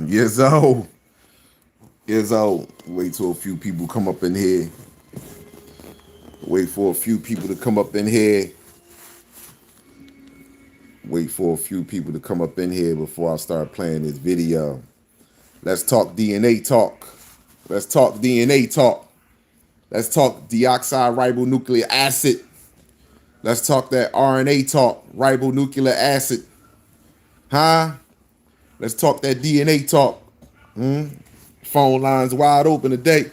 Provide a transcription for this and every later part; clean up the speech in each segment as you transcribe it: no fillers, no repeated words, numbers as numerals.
Years old. Years old. Wait till a few people come up in here. Wait for a few people to come up in here. Wait for a few people to come up in here before I start playing this video. Let's talk DNA talk. Let's talk DNA talk. Let's talk deoxyribonucleic acid. Let's talk that RNA talk, ribonucleic acid. Huh? Let's talk that DNA talk. Phone lines wide open today.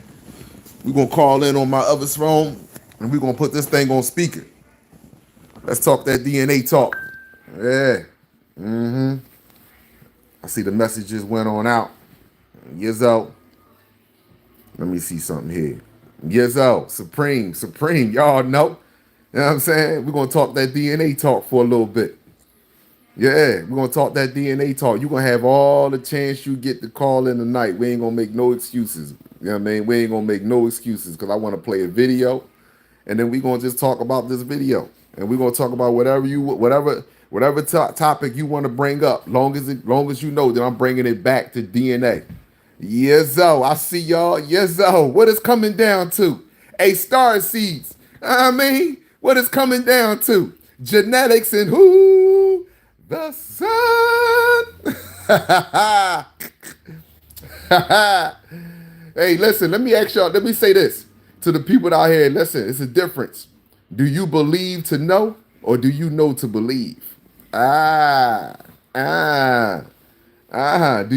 We're going to call in on my other phone and we're going to put this thing on speaker. Let's talk that DNA talk. Yeah. I see the messages went on out. Yizzo. Let me see something here. Yizzo. Supreme. Y'all know. You know what I'm saying? We're going to talk that DNA talk for a little bit. Yeah, we're going to talk that DNA talk. You're going to have all the chance you get to call in tonight. We ain't going to make no excuses. You know what I mean? We ain't going to make no excuses because I want to play a video. And then we're going to just talk about this video. And we're going to talk about whatever topic you want to bring up. Long as you know that I'm bringing it back to DNA. Yezzo, I see y'all. Yezzo, what is coming down to? Star seeds. I mean, what is coming down to? Genetics and who? The sun. Hey, listen, let me say this to the people out here. Listen, it's a difference. Do you believe to know or do you know to believe? Do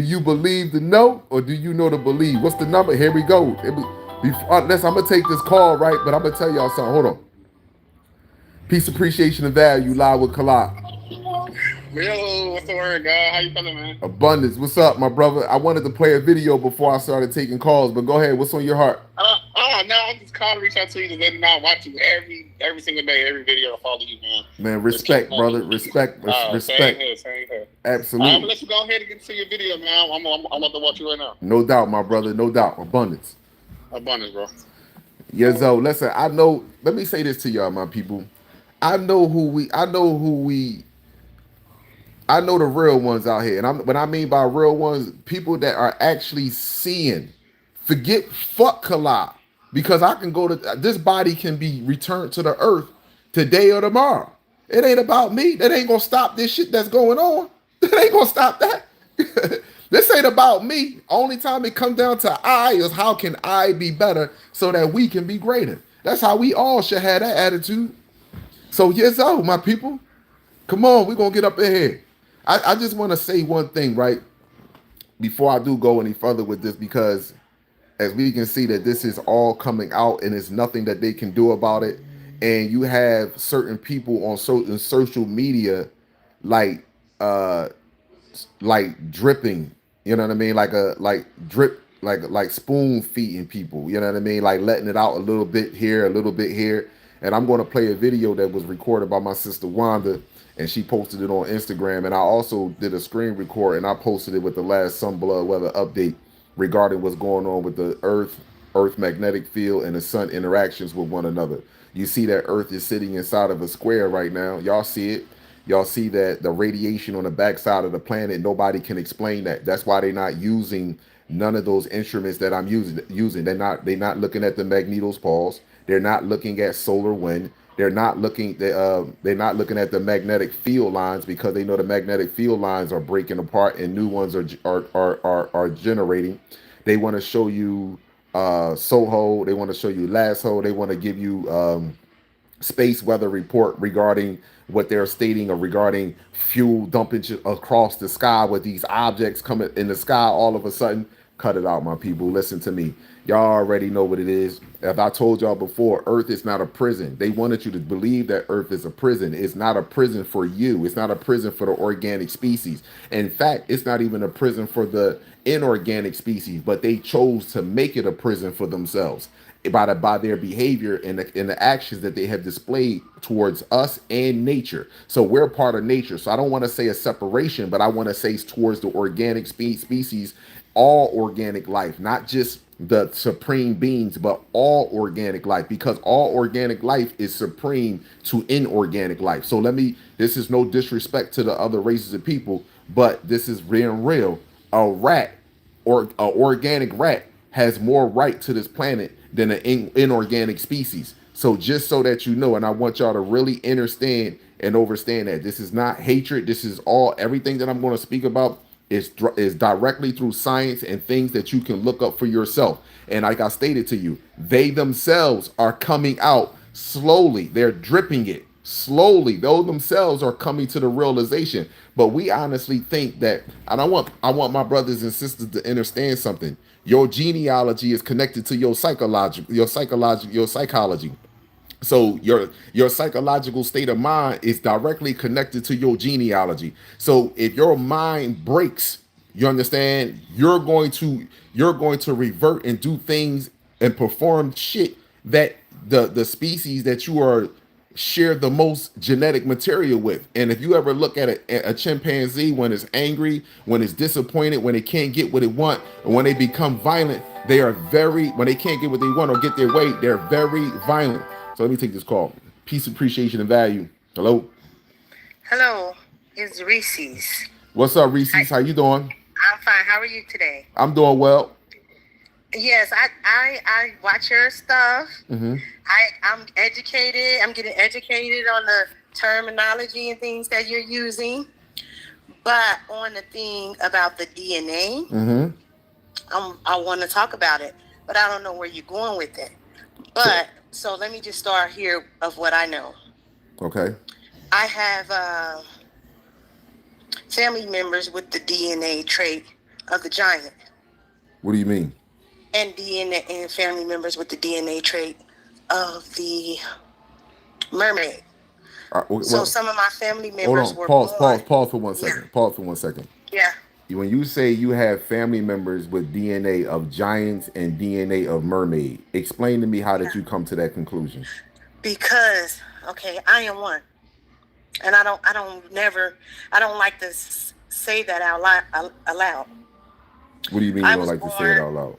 you believe to know or do you know to believe? What's the number? Here we go. Listen, I'm going to take this call, right? But I'm going to tell y'all something. Hold on. Peace, appreciation, and value live with Kalak. Yo, what's the word, God? How you feeling, man? Abundance. What's up, my brother? I wanted to play a video before I started taking calls, but go ahead. What's on your heart? No, I'm just calling to reach out to you to let you know I watch you every single day, every video. I follow you, man. Man, respect, brother. Respect. Same here. Absolutely. I'm gonna let you go ahead and get to your video, man. I'm about to watch you right now. No doubt, my brother. No doubt. Abundance. Abundance, bro. Yezo, listen, I know, let me say this to y'all, my people. I know the real ones out here. And what I mean by real ones, people that are actually seeing. Fuck Kalak. Because I can go to, this body can be returned to the earth today or tomorrow. It ain't about me. That ain't gonna stop this shit that's going on. That ain't gonna stop that. This ain't about me. Only time it comes down to I is how can I be better so that we can be greater. That's how we all should have that attitude. So yes, my people, come on, we're gonna get up in here. I just want to say one thing, right? Before I do go any further with this, because as we can see that this is all coming out and there's nothing that they can do about it. And you have certain people on social media like dripping, you know what I mean? Like spoon feeding people, you know what I mean? Like letting it out a little bit here, a little bit here. And I'm going to play a video that was recorded by my sister Wanda, and she posted it on Instagram. And I also did a screen record and I posted it with the last Sun Blood weather update regarding what's going on with the Earth magnetic field and the sun interactions with one another. You see that Earth is sitting inside of a square right now. Y'all see it. Y'all see that the radiation on the backside of the planet, nobody can explain that. That's why they're not using none of those instruments that I'm using. They're not looking at the magnetospause. They're not looking at solar wind. They're not looking at the magnetic field lines because they know the magnetic field lines are breaking apart and new ones are generating. They want to show you Soho. They want to show you Lasso. They want to give you space weather report regarding what they're stating or regarding fuel dumping across the sky with these objects coming in the sky all of a sudden. Cut it out, my people. Listen to me. Y'all already know what it is. As I told y'all before, Earth is not a prison. They wanted you to believe that Earth is a prison. It's not a prison for you. It's not a prison for the organic species. In fact, it's not even a prison for the inorganic species, but they chose to make it a prison for themselves by their behavior and the actions that they have displayed towards us and nature. So we're part of nature. So I don't want to say a separation, but I want to say towards the organic species, all organic life, not just the supreme beings, but all organic life, because all organic life is supreme to inorganic life. So this is no disrespect to the other races of people, but this is real. a rat or an organic rat has more right to this planet than an inorganic species. So just so that you know, and I want y'all to really understand and understand that this is not hatred. This is all everything that I'm going to speak about is directly through science and things that you can look up for yourself. And like I stated to you, they themselves are coming out slowly. They're dripping it slowly. Those themselves are coming to the realization. But we honestly think that, and I want my brothers and sisters to understand something. Your genealogy is connected to your psychology. So your psychological state of mind is directly connected to your genealogy. So if your mind breaks, you understand, you're going to revert and do things and perform shit that the species that you are share the most genetic material with. And if you ever look at a chimpanzee when it's angry, when it's disappointed, when it can't get what it want, and when they become violent, they are very, when they can't get what they want or get their way, they're very violent. So let me take this call. Peace, appreciation, and value. Hello. Hello, it's Reese's. What's up, Reese's? How you doing? I'm fine. How are you today? I'm doing well. Yes, I watch your stuff. Hmm. I'm educated. I'm getting educated on the terminology and things that you're using. But on the thing about the DNA, Hmm. I want to talk about it, but I don't know where you're going with it. But so let me just start here of what I know. Okay. I have family members with the DNA trait of the giant, What do you mean? and DNA and family members with the DNA trait of the mermaid. So some of my family Hold members on. were Pause. born. Pause for one Yeah, second. Pause for 1 second. yeah. When you say you have family members with DNA of giants and DNA of mermaid, explain to me how did you come to that conclusion? Because okay, I am one, and I don't like to say that out loud. What do you mean you I don't was like to say it born. out loud?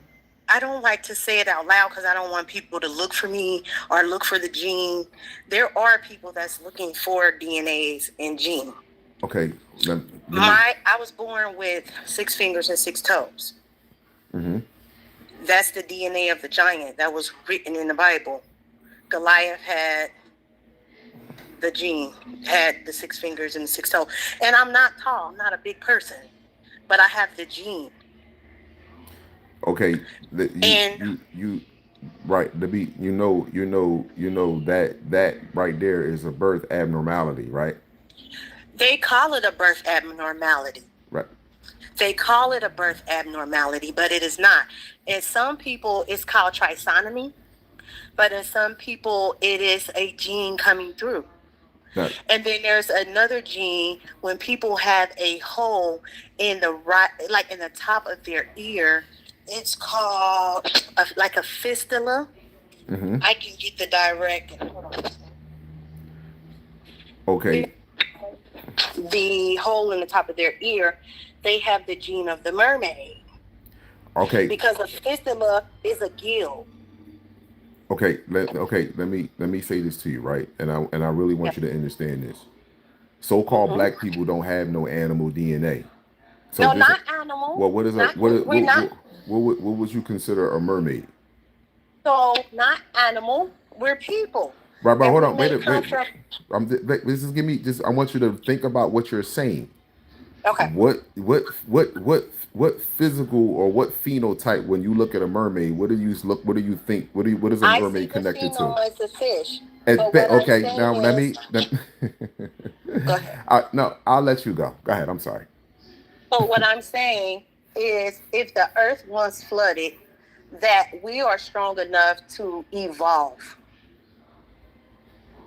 I don't like to say it out loud because I don't want people to look for me or look for the gene. There are people that's looking for DNAs and gene. Okay. I was born with 6 fingers and 6 toes. Mm-hmm. That's the DNA of the giant that was written in the Bible. Goliath had the gene, had the 6 fingers and the 6 toes. And I'm not tall. I'm not a big person, but I have the gene. Okay. And You right. That right there is a birth abnormality, right? they call it a birth abnormality. Right. They call it a birth abnormality, but it is not. In some people, it's called trisomy, but in some people, it is a gene coming through. That And then there's another gene when people have a hole in the right, like in the top of their ear. It's called like a fistula. mm-hmm. I can get the direct. Hold on. Okay. The hole in the top of their ear, they have the gene of the mermaid Okay. because a fistula is a gill. Okay. Let me say this to you, right? And I really want you to understand this. So-called black people don't have no animal DNA. So No, this, not animal. well, what is a Not, what we're not. what would you consider a mermaid? So not animal. We're people. Right, but And hold we on, wait, may come wait. from. This is give me just. I want you to think about what you're saying. Okay. What physical or what phenotype when you look at a mermaid? What do you look? What do you think? What is a I see mermaid the connected to? phenol as a fish. But what I'm Okay, saying now let is, me. go ahead. No, I'll let you go. Go ahead. I'm sorry. So what I'm saying is, if the earth was flooded, that we are strong enough to evolve.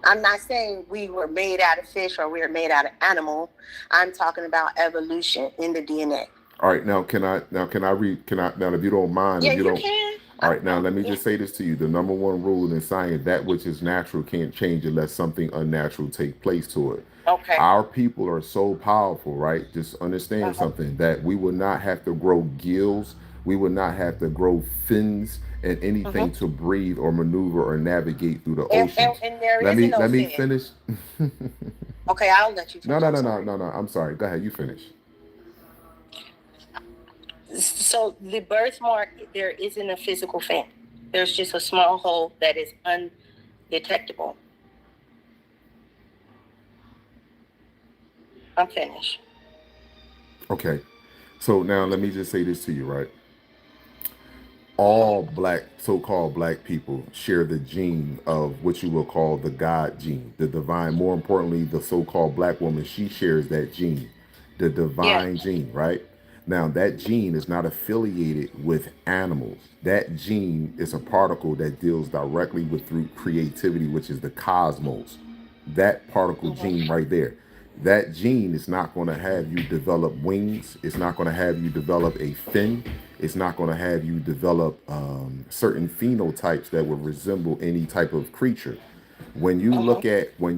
I'm not saying we were made out of fish or we were made out of animal. I'm talking about evolution in the DNA. All right, now can I read? Can I now if you don't mind, Yeah, if you you don't. can. All right, now let me Yeah. just say this to you: the number one rule in science, that which is natural can't change unless something unnatural take place to it. Okay. Our people are so powerful, right? Just understand Uh-huh. something that we will not have to grow gills, we will not have to grow fins and Uh-huh. anything to breathe or maneuver or navigate through the And, and, oceans. and there Let is me no let me fin. finish. Okay, I'll let you No, finish. no, I'm no, no, sorry. no, no. I'm sorry. Go ahead. You finish. So the birthmark, there isn't a physical fan. There's just a small hole that is undetectable. I'm finished. Okay. So now let me just say this to you, right? All black, so-called black people share the gene of what you will call the God gene, the divine. More importantly, the so-called black woman, she shares that gene, the Yeah. divine gene, right? Now, that gene is not affiliated with animals. That gene is a particle that deals directly with through creativity, which is the cosmos. That particle gene right there. That gene is not going to have you develop wings. It's not going to have you develop a fin. It's not going to have you develop certain phenotypes that would resemble any type of creature. When you look at, let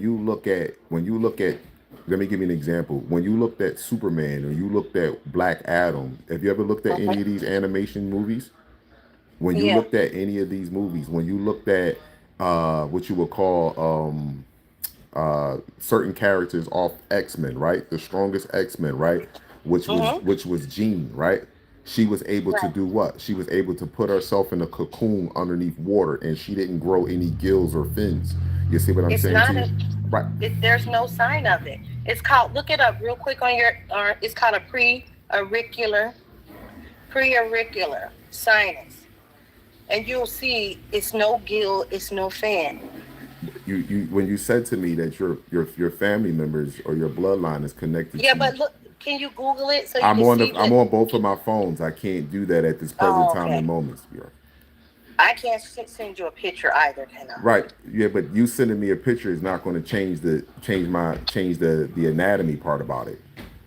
me give you an example. When you looked at Superman or you looked at Black Adam, have you ever looked at any of these animation movies? When you Yeah. looked at any of these movies, when you looked at what you would call certain characters off X-Men, right? The strongest X-Men, right? Which was Jean, right? She was able to Right. do what? She was able to put herself in a cocoon underneath water, and she didn't grow any gills or fins. You see what I'm It's saying to not you? a. Right. There's no sign of it. It's called. Look it up real quick on your. It's called a preauricular sinus, and you'll see it's no gill. It's no fan. You when you said to me that your family members or your bloodline is connected Yeah, to you. but look. Can you Google it so you can see I'm what? on both of my phones. I can't do that at this present Oh, time and okay. moments. Yeah. I can't send you a picture either, can I? Right. Yeah, but you sending me a picture is not going to change the anatomy part about it.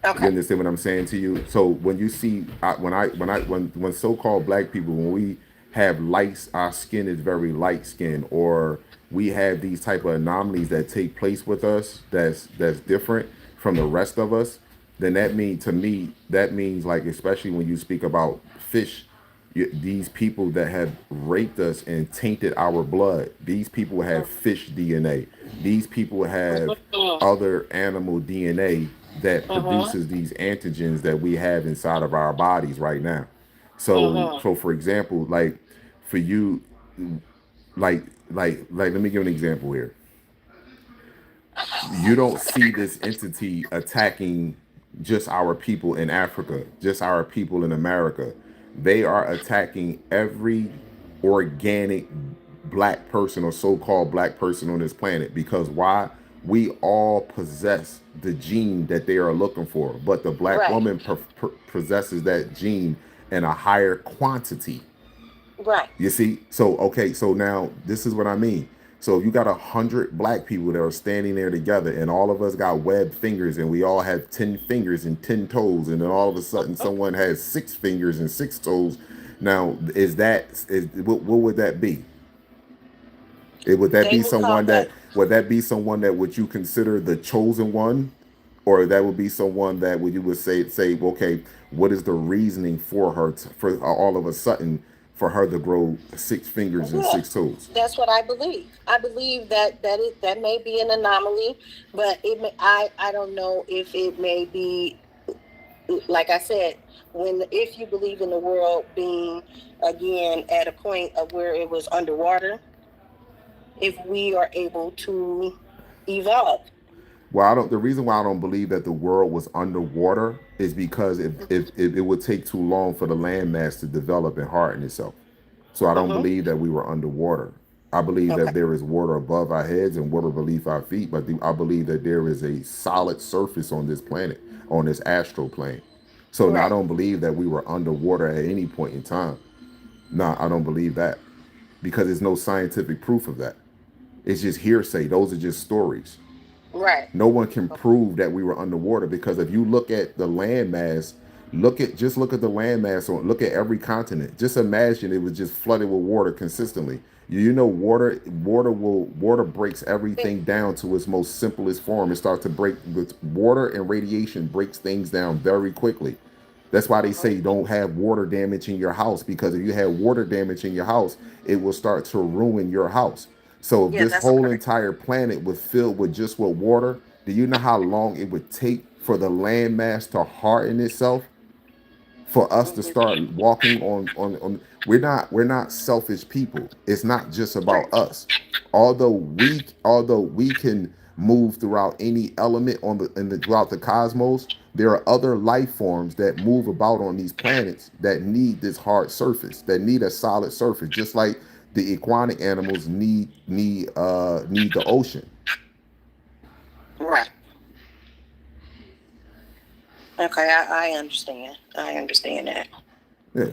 You Okay. understand what I'm saying to you? So when you see when so-called black people, when we have lights, our skin is very light skin, or we have these type of anomalies that take place with us that's different from the rest of us, then that mean to me that means, like, especially when you speak about fish, these people that have raped us and tainted our blood, these people have fish DNA. These people have other animal DNA that Mm-hmm. produces these antigens that we have inside of our bodies right now. So for example, like for you, let me give an example here. You don't see this entity attacking just our people in Africa, just our people in America. They are attacking every organic black person or so-called black person on this planet, because why? We all possess the gene that they are looking for, but the black Right. woman possesses that gene in a higher quantity. Right. You see, so okay, so now this is what I mean. So if you got 100 black people that are standing there together, and all of us got webbed fingers, and we all have 10 fingers and 10 toes, and then all of a sudden someone has 6 fingers and 6 toes. Now, what would that be? Would that They be would call that. someone that would you consider the chosen one, or that would be someone that would you would say okay, what is the reasoning for her for all of a sudden for her to grow 6 fingers and Yeah, 6 toes? that's what I believe. I believe that may be an anomaly, but it may, I don't know if it may be, like I said, when if you believe in the world being again at a point of where it was underwater, if we are able to evolve. Well, I don't. The reason why I don't believe that the world was underwater is because if it would take too long for the landmass to develop and harden itself. So I don't Mm-hmm. believe that we were underwater. I believe Okay. that there is water above our heads and water beneath our feet, but I believe that there is a solid surface on this planet, on this astral plane. So now I Right. don't believe that we were underwater at any point in time. No, I don't believe that, because there's no scientific proof of that. It's just hearsay. Those are just stories. Right. No one can prove that we were underwater, because if you look at the landmass, look at the landmass on look at every continent. Just imagine it was just flooded with water consistently. You know, water breaks everything down to its most simplest form. It starts to break with water, and radiation breaks things down very quickly. That's why they say don't have water damage in your house, because if you have water damage in your house, it will start to ruin your house. So if Yeah, this that's whole correct. entire planet was filled with just with water, do you know how long it would take for the landmass to harden itself? for us to start walking on we're not selfish people. It's not just about Right. us. Although we can move throughout any element throughout the cosmos, there are other life forms that move about on these planets that need this hard surface, that need a solid surface, just like the aquatic animals need the ocean. Right. Okay, I understand. I understand that. Yeah.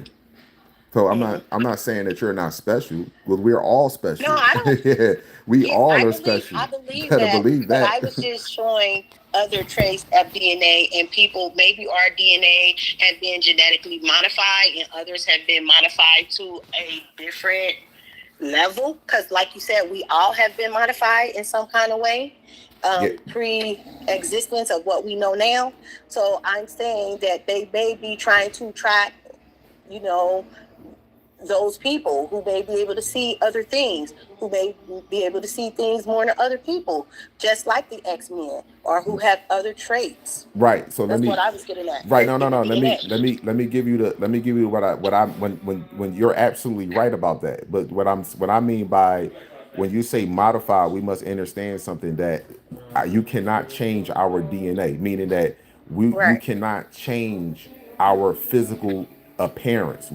So I'm Hmm. not I'm not saying that you're not special, because we're all No, special. I don't. Yeah, we Yeah, all I are believe special. I You believe better that, believe but that. I was just showing other traits of DNA, and people, maybe our DNA has been genetically modified, and others have been modified to a different level. Because, like you said, we all have been modified in some kind of way, Yeah, pre-existence of what we know now. So I'm saying that they may be trying to track, you know, those people who may be able to see other things, who may be able to see things more than other people, just like the X-Men, or who have other traits. right. So let That's what me I was getting at right. No, no, in the no. Let me DNA. give you what I when you're absolutely right about that. But what I mean by when you say modify, we must understand something that you cannot change our DNA, meaning that you Right, cannot change our physical appearance.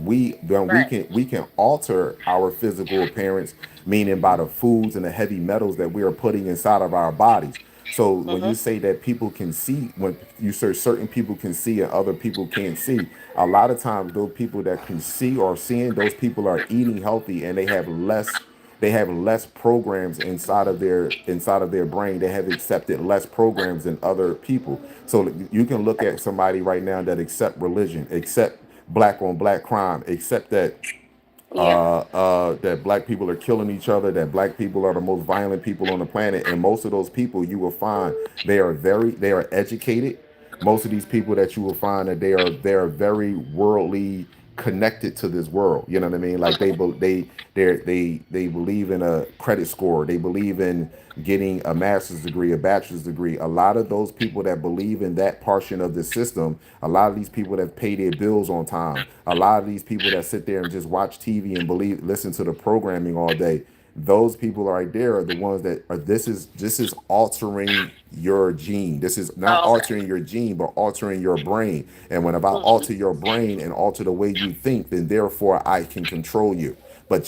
right. We can alter our physical appearance, meaning by the foods and the heavy metals that we are putting inside of our bodies. So when you Mm-hmm. say that people can see, when you say certain people can see and other people can't see, a lot of times those people that can see or seeing, those people are eating healthy and they have less programs inside of their brain. They have accepted less programs than other people. So you can look at somebody right now that accept religion, accept black on black crime, accept Yeah. that black people are killing each other, that black people are the most violent people on the planet, and most of those people you will find they are educated. Most of these people that you will find that they are very worldly connected to this world. You know what I mean? Like Mm-hmm. they believe in a credit score. They believe in getting a master's degree, a bachelor's degree. A lot of those people that believe in that portion of the system, a lot of these people that pay their bills on time, a lot of these people that sit there and just watch TV and listen to the programming all day, those people right there are the ones that are this is altering your gene. This is not Oh, okay. altering your gene, but altering your brain. And when if I Mm-hmm. alter your brain and alter the way you think, then therefore I can control you. Okay. But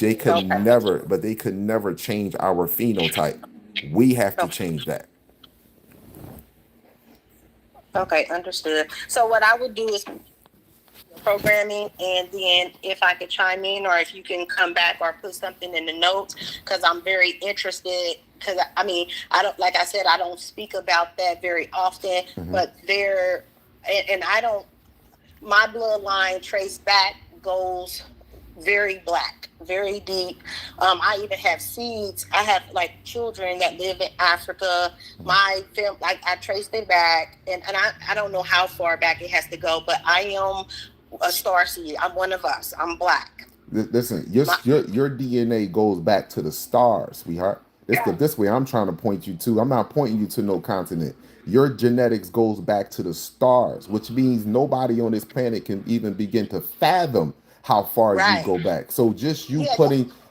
they could never change our phenotype. We have to Okay. change that. Okay. Understood. So what I would do is programming, and then if I could chime in, or if you can come back or put something in the notes, because I'm very interested. Because I mean, I don't, like I said, I don't speak about that very often, Hmm. but there, and I don't, my bloodline trace back goes very black, very deep. I even have seeds. I have like children that live in Africa. My family, like I traced it back, and I don't know how far back it has to go, but I am a star seed. I'm one of us. I'm black. Listen, My, your DNA goes back to the stars, sweetheart. This way I'm trying to point you to. I'm not pointing you to no continent. Your genetics goes back to the stars, which means nobody on this planet can even begin to fathom how far you right. go back. So just Yeah.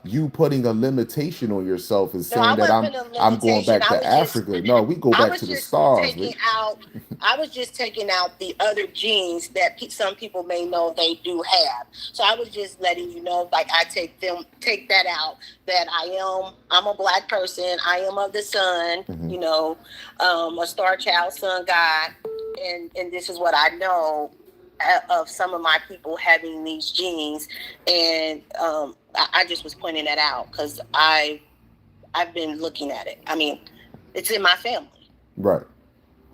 you putting a limitation on yourself and No, I saying that wasn't putting a I'm going limitation. back to Africa. No, we go I back was to the just stars, taking man. out, I was just taking out the other genes that some people may know they do have. So I was just letting you know, like I take that out. That I'm a black person. I am of the sun. Hmm. A star child, sun god, and this is what I know of some of my people having these genes, and I just was pointing that out because I've been looking at it. I mean, it's in my family. Right.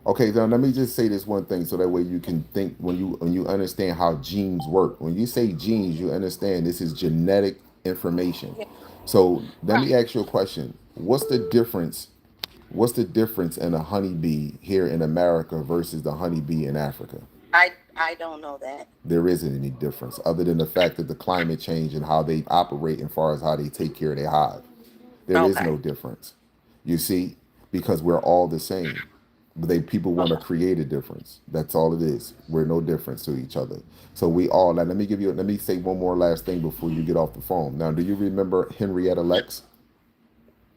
Okay, now let me just say this one thing so that way you can think when you understand how genes work. When you say genes, you understand this is genetic information. Yeah. So let me Right. ask you a question. What's the difference? What's the difference in a honeybee here in America versus the honeybee in Africa? I don't know that. There isn't any difference other than the fact that the climate change and how they operate as far as how they take care of their hive. There is Okay. no difference. You see, because we're all the same. People want to create a difference. That's all it is. We're no difference to each other. So we all like, let me say one more last thing before you get off the phone. Now, do you remember Henrietta Lex?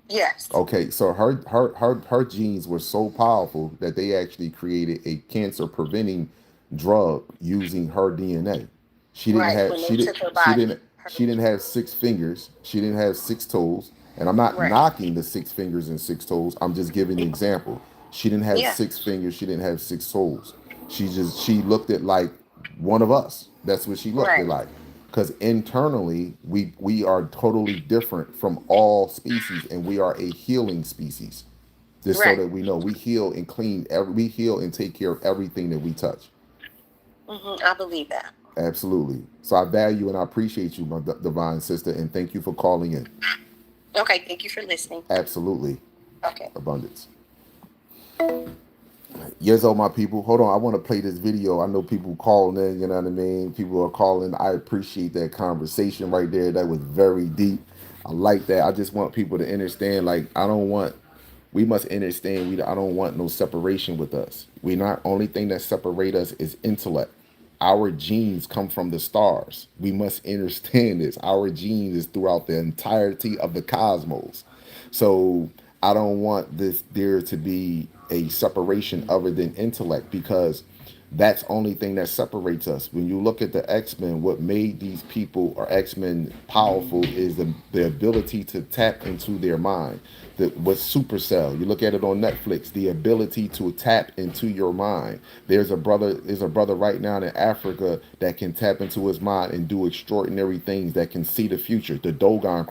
Yes. Okay, so her genes were so powerful that they actually created a cancer preventing drug using her DNA. She didn't Right. have When they took her she body. didn't she didn't have six fingers. She didn't have six toes. And I'm not Right. knocking the six fingers and six toes. I'm just giving an example. She didn't have Yeah. six fingers. She didn't have six toes. She looked at like one of us. That's what she looked at Right. like. Because internally we are totally different from all species, and we are a healing species. Just so Right. that we know, we heal and we heal and take care of everything that we touch. I believe that. Absolutely. So I value and I appreciate you, my divine sister, and thank you for calling in. Okay. Thank you for listening. Absolutely. Okay. Abundance. Yes, all my people. Hold on. I want to play this video. I know people calling in, you know what I mean? People are calling. I appreciate that conversation right there. That was very deep. I like that. I just want people to understand, like, we must understand, I don't want no separation with us. We not, only thing that separate us is intellect. Our genes come from the stars. We must understand this. Our genes is throughout the entirety of the cosmos. So I don't want there to be a separation other than intellect, because that's only thing that separates us. When you look at the X-Men, what made these people or X-Men powerful is the ability to tap into their mind. With Supercell, you look at it on Netflix, the ability to tap into your mind. There's a brother right now in Africa that can tap into his mind and do extraordinary things, that can see the future. The Dogon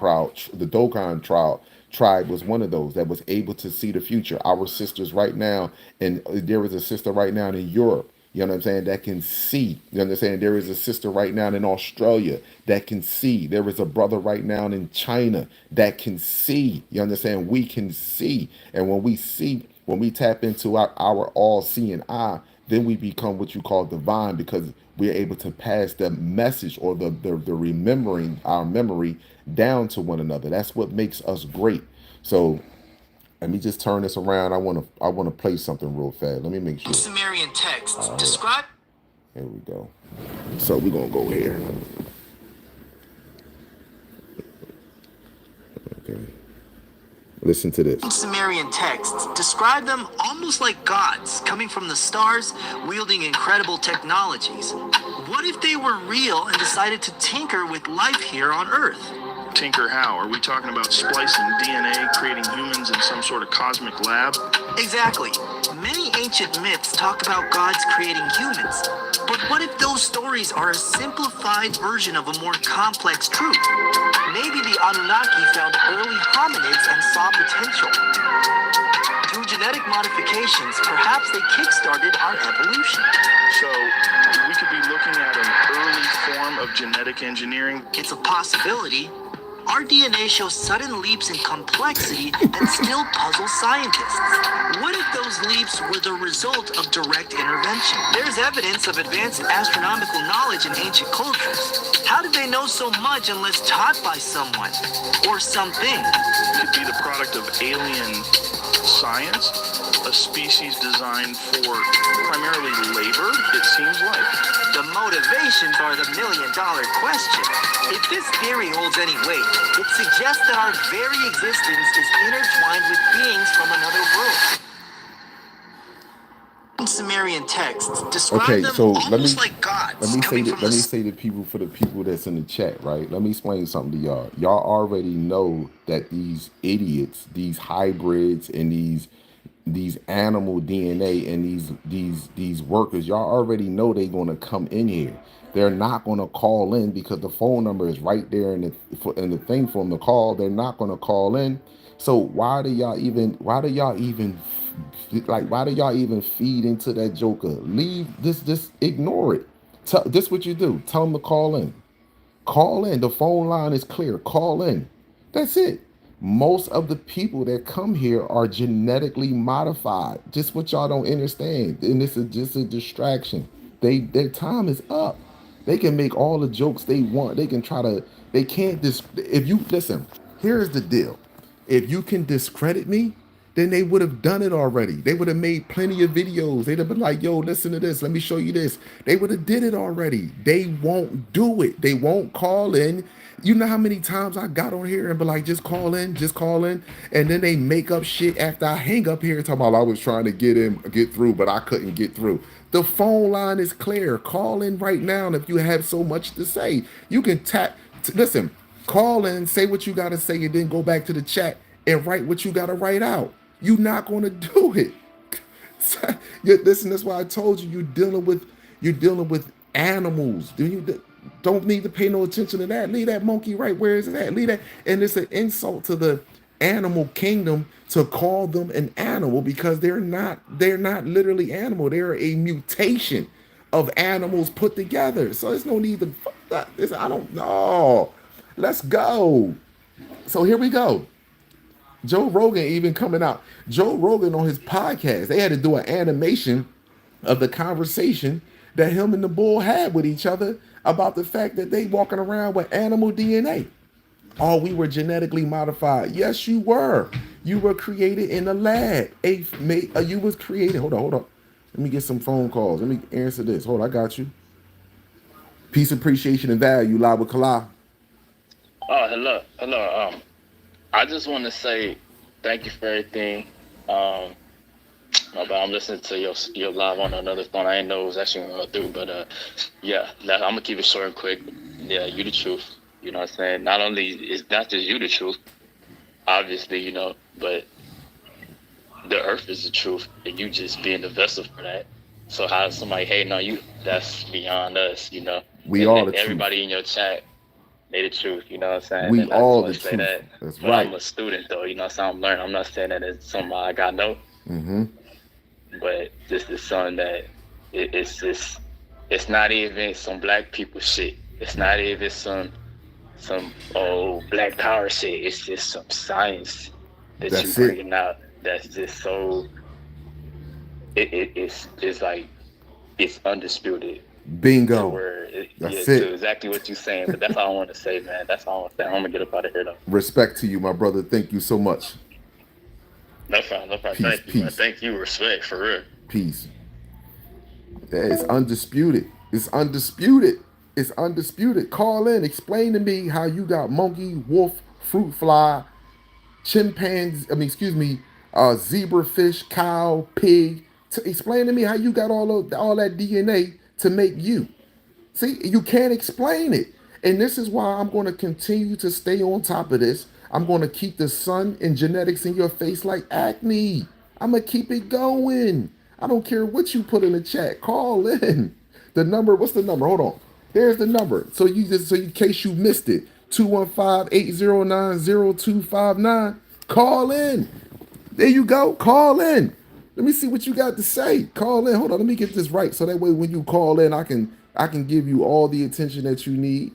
tribe was one of those that was able to see the future. Our sisters right now, and there is a sister right now in Europe, you know what I'm saying, that can see. You understand? There is a sister right now in Australia that can see. There is a brother right now in China that can see. You understand? We can see. And when we see, when we tap into our all-seeing eye, then we become what you call divine, because we're able to pass the message, or the remembering our memory down to one another. That's what makes us great. So let me just turn this around. I want to play something real fast. Let me make sure. Sumerian texts Hold on. describe. Here we go. So we're gonna go here. Okay. Listen to this. Sumerian texts describe them almost like gods coming from the stars, wielding incredible technologies. What if they were real and decided to tinker with life here on Earth? Tinker how? Are we talking about splicing DNA, creating humans in some sort of cosmic lab? Exactly. Many ancient myths talk about gods creating humans. But what if those stories are a simplified version of a more complex truth? Maybe the Anunnaki found early hominids and saw potential. Through genetic modifications, perhaps they kickstarted our evolution. So we could be looking at an early form of genetic engineering. It's a possibility. Our DNA shows sudden leaps in complexity that still puzzle scientists. What if those leaps were the result of direct intervention? There's evidence of advanced astronomical knowledge in ancient cultures. How did they know so much unless taught by someone or something? Could be the product of alien science, a species designed for primarily labor, it seems like. The motivations are the million-dollar question. If this theory holds any weight, it suggests that our very existence is intertwined with beings from another world. Sumerian texts describe Okay, them so almost like gods coming from let me the say to people, for the people that's in the chat, right? Let me explain something to y'all. Y'all already know that these idiots, these hybrids, and these animal DNA, and these workers, y'all already know they're gonna come in here. They're not gonna call in because the phone number is right there in the thing for them to call. They're not gonna call in. So why do y'all even feed into that joker? Leave this, just ignore it. This what you do. Tell them to call in. Call in. The phone line is clear. Call in. That's it. Most of the people that come here are genetically modified. Just what y'all don't understand. And this is just a distraction. Their time is up. They can make all the jokes they want. They can try to, if you listen, here's the deal. If you can discredit me, then they would have done it already. They would have made plenty of videos. They'd have been like, yo, listen to this. Let me show you this. They would have did it already. They won't do it. They won't call in. You know how many times I got on here and be like, just call in, just call in. And then they make up shit after I hang up here talking about I was trying to get through, but I couldn't get through. The phone line is clear. Call in right now. And if you have so much to say, you can listen, call in, say what you got to say, and then go back to the chat and write what you got to write out. You're not going to do it. Listen, that's why I told you you're dealing with animals. You don't need to pay no attention to that. Leave that monkey right where it's at. Leave that. And it's an insult to the animal kingdom to call them an animal, because they're not literally animal. They're a mutation of animals put together. So there's no need to I don't know. Let's go. So here we go. Joe Rogan even coming out. Joe Rogan on his podcast, they had to do an animation of the conversation that him and the bull had with each other about the fact that they walking around with animal DNA. Oh, we were genetically modified. Yes, you were. You were created in a lab. You was created. Hold on. Let me get some phone calls. Let me answer this. Hold on, I got you. Peace, appreciation, and value. Live with Kala. Oh, hello. I just want to say thank you for everything. My bad, I'm listening to your live on another phone. I didn't know it was actually going through, but yeah, I'm gonna keep it short and quick. Yeah, you the truth. You know what I'm saying? Not only is not just you the truth, obviously, you know, but the earth is the truth, and you just being the vessel for that. So how somebody hating on you, that's beyond us, you know. We all the everybody truth. in your chat, they the truth, you know what I'm saying? We and all the truth. That's but right. I'm a student though, you know, so I'm learning. I'm not saying that it's something I got know. Mm-hmm. But this is something that it's not even some black people shit. It's not even some black power shit. It's just some science that That's you it. bringing out. That's just so. It's just like it's undisputed. Bingo. That's it. To exactly what you're saying. But that's all I want to say, man. That's all I want to say. I'm gonna get up out of here though. Respect to you, my brother. Thank you so much. No problem. Peace, Thank you, man. peace. Thank you. Respect for real. Peace. It's undisputed. It's undisputed. It's undisputed. Call in. Explain to me how you got monkey, wolf, fruit fly, chimpanzee. Zebrafish, cow, pig. Explain to me how you got all that DNA to make you. See, you can't explain it. And this is why I'm going to continue to stay on top of this. I'm going to keep the sun and genetics in your face like acne. I'm going to keep it going. I don't care what you put in the chat. Call in. The number, what's the number? Hold on. There's the number. So in case you missed it, 215-809-0259. Call in. There you go. Call in. Let me see what you got to say. Call in. Hold on. Let me get this right. So that way when you call in, I can give you all the attention that you need.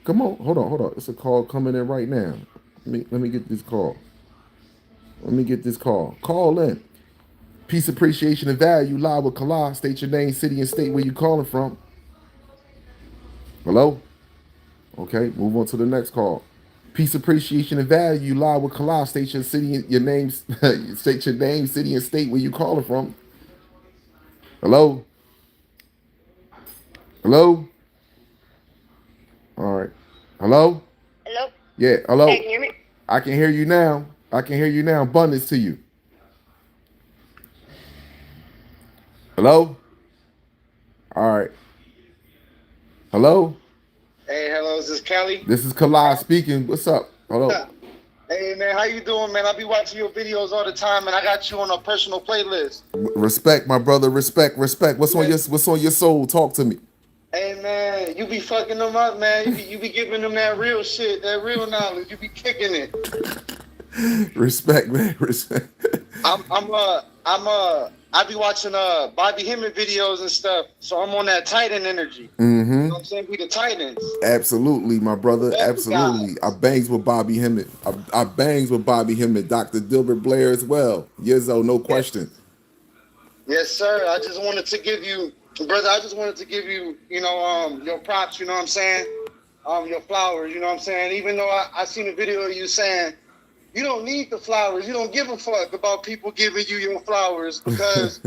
Come on. Hold on. It's a call coming in right now. Let me get this call. Call in. Peace, appreciation, and value. Live with Kala. State your name, city, and state where you calling from. Hello? Okay, move on to the next call. Peace, appreciation, and value. Live with Kala. State your city, your name, state your name, city, and state where you calling from. Hello? All right. Hello? Hello? Yeah, hello. Hey, can you hear me? I can hear you now. Abundance to you. Hello? All right. Hello? Hey, hello, is this Kelly? This is Kala speaking. What's up? Hello. Hey, man, how you doing, man? I be watching your videos all the time, and I got you on a personal playlist. Respect, my brother. Respect. What's on your soul? Talk to me. Hey, man, you be fucking them up, man. You be giving them that real shit, that real knowledge. You be kicking it. Respect, man. Respect. I be watching Bobby Hemmett videos and stuff, so I'm on that Titan energy. Mm-hmm. You know what I'm saying? We the Titans. Absolutely, my brother. Absolutely. I bangs with Bobby Hemmett. I bangs with Bobby Hemmett. Dr. Dilbert Blair as well. Yizzo, no question. Yes, sir. I just wanted to give you, brother, your props, you know what I'm saying? Your flowers, you know what I'm saying? Even though I seen a video of you saying, You don't need the flowers. You don't give a fuck about people giving you your flowers because,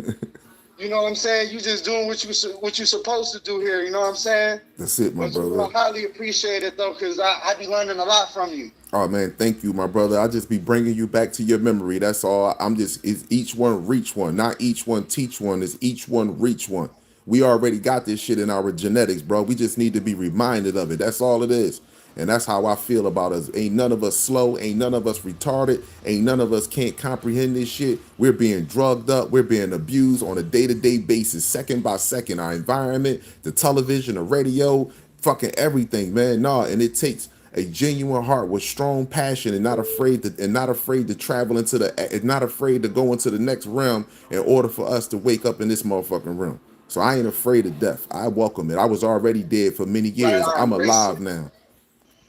you know what I'm saying? You just doing what you supposed to do here. You know what I'm saying? That's it, my brother. I highly appreciate it though, because I be learning a lot from you. Oh man, thank you, my brother. I just be bringing you back to your memory. That's all. It's each one reach one, not each one teach one. It's each one reach one. We already got this shit in our genetics, bro. We just need to be reminded of it. That's all it is. And that's how I feel about us. Ain't none of us slow. Ain't none of us retarded. Ain't none of us can't comprehend this shit. We're being drugged up. We're being abused on a day-to-day basis, second by second. Our environment, the television, the radio, fucking everything, man. No, and it takes a genuine heart with strong passion and not afraid to travel into not afraid to go into the next realm in order for us to wake up in this motherfucking realm. So I ain't afraid of death. I welcome it. I was already dead for many years. I'm alive now.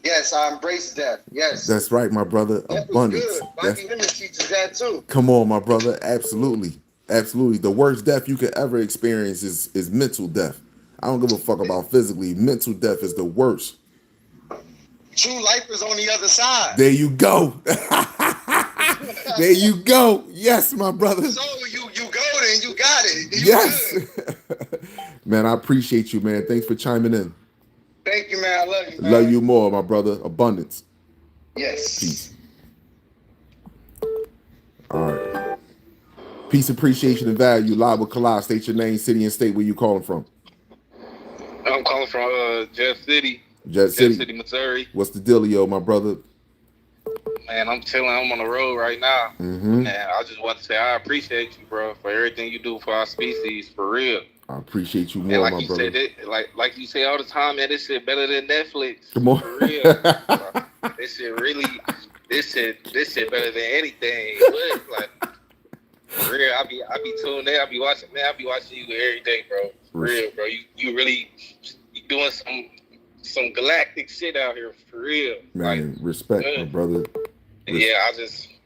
Yes, I embrace death. Yes. That's right, my brother. Death Abundance. is good. Mikey Henry teaches that too. Come on, my brother. Absolutely. Absolutely. The worst death you could ever experience is mental death. I don't give a fuck about physically. Mental death is the worst. True life is on the other side. There you go. There you go. Yes, my brother. So you go then, you got it. You Yes. good. Man, I appreciate you, man. Thanks for chiming in. Thank you, man. I love you, man. Love you more, my brother. Abundance. Yes. Peace. All right. Peace, appreciation, and value. Live with Kalai. State your name, city, and state where you calling from. I'm calling from Jeff City. Jet City, Missouri. What's the dealio, my brother? Man, I'm chilling. I'm on the road right now. Mm-hmm. Man, I just want to say I appreciate you, bro, for everything you do for our species, for real. I appreciate you more, And like my you brother. said, like you say all the time, man, this shit better than Netflix. Come on. For real. This shit better than anything. Look, like, for real, I be tuned in. I be watching you every day, bro. For real, bro. You really doing some galactic shit out here, for real. Man, like, respect, my brother. Yeah,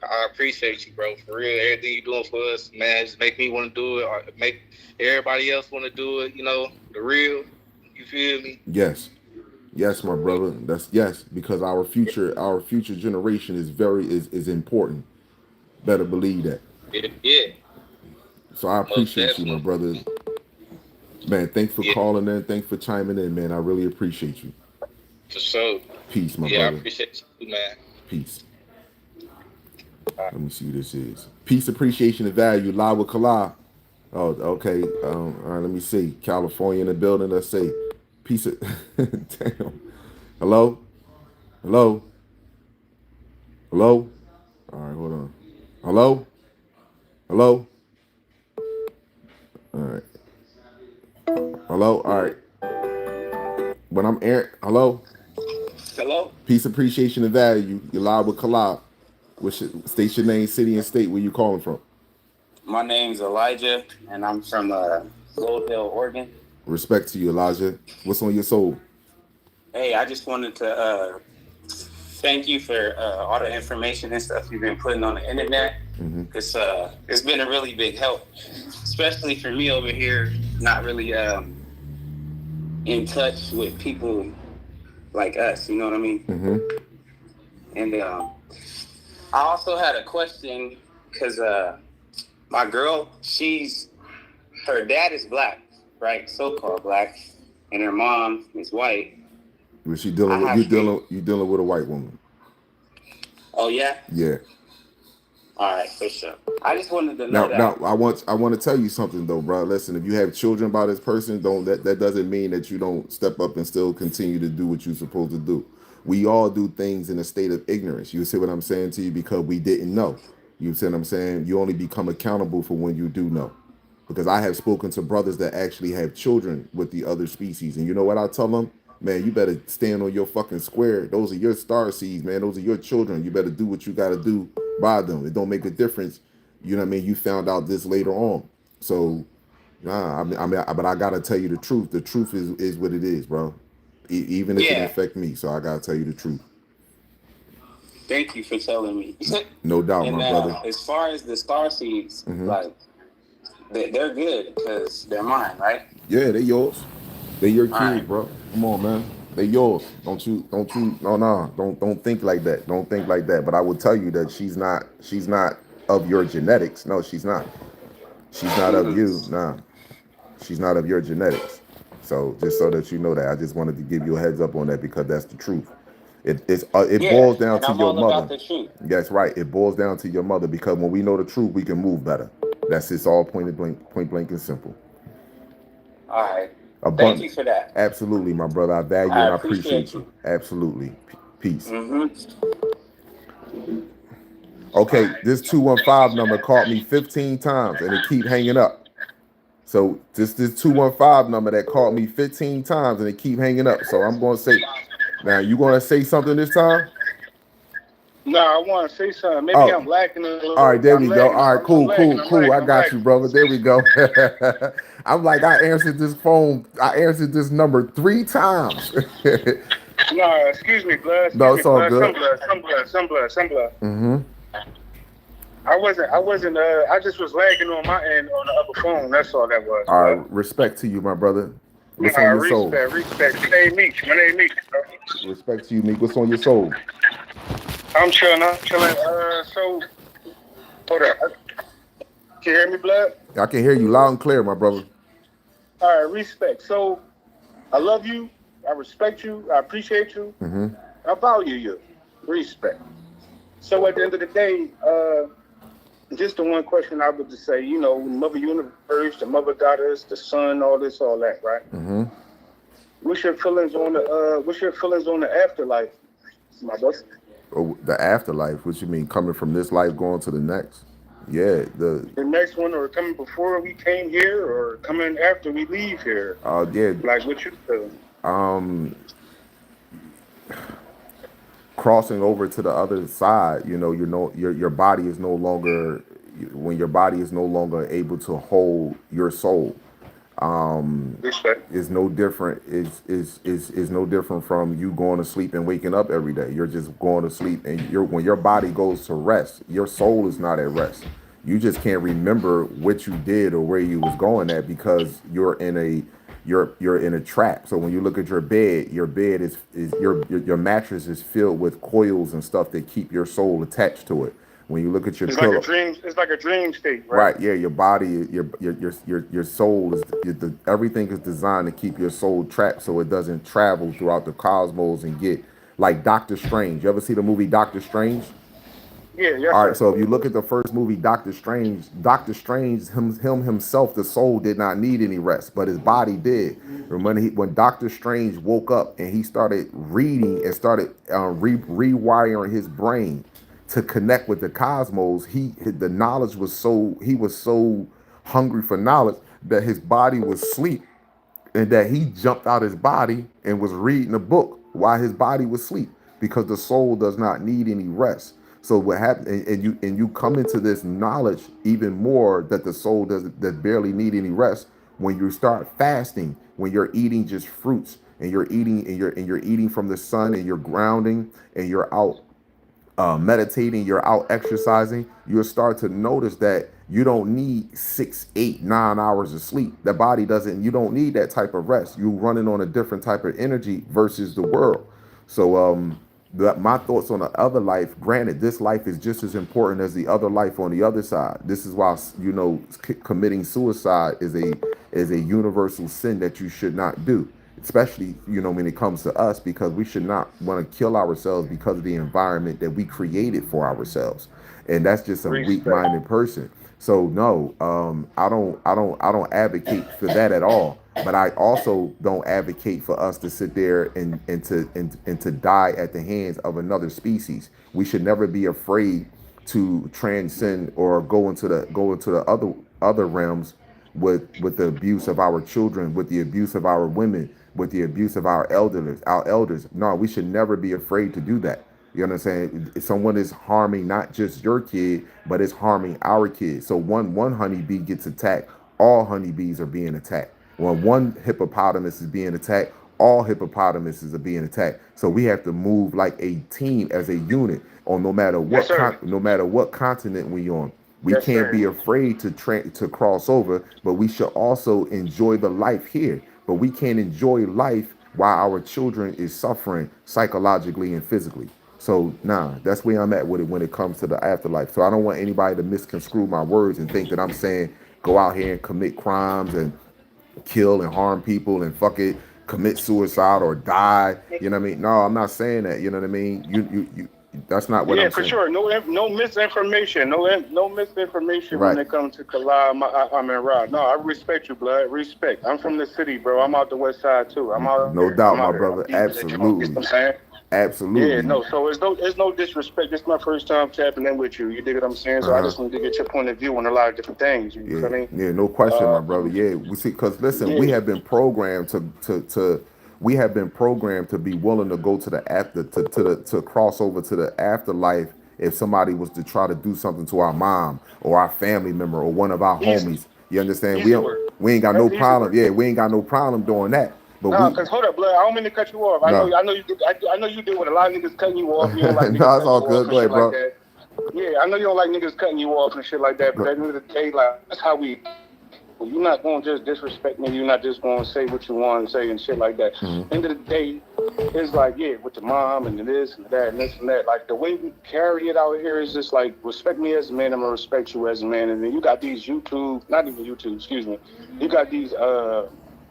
I appreciate you, bro. For real, everything you doing for us, man, just make me want to do it, or make everybody else want to do it. You know, the real. You feel me? Yes, my brother. That's yes, because our future generation is important. Better believe that. Yeah. So I appreciate you, my brother. Man, thanks for calling in. Thanks for chiming in, man. I really appreciate you. For sure. Peace, my Yeah, brother. I appreciate you, man. Peace. Let me see who this is. Peace, appreciation, and value. Live with Kalai. Oh, okay. All right, let me see. California in the building. Let's say peace. Damn. Hello? Hello? Hello? All right, hold on. Hello? Hello? All right. Hello? All right. When I'm airing, hello? Hello? Peace, appreciation, and value. You're live with Kalai. State your name, city, and state where you calling from. My name's Elijah, and I'm from Gold Hill, Oregon. Respect to you, Elijah. What's on your soul? Hey, I just wanted to thank you for all the information and stuff you've been putting on the internet. Mm-hmm. It's been a really big help, especially for me over here, not really in touch with people like us, you know what I mean? Mm-hmm. And I also had a question because my girl, her dad is black, right? So-called black, and her mom is white. Was she dealing with you dealing with a white woman? Oh yeah? Yeah. All right, for sure. I just wanted to know that. Now I want to tell you something though, bro. Listen, if you have children by this person, that doesn't mean that you don't step up and still continue to do what you're supposed to do. We all do things in a state of ignorance. You see what I'm saying to you? Because we didn't know. You see what I'm saying? You only become accountable for when you do know. Because I have spoken to brothers that actually have children with the other species. And you know what I tell them? Man, you better stand on your fucking square. Those are your star seeds, man. Those are your children. You better do what you got to do by them. It don't make a difference. You know what I mean? You found out this later on. So, but I got to tell you the truth. The truth is what it is, bro. Even if it affect me. So I got to tell you the truth. Thank you for telling me. No doubt, and, my brother. As far as the star seeds, like, they're good because they're mine, right? Yeah, they're yours. They're your kid, right. bro. Come on, man. They yours. Don't think like that. Don't think like that. But I will tell you that she's not of your genetics. No, she's not. She's not of you. Nah. She's not of your genetics. So just so that you know that, I just wanted to give you a heads up on that because that's the truth. It boils down to your mother. That's right. It boils down to your mother because when we know the truth, we can move better. That's just all point blank and simple. All right. Thank you for that. Absolutely, my brother. I value and I appreciate you. Absolutely. Peace. Okay, this 215 number called me 15 times and it keep hanging up. So this 215 number that called me 15 times and it keep hanging up. So I'm going to say, now you going to say something this time? No, I want to say something. Maybe I'm lacking a little. All right, there we go. All right, cool. I got you, brother. There we go. I'm like, I answered this number 3 times. No, excuse me, blood. No, it's all good. Some blood. I wasn't, I just was lagging on my end on the other phone. That's all that was. All right, respect to you, my brother. What's on your soul? Respect. My name Meek. Respect to you, Meek. What's on your soul? I'm chilling. So, hold up. Can you hear me, blood? I can hear you loud and clear, my brother. All right, respect. So, I love you. I respect you. I appreciate you. I value you. Respect. So, at the end of the day, just the one question I would just say, you know, Mother Universe, the Mother Goddess, the Sun, all that, right? What's your feelings on the afterlife, my brother? Oh, the afterlife? What you mean, coming from this life going to the next? Yeah, the next one, or coming before we came here, or coming after we leave here? Yeah. Like what you feel? Crossing over to the other side, you know, your body is no longer, when your body is no longer able to hold your soul. Is no different. Is no different from you going to sleep and waking up every day. You're just going to sleep, and when your body goes to rest, your soul is not at rest. You just can't remember what you did or where you was going at because you're in a trap. So when you look at your bed is your mattress is filled with coils and stuff that keep your soul attached to it. When you look at your pillow, it's like a dream state, right? Right. Yeah. Your body, your soul everything is designed to keep your soul trapped so it doesn't travel throughout the cosmos and get like Doctor Strange. You ever see the movie Doctor Strange? Yeah. All right. So if you look at the first movie, Doctor Strange, himself, the soul did not need any rest, but his body did. And when Doctor Strange woke up and he started reading and started rewiring his brain to connect with the cosmos, the knowledge was he was so hungry for knowledge that his body was asleep, and that he jumped out his body and was reading a book while his body was asleep because the soul does not need any rest. So what happened, and you come into this knowledge even more that the soul does barely need any rest when you start fasting, when you're eating just fruits and you're eating from the sun and you're grounding and you're out meditating, you're out exercising, you'll start to notice that you don't need 6, 8, 9 hours of sleep. The body you don't need that type of rest. You're running on a different type of energy versus the world. So my thoughts on the other life, granted, this life is just as important as the other life on the other side. This is why, you know, committing suicide is a universal sin that you should not do. Especially, you know, when it comes to us, because we should not want to kill ourselves because of the environment that we created for ourselves. And that's just a weak-minded person. So no, I don't advocate for that at all. But I also don't advocate for us to sit there and to die at the hands of another species. We should never be afraid to transcend or go into the other realms with the abuse of our children, with the abuse of our women, with the abuse of our elders. No, we should never be afraid to do that. You know what I'm saying? If someone is harming not just your kid, but it's harming our kids. So one honeybee gets attacked, all honeybees are being attacked. When one hippopotamus is being attacked, all hippopotamuses are being attacked. So we have to move like a team, as a unit, or no matter what continent we on. We can't be afraid to cross over, but we should also enjoy the life here. But we can't enjoy life while our children is suffering psychologically and physically. So nah, that's where I'm at with it when it comes to the afterlife. So I don't want anybody to misconstrue my words and think that I'm saying go out here and commit crimes and kill and harm people and fuck it, commit suicide or die. You know what I mean? No, I'm not saying that. You know what I mean? You that's not what Yeah, I'm for saying. sure. No misinformation. No misinformation Right. when it comes to Kalal. I mean, Rod. No, I respect you, blood. Respect. I'm from the city, bro. I'm out the west side too. I'm out. No there. doubt, I'm my out there. brother. I'm deep in the jungle, you know what Absolutely. I'm saying? Absolutely. Yeah, no. So it's no disrespect. This is my first time tapping in with you. You dig what I'm saying? So I just wanted to get your point of view on a lot of different things. You feel me? Yeah, no question, my brother. Yeah, we see, because listen, we Yeah. have been programmed to we have been programmed to be willing to go to the after to cross over to the afterlife if somebody was to try to do something to our mom or our family member or one of our Easy. homies. You understand? Easy work. We ain't got no That's easy problem. work. Yeah, we ain't got no problem doing that. But No, we cause hold up, blood. I don't mean to cut you off. No. I know you do. I know you do with a lot of niggas cutting you off. You don't like No, niggas it's cutting all you good. off Go and ahead, shit bro. like that. Yeah, I know you don't like niggas cutting you off and shit like that. But at the end of the day, like that's how we. You're not gonna just disrespect me. You're not just gonna say what you want to say and shit like that. End of the day, it's like with your mom and this and that and this and that. Like the way we carry it out here is just like respect me as a man. I'm gonna respect you as a man. And then you got these not even YouTube, excuse me. You got these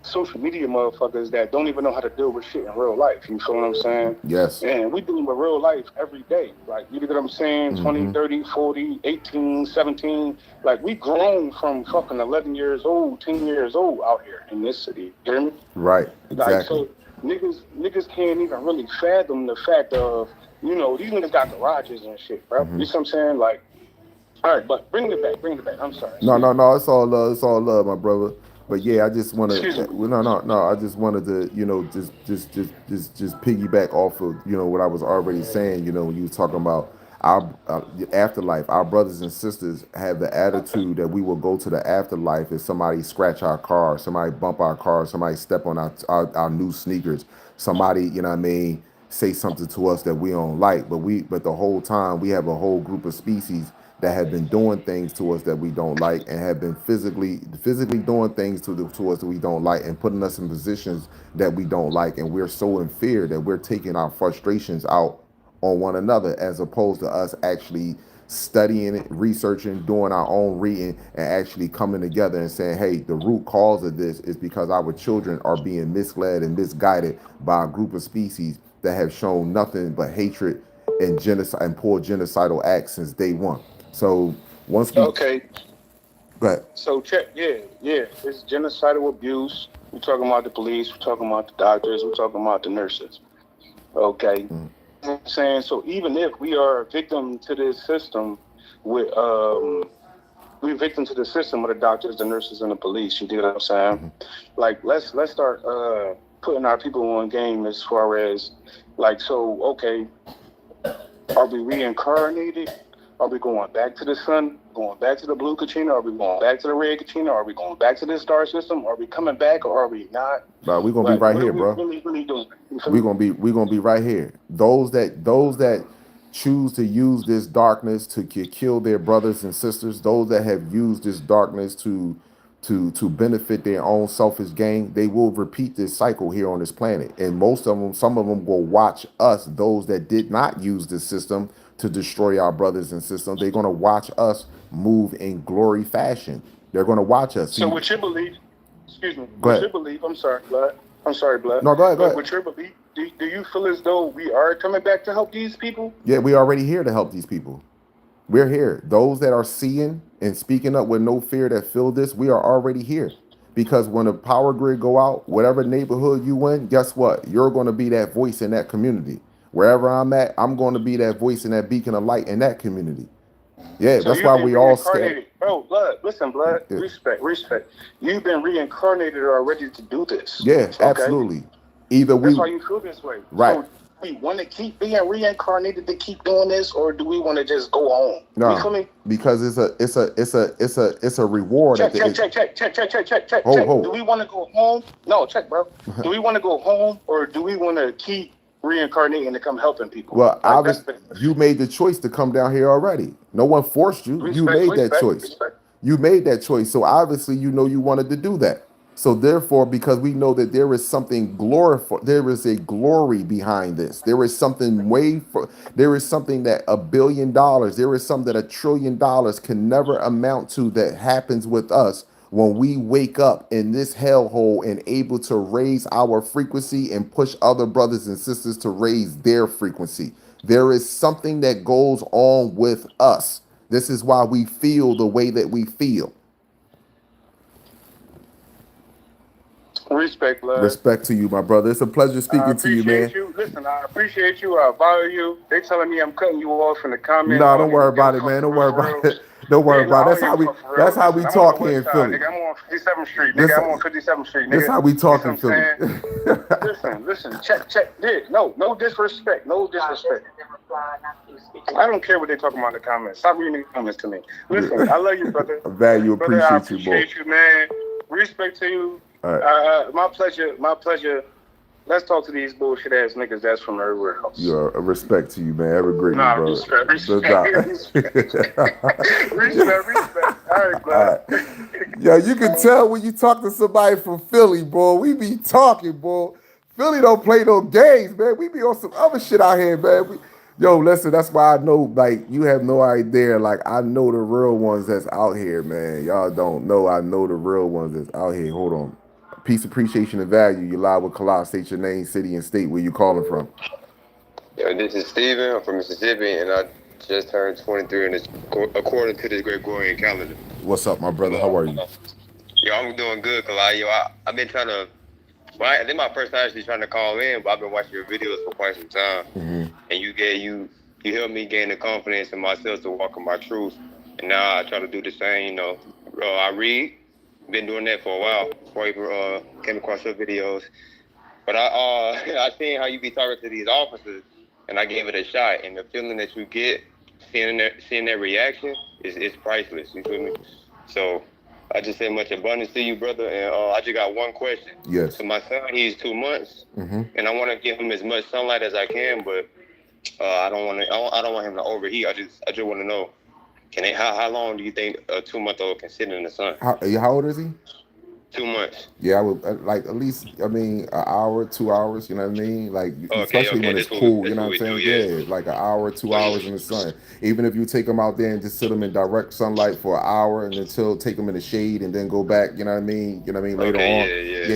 social media motherfuckers that don't even know how to deal with shit in real life. You feel what I'm saying? Yes. And we dealing with real life every day. Like, you know what I'm saying? 20, 30, 40, 18, 17. Like, we grown from fucking 11 years old, 10 years old out here in this city. You hear me? Right. Exactly. Like, so niggas can't even really fathom the fact of, these niggas got garages and shit, bro. You know what I'm saying? Like, all right, but bring it back. I'm sorry. No, it's all love. It's all love, my brother. But yeah, I just want to. Excuse me. No. I just wanted to, just piggyback off of, what I was already saying. When you was talking about our afterlife, our brothers and sisters have the attitude that we will go to the afterlife if somebody scratch our car, somebody bump our car, somebody step on our new sneakers, somebody, say something to us that we don't like. But the whole time we have a whole group of species that have been doing things to us that we don't like, and have been physically doing things to us that we don't like, and putting us in positions that we don't like, and we're so in fear that we're taking our frustrations out on one another, as opposed to us actually studying it, researching, doing our own reading, and actually coming together and saying, hey, the root cause of this is because our children are being misled and misguided by a group of species that have shown nothing but hatred and genocide and poor genocidal acts since day one. So once we Okay. go ahead. So check, it's genocidal abuse. We're talking about the police. We're talking about the doctors. We're talking about the nurses. Okay. You know what I'm saying? So even if we are a victim to this system with we're victim to the system with the doctors, the nurses, and the police. You get what I'm saying? Like let's start putting our people on game as far as okay, are we reincarnated? Are we going back to the sun, going back to the blue Kachina? Are we going back to the red Kachina? Are we going back to the star system? Are we coming back or are we not? Bro, we're gonna be right here, bro. Really doing? We're gonna be right here. Those that choose to use this darkness to kill their brothers and sisters, those that have used this darkness to benefit their own selfish gain, they will repeat this cycle here on this planet. And some of them will watch us, those that did not use this system to destroy our brothers and sisters. They're going to watch us move in glory fashion. They're going to watch us. So with your belief, excuse me, Go ahead. with your belief, I'm sorry, Blood. No, go ahead. With your belief, do you feel as though we are coming back to help these people? Yeah, we already here to help these people. We're here. Those that are seeing and speaking up with no fear that feel this, we are already here. Because when the power grid go out, whatever neighborhood you in, guess what? You're going to be that voice in that community. Wherever I'm at, I'm going to be that voice and that beacon of light in that community. Yeah, So that's you've why been we all reincarnated. scared. Bro, Blood, listen, Blood, Yeah. respect. You've been reincarnated already to do this. Yeah, Okay? absolutely. Either we That's why you feel this way. Right. So we want to keep being reincarnated to keep doing this, or do we want to just go on? no, You feel me? because it's a reward Check. at the Check. Hold. Do we want to go home? No, check, bro. Do we want to go home, or do we want to keep reincarnating to come helping people? Well, Like, obviously, you made the choice to come down here already. No one forced you. You made that choice. Respect. You made that choice. So obviously, you wanted to do that. So therefore, because we know that there is something glorified, there is a glory behind this. There is something there is something that $1 billion, there is something that $1 trillion can never amount to that happens with us when we wake up in this hellhole and able to raise our frequency and push other brothers and sisters to raise their frequency. There is something that goes on with us. This is why we feel the way that we feel. Respect, love. Respect to you, my brother. It's a pleasure speaking to you, man. Listen, I appreciate you. I value you. They telling me I'm cutting you off in the comments. No, don't worry about it, man. Don't worry about it. Don't worry about it. That's how we talk here in Philly. Nigga, I'm on 57th Street. Nigga, I'm on 57th Street. Nigga. That's how we talk in Philly. Listen. Check. No disrespect. No disrespect. I don't care what they talking about in the comments. Stop reading the comments to me. Listen, I love you, brother. I appreciate you, man. Respect to you. All right. My pleasure. Let's talk to these bullshit ass niggas that's from everywhere else. Respect to you, man. Have a great Nah, bro. Respect. All right, bro. Yo, you can tell when you talk to somebody from Philly, boy. We be talking, boy. Philly don't play no games, man. We be on some other shit out here, man. Yo, listen, that's why I know, like, you have no idea. Like, I know the real ones that's out here, man. Y'all don't know. I know the real ones that's out here. Hold on. Peace, appreciation, and value. You live with Kala. State your name, city, and state where you calling from. Yo, this is Steven. I'm from Mississippi, and I just turned 23 in this, according to this Gregorian calendar. What's up, my brother? How are you? Yo, I'm doing good, Kala. Yo, I've been trying to, I think my first time actually trying to call in, but I've been watching your videos for quite some time. Mm-hmm. And you helped me gain the confidence in myself to walk in my truth. And now I try to do the same, I read. Been doing that for a while before I even came across your videos. But I seen how you be talking to these officers, and I gave it a shot. And the feeling that you get, seeing their reaction, is priceless. You feel me? So I just say much abundance to you, brother. And I just got one question. Yes. So my son, he's 2 months, mm-hmm. and I want to give him as much sunlight as I can, but I don't want him to overheat. I just want to know. How long do you think a 2-month-old can sit in the sun? How old is he? 2 months. Yeah, I would like at least, an hour, 2 hours, you know what I mean? Like, especially when it's cool, you know what I'm saying? Yeah, like an hour, 2 hours in the sun. Even if you take them out there and just sit them in direct sunlight for an hour and until take them in the shade and then go back, you know what I mean? You know what I mean? Later on. Yeah.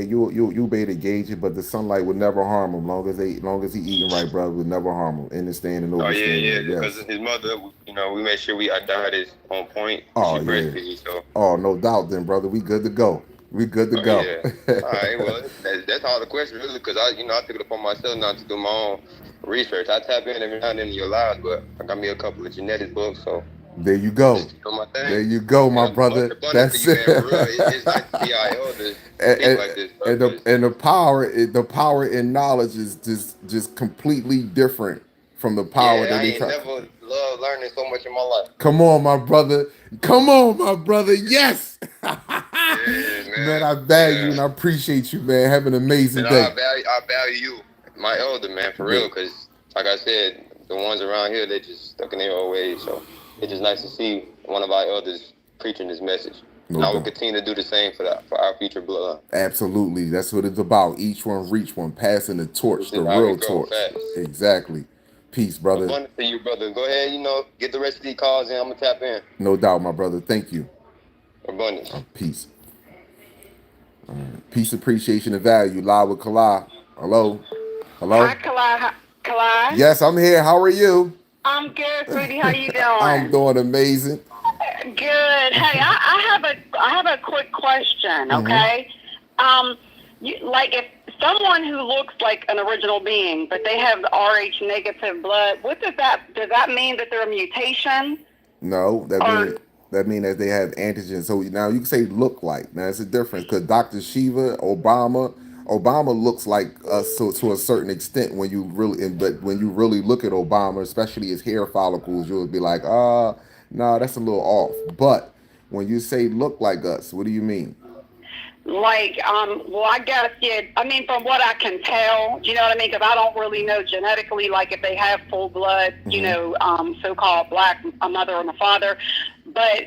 You'll be able to gauge it, but the sunlight would never harm him. Long as he eating right, brother, would never harm him. Understand and overstand. Yes. Because his mother, we make sure our diet is on point. Oh, no doubt then, brother. We good to go. We good to go. Yeah. All right. Well, that's all the question, really, because I took it upon myself not to do my own research. I tap in every now and then in your lives, but I got me a couple of genetic books, so. There you go. There you go, my brother. That's it. It's nice to see our elders think like this. And the power in knowledge is just completely different from the power that they try. I never loved learning so much in my life. Come on, my brother. Yes. Man, I value you and I appreciate you, man. Have an amazing day. I value you, my elder, man, for real, because like I said, the ones around here, they just stuck in their old ways. So it's just nice to see one of our elders preaching this message. And I will continue to do the same for our future bloodline. Absolutely. That's what it's about. Each one reach one, passing the torch, the real torch. Exactly. Peace, brother. Abundance to you, brother. Go ahead, get the rest of these calls in. I'm going to tap in. No doubt, my brother. Thank you. Abundance. Peace. Peace, appreciation, and value. Live with Kala. Hello. Hi, Kala. Yes, I'm here. How are you? I'm good, sweetie. How you doing? I'm doing amazing. Good. Hey, I have a quick question. Okay. Like if someone who looks like an original being, but they have Rh negative blood, does that mean that they're a mutation? No, that means that they have antigens. So now you can say look like. Now it's a difference because Dr. Shiva, Obama looks like us to a certain extent but when you really look at Obama, especially his hair follicles, you'll be like, that's a little off. But when you say look like us, what do you mean? well, I guess, yeah, I mean, from what I can tell, you know what I mean? Because I don't really know genetically, like if they have full blood, you know, so-called black, a mother and a father. But,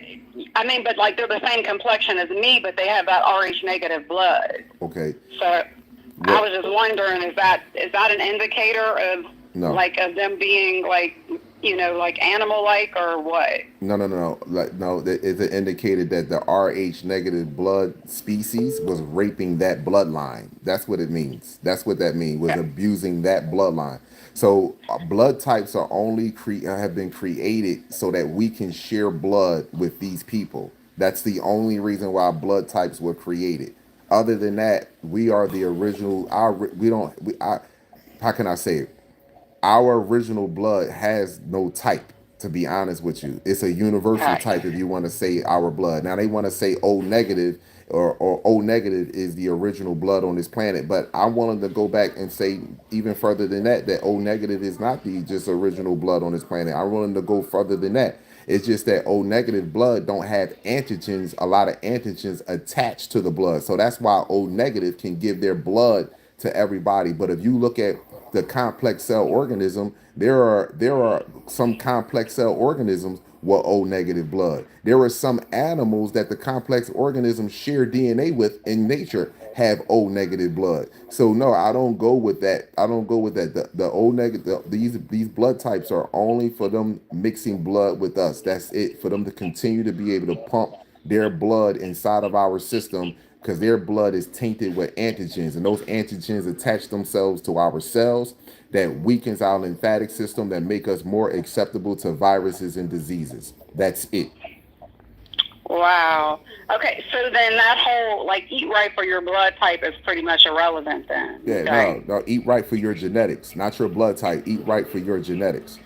I mean, but like they're the same complexion as me, but they have that Rh negative blood. Okay. So I was just wondering, is that an indicator of, like, of them being like, you know, like animal-like or what? No. Like, no, it's indicated that the Rh negative blood species was raping that bloodline. That's what it means. That's what that means, was abusing that bloodline. So blood types are only have been created so that we can share blood with these people. That's the only reason why blood types were created. Other than that, we are the original. How can I say it? Our original blood has no type, to be honest with you. It's a universal type if you want to say our blood. Now they want to say O negative or O negative is the original blood on this planet, but I want them to go back and say even further than that, that O negative is not the just original blood on this planet. I want them to go further than that. It's just that O negative blood don't have antigens, a lot of antigens attached to the blood. So that's why O negative can give their blood to everybody. But if you look at the complex cell organism, there are some complex cell organisms with O negative blood. There are some animals that the complex organisms share DNA with in nature have O negative blood. So no, I don't go with that. The O negative, these blood types are only for them mixing blood with us. That's it, for them to continue to be able to pump their blood inside of our system, because their blood is tainted with antigens, and those antigens attach themselves to our cells that weakens our lymphatic system, that make us more acceptable to viruses and diseases. That's it. Wow. Okay, so then that whole, like, eat right for your blood type is pretty much irrelevant then. Yeah, okay? No, eat right for your genetics, not your blood type. Eat right for your genetics.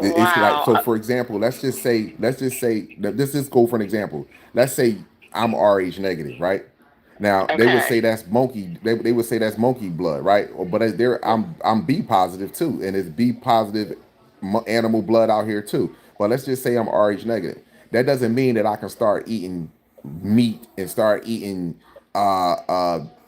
It's like, so for example, let's just say, let's just go for an example. Let's say I'm Rh negative, right? Now they would say that's monkey. They would say that's monkey blood, right? But I'm B positive too, and it's B positive animal blood out here too. But let's just say I'm Rh negative. That doesn't mean that I can start eating meat and start eating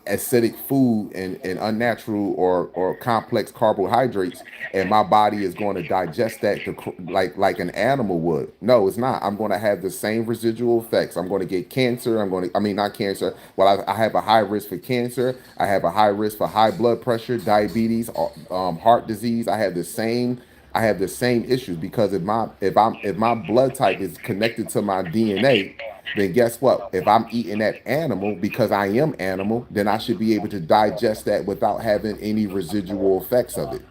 acidic food and unnatural or complex carbohydrates, and my body is going to digest that like an animal would. No, it's not. I'm going to have the same residual effects. I'm going to get cancer. Not cancer. Well, I have a high risk for cancer. I have a high risk for high blood pressure, diabetes, heart disease. I have the same issues, because if my blood type is connected to my DNA, then guess what? If I'm eating that animal, because I am animal, then I should be able to digest that without having any residual effects of it.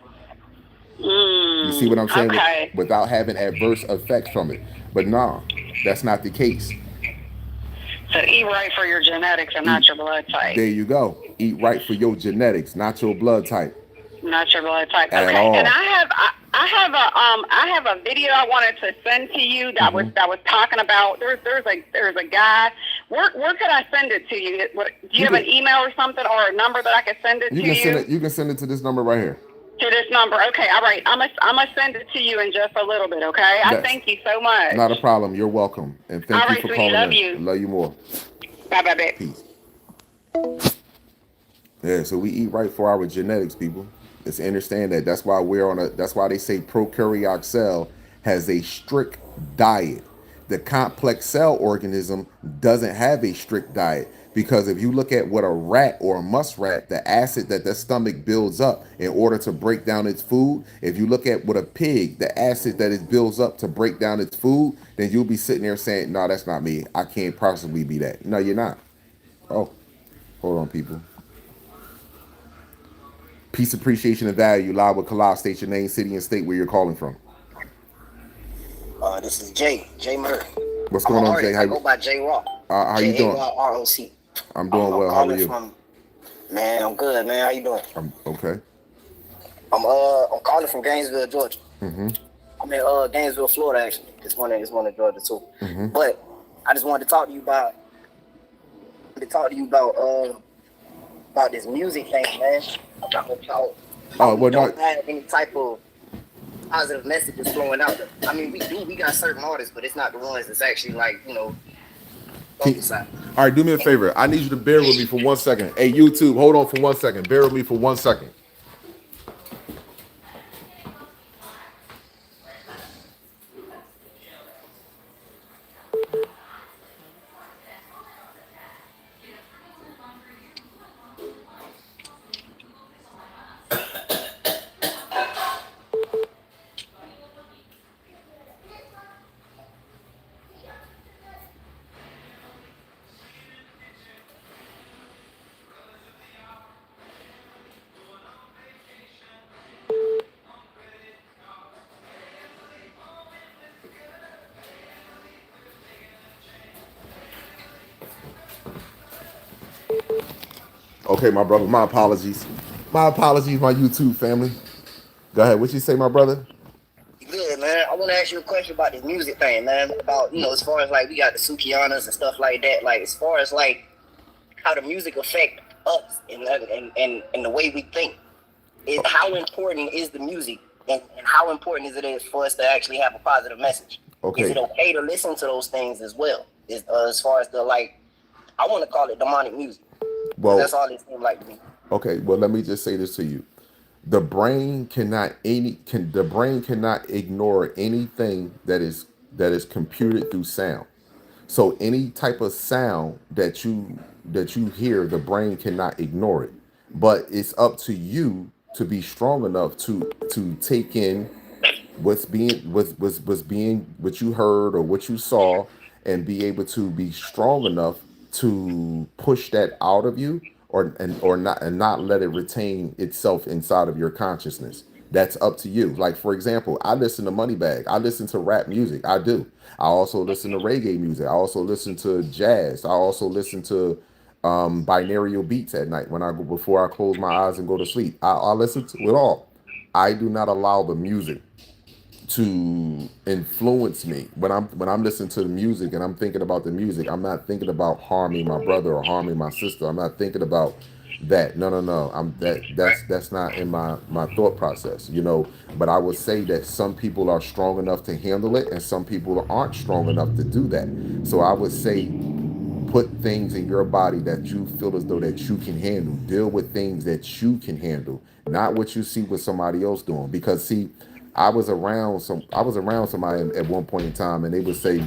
You see what I'm saying? Okay. Without having adverse effects from it. But no, that's not the case. So eat right for your genetics and not your blood type. There you go. Eat right for your genetics, not your blood type. Not your blood type. At okay. all. And I have a video I wanted to send to you that was talking about there's a guy. Where could I send it to you? Do you have an email or something, or a number that I could send it to you? You can send it to this number right here. To this number. Okay, all right. I'm gonna send it to you in just a little bit, okay? I thank you so much. Not a problem. You're welcome. And thank you for calling love in. you. Love you more. Bye bye. Peace. Yeah, so we eat right for our genetics, people. Let's understand that. That's why that's why they say prokaryotic cell has a strict diet. The complex cell organism doesn't have a strict diet, because if you look at what a rat or a muskrat, the acid that the stomach builds up in order to break down its food, if you look at what a pig, the acid that it builds up to break down its food, then you'll be sitting there saying, no, that's not me. I can't possibly be that. No, you're not. Oh, hold on, people. Peace, appreciation, and value. Live with Kalal. State your name, city, and state where you're calling from. This is Jay Murray. What's going on, Jay? I go by Jay Rock. How you doing? J-A-Y-R-O-C. I'm doing well. How are you? Man, I'm good, man. How you doing? I'm okay. I'm calling from Gainesville, Georgia. I'm in Gainesville, Florida, actually. It's one in Georgia too. But I just wanted to talk to you about this music thing, man. About y'all don't have any type of positive messages flowing out there. I mean, we got certain artists, but it's not the ones that's actually, like, both sides. All right, do me a favor. I need you to bear with me for 1 second. Hey, YouTube, hold on for 1 second. Bear with me for 1 second. Okay, my brother, my apologies. My apologies, my YouTube family. Go ahead. What you say, my brother? Good, man. I want to ask you a question about this music thing, man. About, as far as like we got the Sukianas and stuff like that. Like as far as like how the music affect us and the way we think. How important is the music and how important is it for us to actually have a positive message? Okay. Is it okay to listen to those things as well? As far as the I want to call it demonic music. Well, that's all it seems like to me. Okay, well, let me just say this to you. The brain cannot ignore anything that is computed through sound. So any type of sound that you hear, the brain cannot ignore it. But it's up to you to be strong enough to take in what you heard or what you saw, and be able to be strong enough to push that out of you, or not let it retain itself inside of your consciousness. That's up to you. Like, for example, I listen to Moneybagg. I listen to rap music. I do. I also listen to reggae music. I also listen to jazz. I also listen to binaural beats at night before I close my eyes and go to sleep. I listen to it all. I do not allow the music to influence me. When I'm listening to the music and I'm thinking about the music, I'm not thinking about harming my brother or harming my sister. I'm not thinking about that. No. That's not in my thought process, But I would say that some people are strong enough to handle it, and some people aren't strong enough to do that. So I would say, put things in your body that you feel as though that you can handle. Deal with things that you can handle, not what you see with somebody else doing. Because see, I was around somebody at one point in time, and they would say,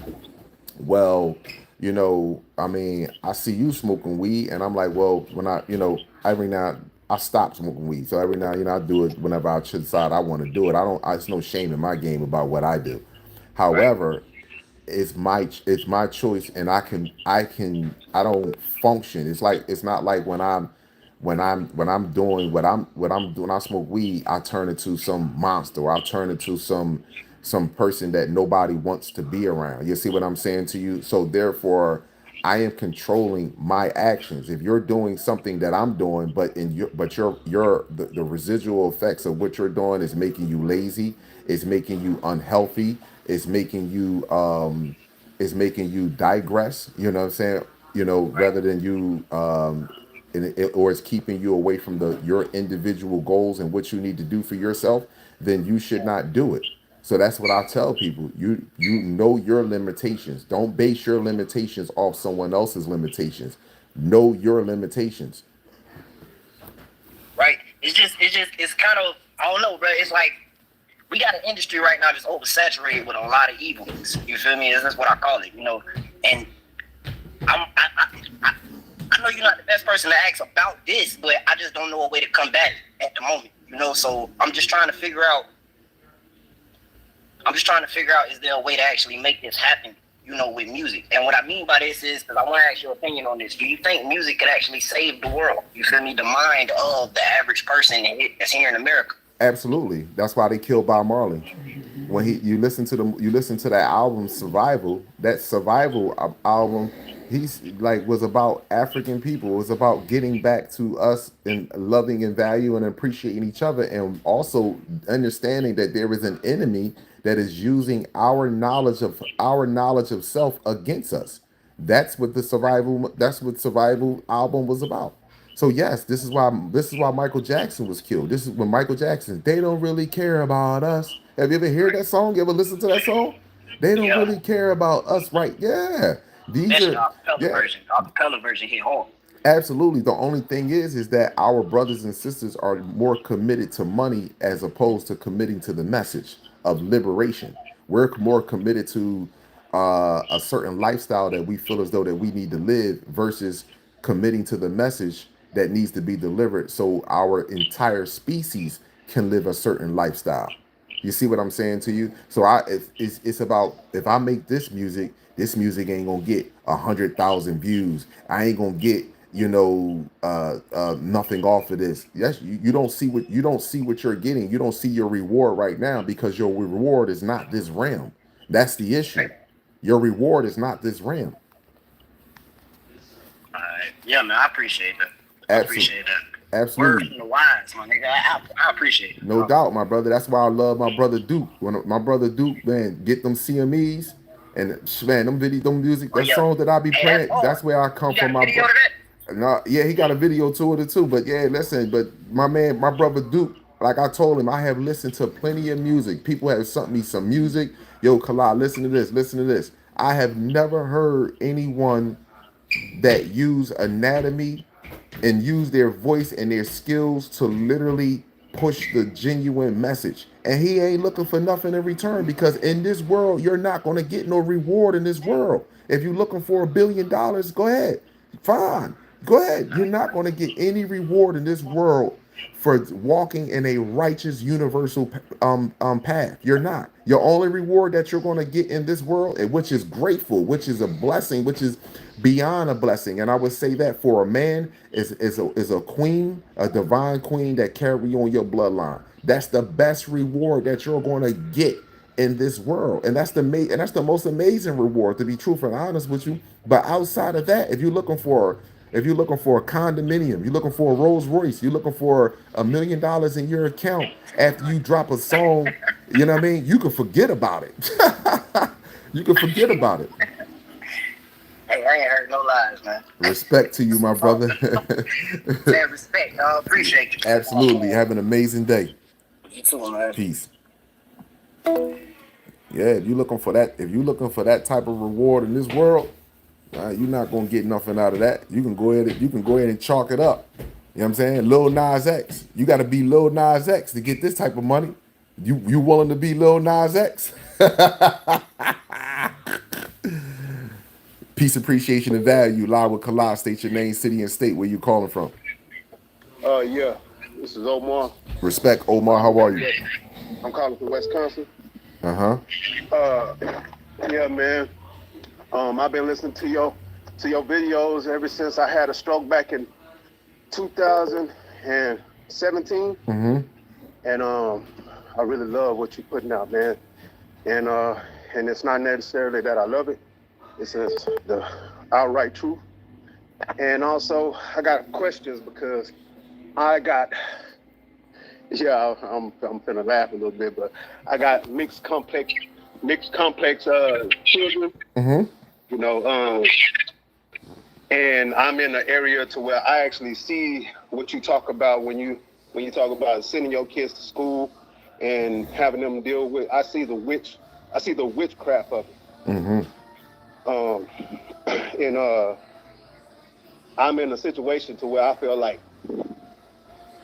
well, I see you smoking weed, and I'm like, well, when every now I stop smoking weed, so every now I do it whenever I decide I want to do it. It's no shame in my game about what I do. However, it's my choice, and I don't function. It's not like when I'm doing what I'm doing, I smoke weed, I turn into some monster, or I turn into some person that nobody wants to be around. You see what I'm saying to you? So therefore, I am controlling my actions. If you're doing something that I'm doing, but the residual effects of what you're doing is making you lazy, it's making you unhealthy, it's making you digress. You know what I'm saying? Rather than you or it's keeping you away from your individual goals and what you need to do for yourself, then you should not do it. So that's what I tell people. You know your limitations. Don't base your limitations off someone else's limitations. Know your limitations. Right. It's kind of, I don't know, bro. It's like we got an industry right now that's oversaturated with a lot of evils. You feel me? That's what I call it, And I know you're not the best person to ask about this, but I just don't know a way to combat it at the moment, So I'm just trying to figure out, is there a way to actually make this happen, with music? And what I mean by this is, because I want to ask your opinion on this. Do you think music could actually save the world? You feel me? The mind of the average person that's here in America. Absolutely. That's why they killed Bob Marley. When you listen to that album Survival, that Survival album, was about African people. It was about getting back to us and loving and value and appreciating each other, and also understanding that there is an enemy that is using our knowledge of self against us. That's what Survival album was about. So yes, this is why Michael Jackson was killed. This is when Michael Jackson, they don't really care about us. Have you ever heard that song? You ever listen to that song? They don't really care about us, right? Yeah. These Especially are the acapella version hit hard. absolutely. The only thing is that our brothers and sisters are more committed to money as opposed to committing to the message of liberation. We're more committed to a certain lifestyle that we feel as though that we need to live versus committing to the message that needs to be delivered so our entire species can live a certain lifestyle. You see what I'm saying to you? So it's about, if I make this music ain't gonna get 100,000 views. I ain't gonna get nothing off of this. Yes, you don't see what you're getting. You don't see your reward right now because your reward is not this realm. That's the issue. Your reward is not this realm. Yeah, man, I appreciate that. Appreciate that. Absolutely. Word from the wise, my nigga. I appreciate it. No doubt, my brother. That's why I love my brother Duke. When my brother Duke, man, get them CMEs and man, them music, that songs that I be playing. That's where I come from. My brother. No, yeah, he got a video to it too. But yeah, listen, but my brother Duke, like I told him, I have listened to plenty of music. People have sent me some music. Yo, Kala, listen to this. I have never heard anyone that use anatomy and use their voice and their skills to literally push the genuine message. And he ain't looking for nothing in return, because in this world, you're not going to get no reward in this world. If you're looking for $1 billion, go ahead. Fine. Go ahead. You're not going to get any reward in this world for walking in a righteous universal path. You're not. Your only reward that you're going to get in this world, which is grateful, which is a blessing, which is beyond a blessing. And I would say that for a man is a queen, a divine queen that carry on your bloodline. That's the best reward that you're going to get in this world. And that's the most amazing reward, to be truthful and honest with you. But outside of that, if you're looking for a condominium, you're looking for a Rolls Royce, you're looking for $1 million in your account after you drop a song, you know what I mean? You can forget about it. You can forget about it. Hey, I ain't heard no lies, man. Respect to you, my brother. Man, respect. I appreciate you. Absolutely. Have an amazing day. You too, man. Peace. Yeah, if you're looking for that type of reward in this world, you're not gonna get nothing out of that. You can go ahead and chalk it up. You know what I'm saying? Lil Nas X. You gotta be Lil Nas X to get this type of money. You willing to be Lil Nas X? Peace, appreciation, and value. Live with Kala. State your name, city, and state. Where you calling from? Yeah. This is Omar. Respect, Omar. How are you? I'm calling from Wisconsin. Uh-huh. Yeah, man. I've been listening to your videos ever since I had a stroke back in 2017. Mm-hmm. And I really love what you're putting out, man. And it's not necessarily that I love it. It's just the outright truth. And also, I got questions because I'm finna laugh a little bit, but I got mixed complex children. Mm-hmm. You know, and I'm in an area to where I actually see what you talk about when you talk about sending your kids to school and having them deal with. I see the witchcraft of it. Mm-hmm. And I'm in a situation to where I feel like,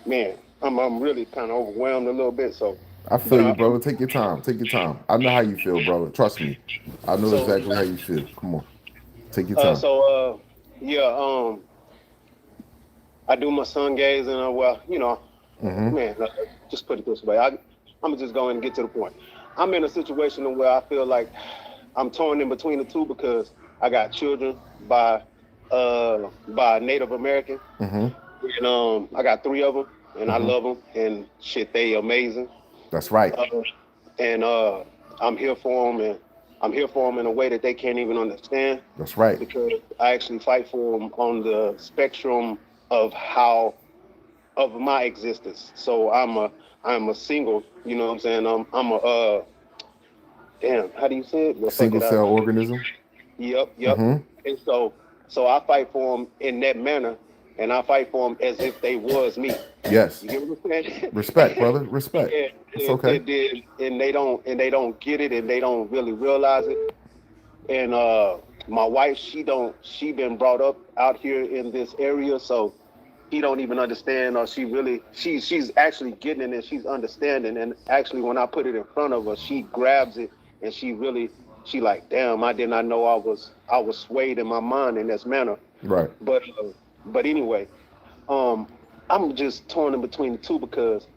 man, I'm really kind of overwhelmed a little bit. So I feel you, brother. Take your time. I know how you feel, brother. Trust me. I know exactly how you feel. Come on. Take your time. I do my sun gaze and Mm-hmm. man, just put it this way. I'm gonna just go and get to the point. I'm in a situation where I feel like I'm torn in between the two because I got children by Native American. Mm-hmm. And I got 3 of them, and I love them, and shit, they amazing. That's right. I'm here for them, and I'm here for them in a way that they can't even understand. That's right. Because I actually fight for them on the spectrum of my existence. So I'm a single, you know what I'm saying? I'm a damn, how do you say it? Single cell organism. Yep. Mm-hmm. And so I fight for them in that manner, and I fight for them as if they was me. Yes. You get what I'm saying? Respect, brother. Respect. It's okay. And they don't get it, and they don't really realize it. And my wife, she been brought up out here in this area, so he don't even understand, or she's actually getting it and she's understanding. And actually, when I put it in front of her, she grabs it and she like, damn, I did not know I was swayed in my mind in this manner. Right. But anyway, I'm just torn in between the two because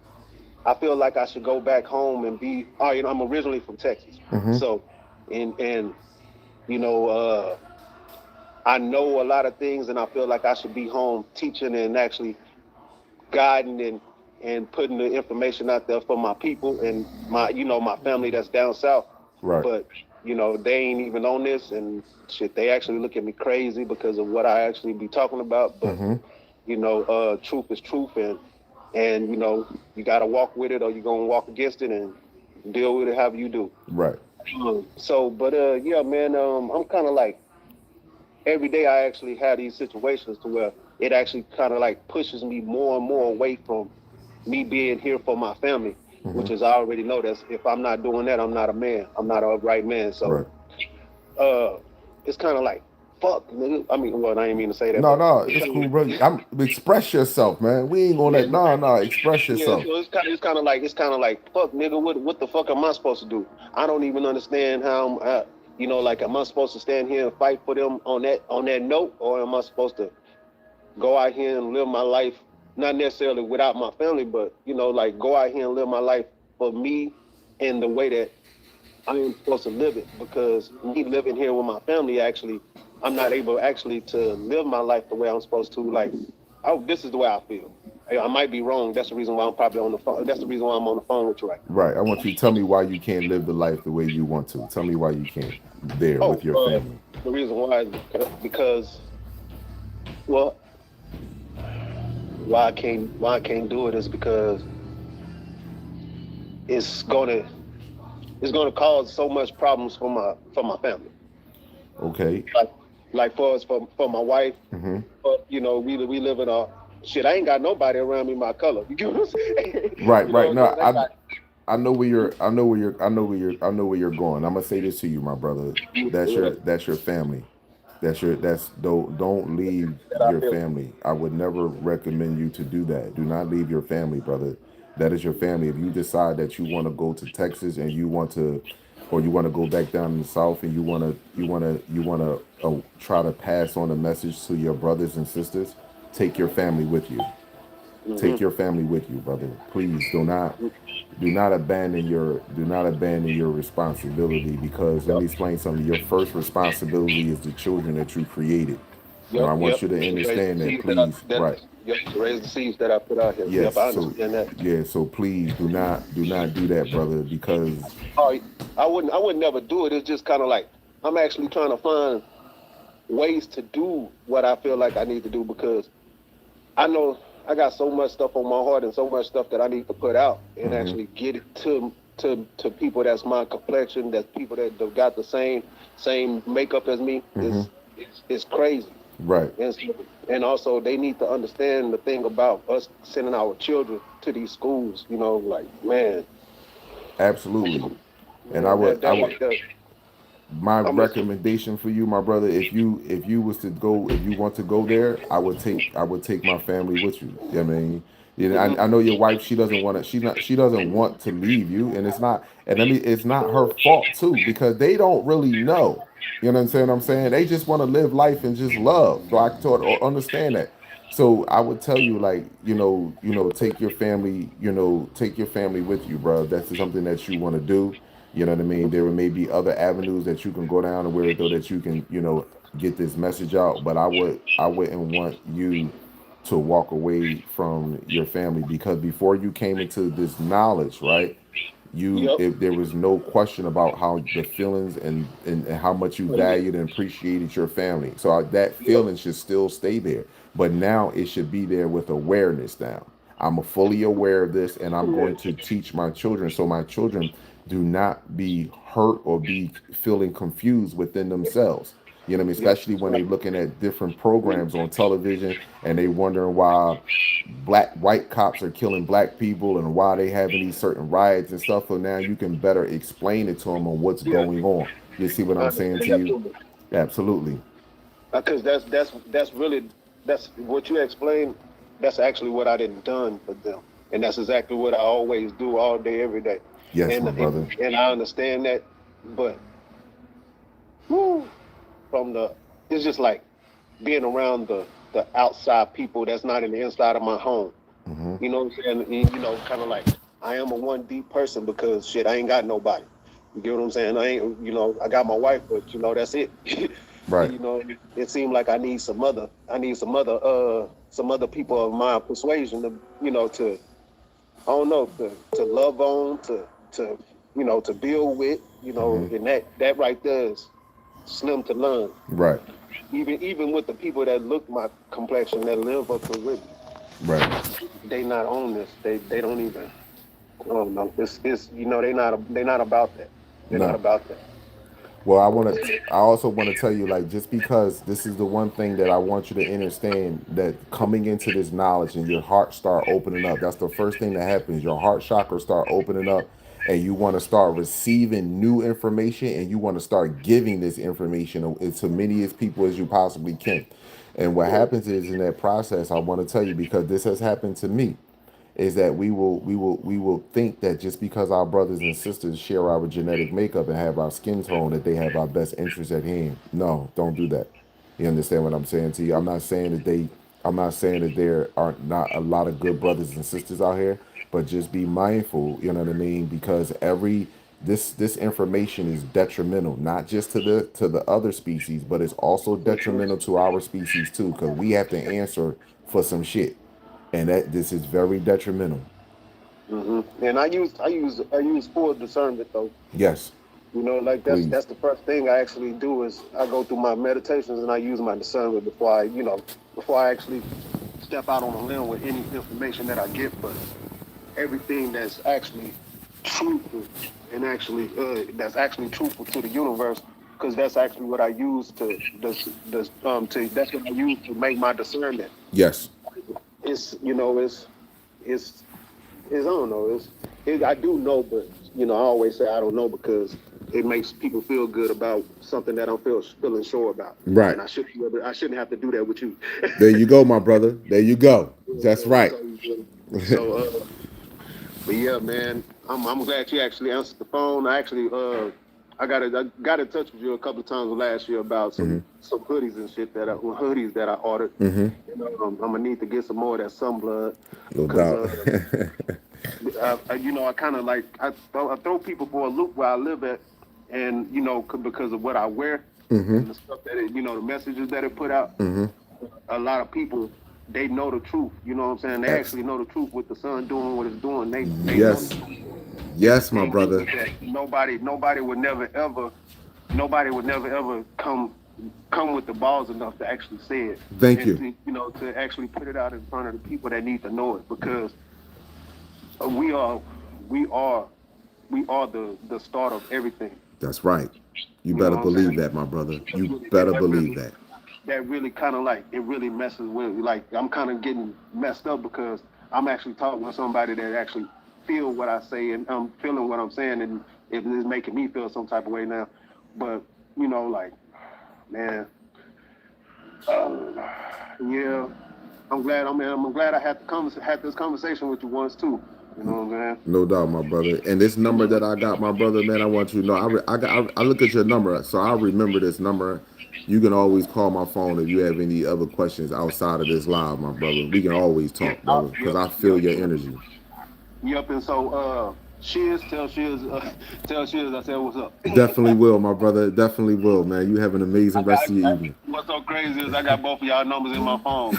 I feel like I should go back home and be. I'm originally from Texas, so and I know a lot of things, and I feel like I should be home teaching and actually guiding and putting the information out there for my people and my family that's down south. Right. But they ain't even on this, and shit, they actually look at me crazy because of what I actually be talking about. But truth is truth, and you gotta walk with it, or you're gonna walk against it and deal with it however you do. Right. Yeah, man, I'm kind of like, every day I actually have these situations to where it actually kind of like pushes me more and more away from me being here for my family, which is, I already know that if I'm not doing that, I'm not a man. I'm not an upright man. So it's kind of like, fuck, nigga. I mean, well, I didn't mean to say that. No, it's cool, bro. Express yourself, man. We ain't gonna let express yourself. Yeah, so it's kind of like, fuck, nigga, what the fuck am I supposed to do? I don't even understand how I'm, am I supposed to stand here and fight for them on that note, or am I supposed to go out here and live my life, not necessarily without my family, but go out here and live my life for me in the way that I am supposed to live it? Because me living here with my family, actually, I'm not able actually to live my life the way I'm supposed to. Like, this is the way I feel. I might be wrong. That's the reason why I'm probably on the phone. That's the reason why I'm on the phone with you right now. Right. I want you to tell me why you can't live the life the way you want to. Tell me why you can't with your family. The reason why is because, well, why I can't do it is because it's gonna cause so much problems for my family. Okay. Like for my wife, we live in a shit. I ain't got nobody around me my color. You get what I'm saying? Right. No, I know where you're going. I'm gonna say this to you, my brother. That's your family. Don't leave your family. I would never recommend you to do that. Do not leave your family, brother. That is your family. If you decide that you want to go to Texas and you want to go back down in the South and you want to try to pass on a message to your brothers and sisters, take your family with you. Take your family with you, brother. Please do not abandon your responsibility, because let me explain something. Your first responsibility is the children that you created. I want you to understand that, please. Right. To raise the seeds that I put out here. Yes. I understand that. Yeah. So please do not do that, brother, because I would never do it. It's just kind of like I'm actually trying to find ways to do what I feel like I need to do, because I know I got so much stuff on my heart and so much stuff that I need to put out and actually get it to people that's my complexion, that's people that have got the same makeup as me. It's crazy. Right. And also they need to understand the thing about us sending our children to these schools, man. Absolutely. And I would my recommendation for you, my brother, if you want to go there, I would take my family with you. I mean, I know your wife, she doesn't want to leave you, and it's not her fault too, because they don't really know. You know what I'm saying? They just want to live life and just love. So I understand that. So I would tell you, take your family with you, bro. That's something that you want to do. You know what I mean? There may be other avenues that you can go down and where that you can, get this message out. But I wouldn't want you to walk away from your family, because before you came into this knowledge, right? If there was no question about how the feelings and how much you valued and appreciated your family. So that feeling should still stay there. But now it should be there with awareness now. I'm fully aware of this, and I'm going to teach my children, so my children do not be hurt or be feeling confused within themselves. You know what I mean? Especially when they're looking at different programs on television and they wondering why white cops are killing black people and why they having these certain riots and stuff. So now you can better explain it to them on what's going on. You see what I'm saying to you? Absolutely. Because that's really that's what you explained. That's actually what I didn't done for them, and that's exactly what I always do all day, every day. Yes, And my brother. and I understand that, but whew, from the it's just like being around the outside people that's not in the inside of my home. Mm-hmm. You know what I'm saying? And, you know, kind of like I am a one deep person because shit, I ain't got nobody. You get what I'm saying? I ain't, you know, I got my wife, but you know, that's it. Right. You know, it seemed like I need some other people of my persuasion to, you know, to, I don't know, to love on, to, you know, to build with, you know, Mm-hmm. and that right there is slim to learn. Right. Even with the people that look my complexion, that live up to it, Right. they not on this. They don't even. I don't know. It's you know they not about that. They're not No. about that. Well, I also want to tell you, like, just because this is the one thing that I want you to understand, that coming into this knowledge and your heart start opening up, that's the first thing that happens. Your heart chakra start opening up, and you want to start receiving new information, and you want to start giving this information to many as people as you possibly can. And what happens is, in that process, I want to tell you, because this has happened to me, is that we will think that just because our brothers and sisters share our genetic makeup and have our skin tone, that they have our best interests at hand. No, don't do that. You understand what I'm saying to you? I'm not saying that there are not a lot of good brothers and sisters out here, but just be mindful, you know what I mean? Because this information is detrimental, not just to the other species, but it's also detrimental to our species too, because we have to answer for some shit, and that this is very detrimental. And I use full discernment though. Yes, You know, like please. that's the first thing I actually do is I go through my meditations and I use my discernment before I actually step out on a limb with any information that I get. But everything that's actually truthful and actually that's actually truthful to the universe, because that's actually what I use to that's what I use to make my discernment. Yes. It's you know it's I don't know. I do know, but you know, I always say I don't know because it makes people feel good about something that I'm feeling sure about. Right. And I shouldn't have to do that with you. There you go, my brother. There you go. That's right. But yeah, man, I'm glad you actually answered the phone. I got in touch with you a couple of times last year about some hoodies and shit that I ordered. Mm-hmm. You know, I'm gonna need to get some more of that sunblood. No doubt. I kind of like I throw people for a loop where I live at, and you know, because of what I wear and the stuff that the messages that it put out. A lot of people, they know the truth. You know what I'm saying? They actually know the truth with the sun doing what it's doing. They Yes. know the truth. Yes, my brother. Nobody would never ever come with the balls enough to actually say it. Thank you. To actually put it out in front of the people that need to know it, because we are the start of everything. That's right. You better believe that, my brother. You better believe that. That really kind of like, it really messes with me. Like, I'm kind of getting messed up because I'm actually talking to somebody that actually feel what I say, and I'm feeling what I'm saying, and it is making me feel some type of way now. But, you know, like, man, yeah, I'm glad I had this conversation with you once too. You know what I'm saying? No doubt, my brother. And this number that I got, my brother, man, I want you to know, I look at your number, so I remember this number. You can always call my phone if you have any other questions outside of this live, my brother. We can always talk, brother, because I feel your energy. Yep, and so tell Shiz I said what's up. Definitely will, my brother. Definitely will, man. You have an amazing rest of your evening. What's so crazy is I got both of y'all numbers in my phone.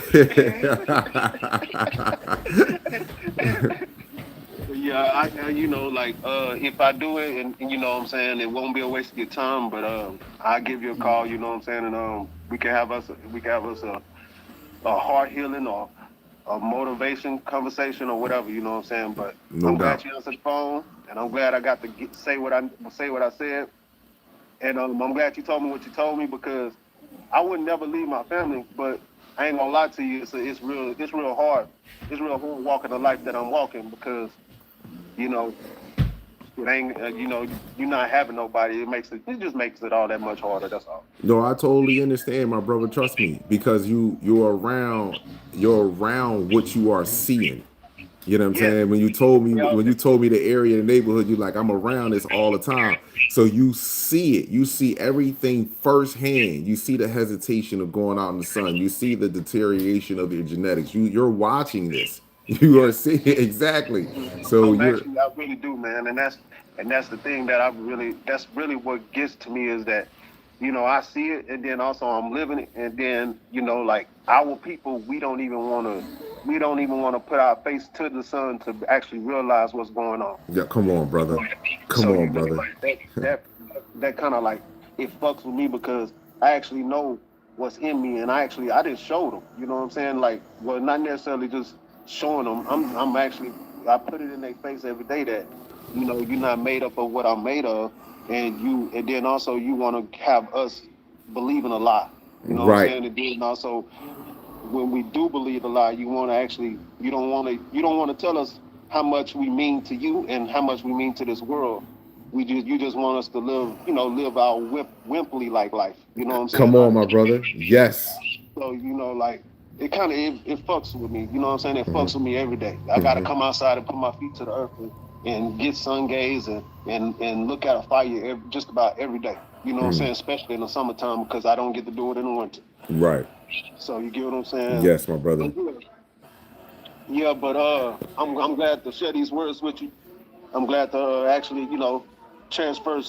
Yeah, if I do it, and you know what I'm saying, it won't be a waste of your time, but I'll give you a call, you know what I'm saying, and we can have us a heart healing or a motivation conversation or whatever, you know what I'm saying. But I'm glad you answered the phone, and I'm glad I got to say what I said, and I'm glad you told me what you told me, because I would never leave my family, but I ain't gonna lie to you, it's real hard. It's real hard walking the life that I'm walking, because, you know, it ain't you know, you're not having nobody. It just makes it all that much harder. That's all. No, I totally understand, my brother. Trust me, because you're around what you are seeing. You know what I'm saying? When you told me the area, the neighborhood, you like, I'm around this all the time. So you see it. You see everything firsthand. You see the hesitation of going out in the sun. You see the deterioration of your genetics. You're watching this. You are seeing it exactly. So I really do, man, and that's the thing that that's really what gets to me is that, you know, I see it, and then also I'm living it, and then, you know, like our people, we don't even want to put our face to the sun to actually realize what's going on. Yeah, come on, brother. Come on, brother. Like that kind of like, it fucks with me because I actually know what's in me, and I didn't show them. You know what I'm saying? Like, well, not necessarily just showing them. I put it in their face every day that, you know, you're not made up of what I'm made of. And then also you want to have us believe in a lie, you know what I'm saying? And then also when we do believe a lie, you don't want to tell us how much we mean to you and how much we mean to this world. You just want us to live our wimply like life. You know what I'm saying? Come on, my brother. Yes. So, you know, like it fucks with me. You know what I'm saying? It fucks with me every day. I got to come outside and put my feet to the earth and get sun gaze and look at a fire just about every day. You know what I'm saying? Especially in the summertime because I don't get to do it in the winter. Right. So you get what I'm saying? Yes, my brother. Yeah, but I'm glad to share these words with you. I'm glad to actually, you know, transfer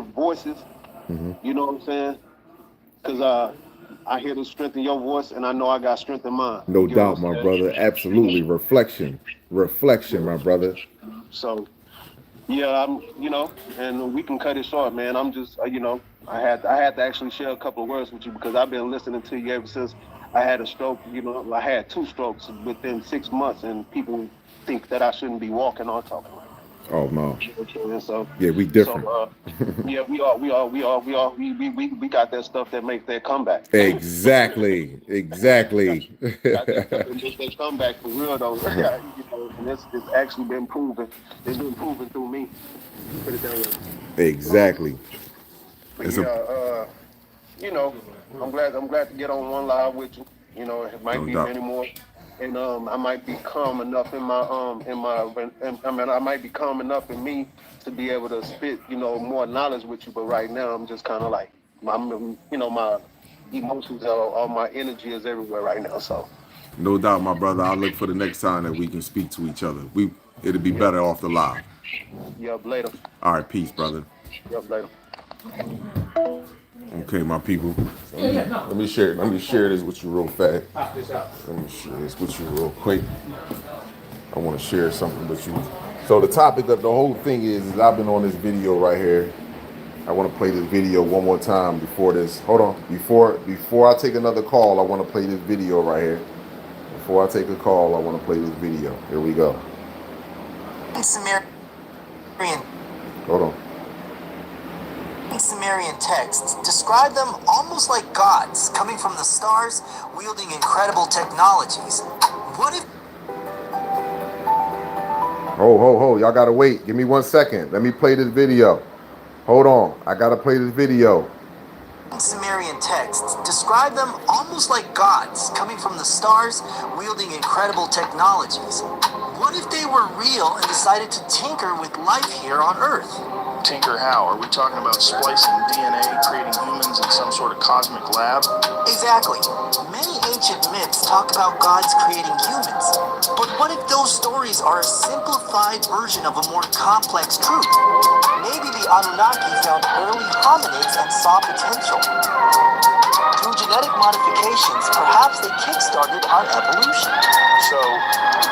voices. You know what I'm saying? Because I hear the strength in your voice, and I know I got strength in mine. No doubt, my brother. Absolutely. Reflection, my brother. So, yeah, you know, and we can cut it short, man. I'm just, you know, I had to actually share a couple of words with you because I've been listening to you ever since I had a stroke. You know, I had 2 strokes within 6 months, and people think that I shouldn't be walking or talking. Oh no. So yeah, we different. So, yeah, we got that stuff that makes their comeback. Exactly. They comeback for real though. You know, and it's actually been proven. It's been proven through me. Put it that way. Exactly. But you know, I'm glad to get on one live with you. You know, it might be many more. And I might be calm enough I might be calm enough in me to be able to spit, you know, more knowledge with you. But right now, I'm just kind of like, my emotions all my energy is everywhere right now. So. No doubt, my brother. I'll look for the next time that we can speak to each other. It'll be better off the live. Yep, later. All right, peace, brother. Yep, later. Okay, my people. Let me share this with you real fast. Let me share this with you real quick. I want to share something with you. So the topic of the whole thing is I've been on this video right here. I want to play this video one more time before this. Hold on. Before I take another call, I want to play this video right here. Before I take a call, I want to play this video. Here we go. Sumerian. Hold on. Sumerian texts describe them almost like gods coming from the stars, wielding incredible technologies. What if... Ho, y'all gotta wait. Give me 1 second. Let me play this video. Hold on. I gotta play this video. Sumerian texts describe them almost like gods coming from the stars, wielding incredible technologies. What if they were real and decided to tinker with life here on Earth? Tinker how? Are we talking about splicing DNA, creating humans in some sort of cosmic lab? Exactly. Many ancient myths talk about gods creating humans. But what if those stories are a simplified version of a more complex truth? Maybe the Anunnaki found early hominids and saw potential. Through genetic modifications, perhaps they kickstarted our evolution. So,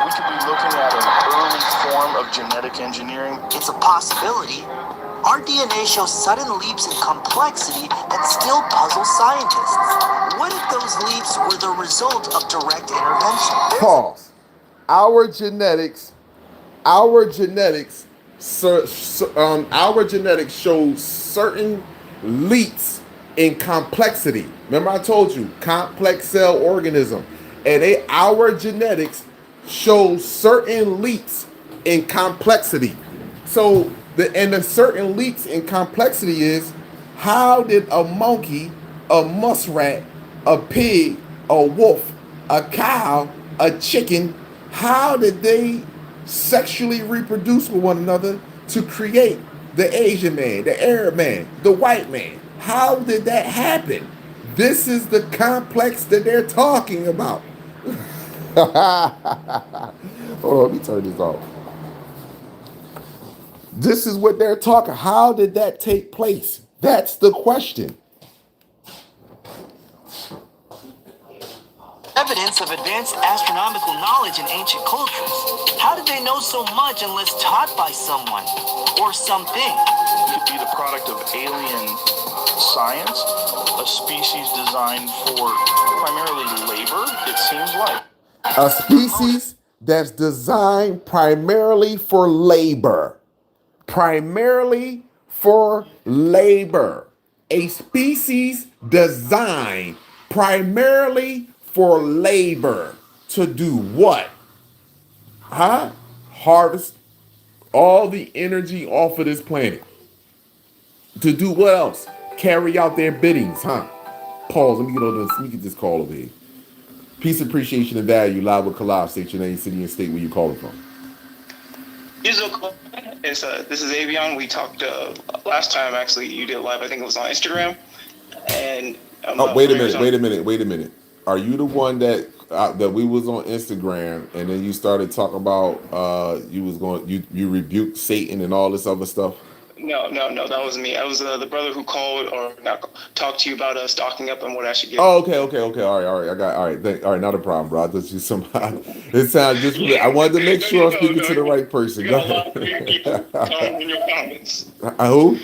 we could be looking at an early form of genetic engineering? It's a possibility. Our DNA shows sudden leaps in complexity that still puzzle scientists. What if those leaps were the result of direct intervention? Pause. Our genetics shows certain leaps in complexity. Remember I told you, complex cell organism. And our genetics shows certain leaps in complexity. So And the certain leaks in complexity is, how did a monkey, a muskrat, a pig, a wolf, a cow, a chicken, how did they sexually reproduce with one another to create the Asian man, the Arab man, the white man? How did that happen? This is the complex that they're talking about. Hold on, let me turn this off. This is what they're talking. How did that take place? That's the question. Evidence of advanced astronomical knowledge in ancient cultures. How did they know so much unless taught by someone or something? Could be the product of alien science, a species designed for primarily labor, it seems like. A species that's designed primarily for labor. Primarily for labor. A species designed primarily for labor. To do what? Huh? Harvest all the energy off of this planet. To do what else? Carry out their biddings, huh? Pause. Let me get this call over here. Peace, appreciation, and value. Live with Kalaf. State your name, city, and state where you calling from. This is Avion. We talked last time. Actually, you did live. I think it was on Instagram. And wait a minute. Are you the one that we was on Instagram and then you started talking about you rebuked Satan and all this other stuff? No, that was me. I was the brother who called or talked to you about stocking up on what I should get. Oh, okay. All right. Not a problem, bro. I thought you somehow. It sounded just. I wanted to make sure I'm speaking to the right person. Go ahead. In your comments. Who?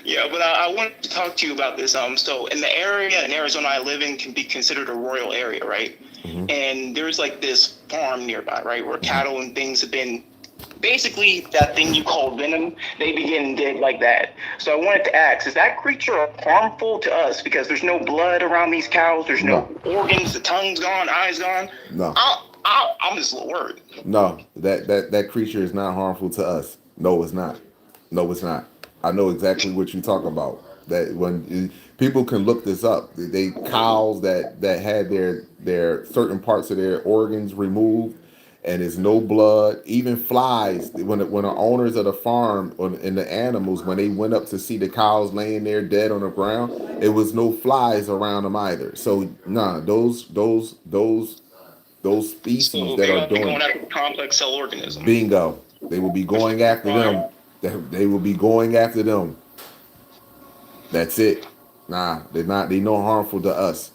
Yeah, but I wanted to talk to you about this. So in the area in Arizona I live in can be considered a rural area, right? Mm-hmm. And there's like this farm nearby, right, where cattle and things have been. Basically, that thing you call venom, they begin dead like that. So I wanted to ask, is that creature harmful to us? Because there's no blood around these cows. There's no organs. The tongue's gone, eyes gone. No. I'm just a little worried. No, that creature is not harmful to us. No, it's not. I know exactly what you're talking about. That when people can look this up, they cows that had their certain parts of their organs removed. And there's no blood, even flies. When the owners of the farm and the animals, when they went up to see the cows laying there dead on the ground, it was no flies around them either. So those species that are doing going after complex cell organisms. Bingo, they will be going after them. They will be going after them. That's it. They're not. They no harmful to us.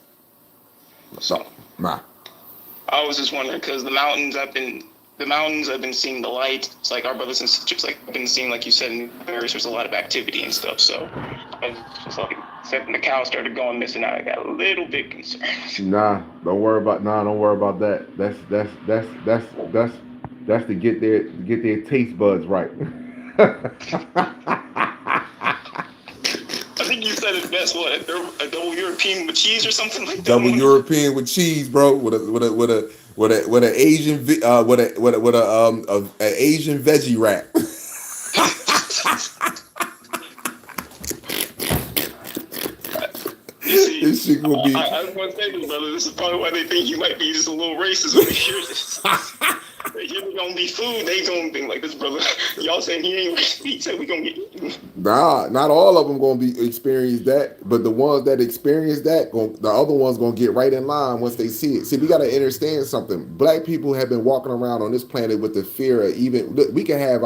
So I was just wondering because the mountains I've been seeing the light. It's like our brothers and sisters, like I've been seeing, like you said, in the areas there's a lot of activity and stuff. So I was just like, when the cows started going missing out, I got a little bit concerned. Don't worry about that. That's to get their taste buds right. I think you said it best. What, a double European with cheese or something like that? Double European with cheese, bro. With an Asian an Asian veggie wrap. This shit gonna be. I just want to say this, brother. This is probably why they think you might be just a little racist when they hear this. They hear we gonna be food. They gonna think like this, brother. Y'all saying he ain't racist. He said we gonna get eaten. Nah, not all of them gonna be experience that, but the ones that experience that, the other ones gonna get right in line once they see it. See, we gotta understand something. Black people have been walking around on this planet with the fear of we can have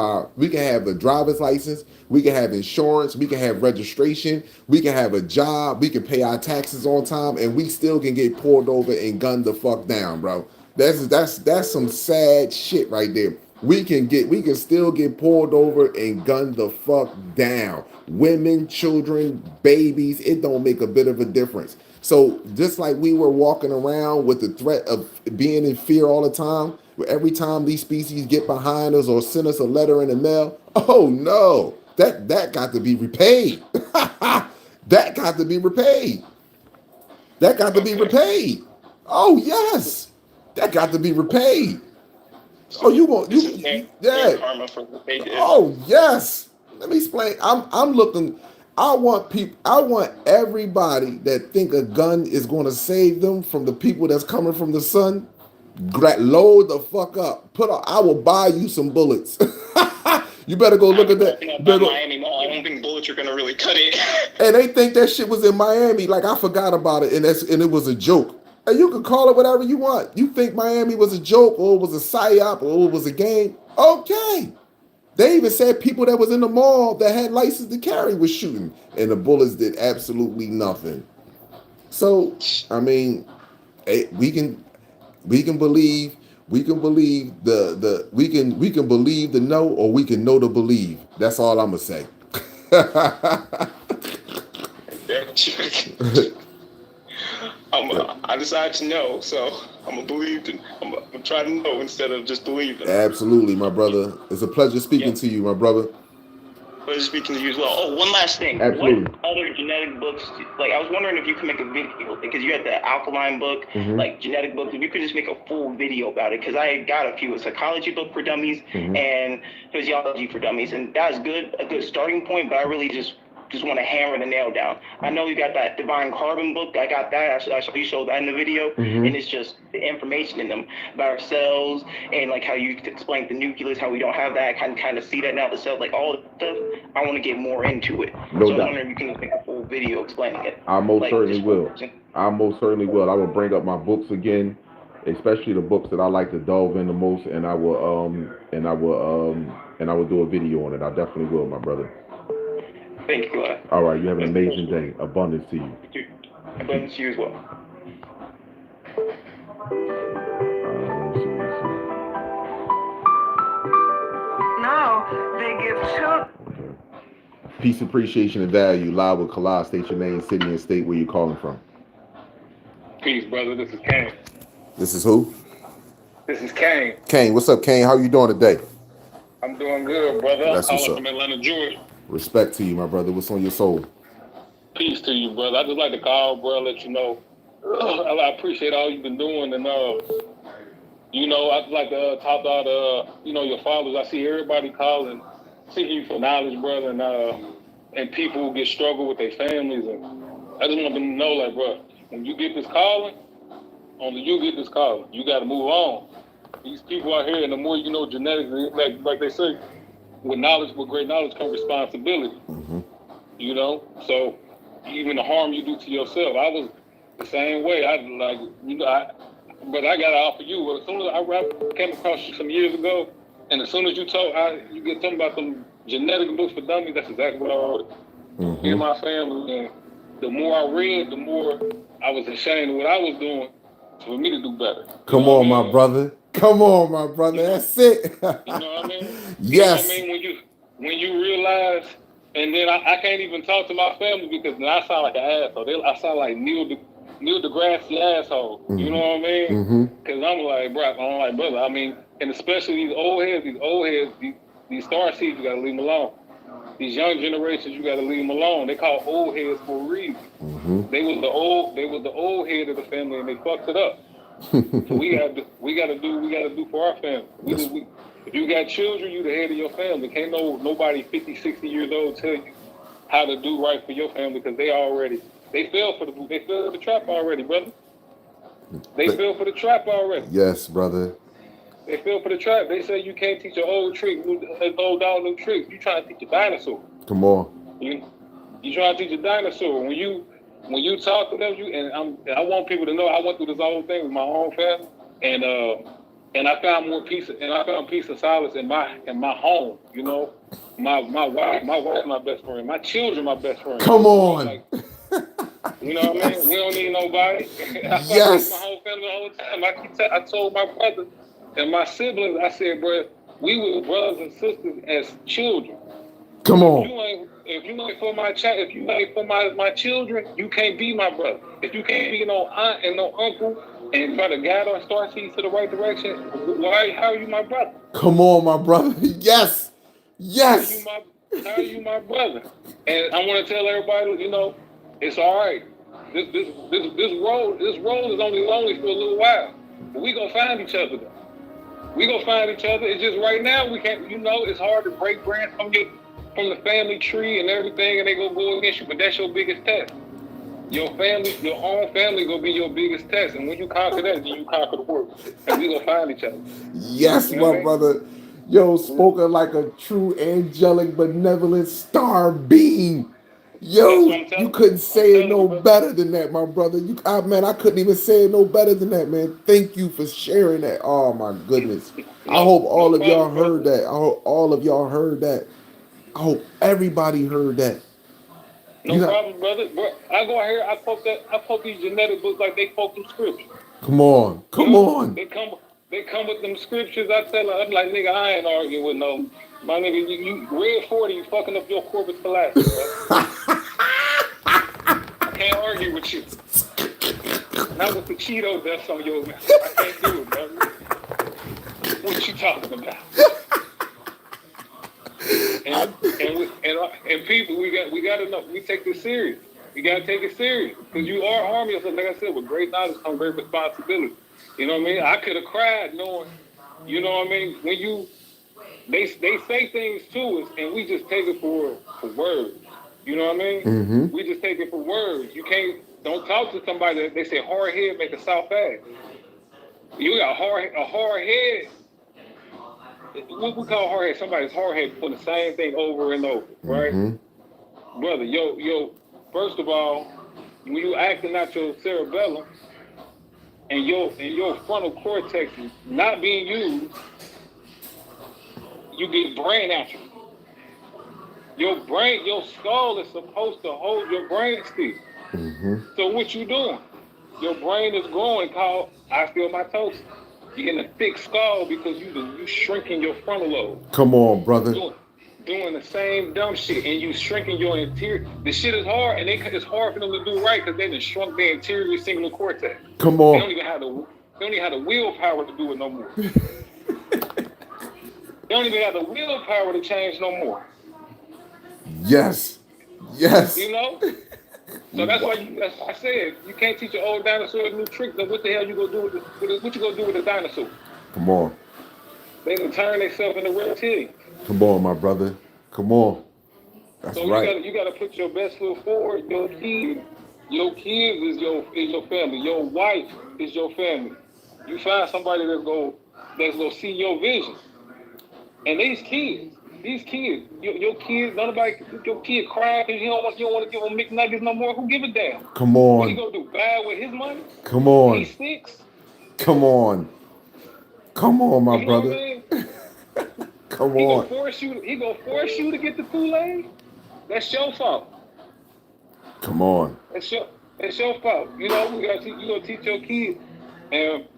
a driver's license, we can have insurance, we can have registration, we can have a job, we can pay our taxes on time, and we still can get pulled over and gunned the fuck down, bro. That's some sad shit right there. We can still get pulled over and gunned the fuck down. Women, children, babies, it don't make a bit of a difference. So just like we were walking around with the threat of being in fear all the time, every time these species get behind us or send us a letter in the mail, oh no, that got to be repaid. That got to be repaid. Oh yes, that got to be repaid. Oh, you want This is their yeah. karma for what they did. Oh yes. Let me explain. I'm looking. I want everybody that think a gun is going to save them from the people that's coming from the sun. Load the fuck up. I will buy you some bullets. You better go look at that. Miami Mall. I don't think bullets are gonna really cut it. And they think that shit was in Miami. Like I forgot about it, and it was a joke. And you can call it whatever you want. You think Miami was a joke, or it was a psyop, or it was a game? Okay. They even said people that was in the mall that had license to carry was shooting, and the bullets did absolutely nothing. So I mean, we can believe the no, or we can know to believe. That's all I'm gonna say. I decided to know, so I'm gonna believe. I'm gonna try to know instead of just believing. Absolutely, my brother. It's a pleasure speaking to you, my brother. Pleasure speaking to you as well. Oh, one last thing. Absolutely. What other genetic books? Like, I was wondering if you could make a video, because you had the alkaline book, like genetic books. If you could just make a full video about it, because I got a few. A psychology book for dummies and physiology for dummies, and that's good, a good starting point. But I really just want to hammer the nail down. I know you got that Divine Carbon book. I got that. I saw you showed that in the video, and it's just the information in them about our cells and like how you explained the nucleus, how we don't have that. I can kind of see that now. The cells, like all the stuff. I want to get more into it. No so doubt. I'm wondering if you can just make a full video explaining it. I most certainly just- will. I most certainly will. I will bring up my books again, especially the books that I like to delve in the most, and I will do a video on it. I definitely will, my brother. Thank you. All right, you have an amazing day. Abundance to you. Abundance to you as well. No, they give children. Peace, appreciation, and value. Live with Kala. State your name, city, and state where you're calling from. Peace, brother. This is Kane. This is who? This is Kane. Kane. What's up, Kane? How you doing today? I'm doing good, brother. That's what's Calling up. from Atlanta, Georgia. Respect to you, my brother. What's on your soul? Peace to you, brother. I just like to call, bro, let you know. I appreciate all you've been doing, and you know, I'd like to talk about you know, your fathers. I see everybody calling, seeking you for knowledge, brother, and people who get struggle with their families, and I just want them to know, like, bro, when you get this calling, only you get this calling. You got to move on. These people out here, and the more you know genetics, like they say, with great knowledge comes responsibility. You know, so even the harm you do to yourself, I was the same way. But I got to offer you. As soon as I came across you some years ago, and as soon as you get talking about them genetic books for dummies, that's exactly what I wrote. In my family, and the more I read, the more I was ashamed of what I was doing for me to do better. Come on, my brother. Come on, my brother. That's it. You know what I mean? Yes. You know what I mean? When you realize, and then I can't even talk to my family because then I sound like an asshole. I sound like Neil deGrasse asshole. You know what I mean? Because I'm like, brother. I mean, and especially these old heads, these star seeds, you got to leave them alone. These young generations, you got to leave them alone. They call old heads for a reason. They was the old head of the family, and they fucked it up. So we got to do for our family. If you got children, you the head of your family. Can't nobody 50, 60 years old tell you how to do right for your family because they fell for the trap already, brother. They fell for the trap already. Yes, brother. They fell for the trap. They say you can't teach an old dog new tricks. You trying to teach a dinosaur. Come on. You trying to teach a dinosaur. When you talk to them, I want people to know I went through this whole thing with my own family, and I found peace of solace in my home. You know, my wife, my best friend, my children, my best friend. Come on. Like, you know what I mean? We don't need nobody. Yes. My whole family the whole time. I told my brother and my siblings, I said, bro, we were brothers and sisters as children. Come on. If you ain't for my child, if you ain't for my children, you can't be my brother. If you can't be no aunt and no uncle and try to guide our star seeds to the right direction, how are you my brother? Come on, my brother. Yes. Yes. How are you my brother? And I want to tell everybody, you know, it's all right. This road is only lonely for a little while, but we gonna find each other though. We gonna find each other. It's just right now we can't. You know, it's hard to break branch from the family tree and everything, and they gonna go against you. But that's your biggest test. Your family, your own family, gonna be your biggest test. And when you conquer that, then you conquer the world. And we gonna find each other. Yes, You know what I my mean? brother. Yo, spoken like a true angelic, benevolent star being. Yo, you couldn't say it no better than that, my brother. Man, I couldn't even say it no better than that, man. Thank you for sharing that. Oh my goodness. I hope all of y'all heard that. I hope all of y'all heard that. I hope everybody heard that. No problem, brother. Bro, I go out here, I quote these genetic books like they quote them scriptures. Come on. Come on. They come with them scriptures. I tell her, I'm like, nigga, I ain't arguing with no. My nigga, you red 40, you fucking up your corpus callosum, bro. I can't argue with you. Not with the Cheeto dust on your mouth. I can't do it, brother. What you talking about? And people, we got to know. We take this serious. We got to take it serious because you are harming yourself. Like I said, with great knowledge comes great responsibility. You know what I mean? I could have cried knowing. You know what I mean? When they say things to us and we just take it for words. You know what I mean? Mm-hmm. We just take it for words. You don't talk to somebody that they say hard head make a soft ass. You got a hard head. What we call hard head? Somebody's hard head putting the same thing over and over, right? Mm-hmm. Brother, first of all, when you acting out your cerebellum and your frontal cortex is not being used, you get brain atrophy. Your skull is supposed to hold your brain still. Mm-hmm. So what you doing? Your brain is growing called osteomatosis. You're getting a thick skull because you shrinking your frontal lobe. Come on, brother. Doing the same dumb shit, and you shrinking your interior. The shit is hard, and it's hard for them to do right because they done shrunk their interior singular cortex. Come on. They don't even have the willpower to do it no more. They don't even have the willpower to change no more. Yes. Yes. You know? So that's why I said you can't teach an old dinosaur a new trick. Then what the hell you gonna do what you gonna do with a dinosaur? Come on. They can turn themselves into reptilians. Come on, my brother. Come on. That's so right. You gotta put your best foot forward. Your kids is your family. Your wife is your family. You find somebody that's gonna see your vision. And these kids, your kids, your kid crying because you don't want to give them McNuggets no more. Who give a damn? Come on. What he gonna do? Bad with his money? Come on. He's 6. Come on. Come on, my You know brother. what I mean? Come He on. gonna force you to get the Kool-Aid? That's your fault. Come on. It's your fault. You know, you gonna teach your kids, and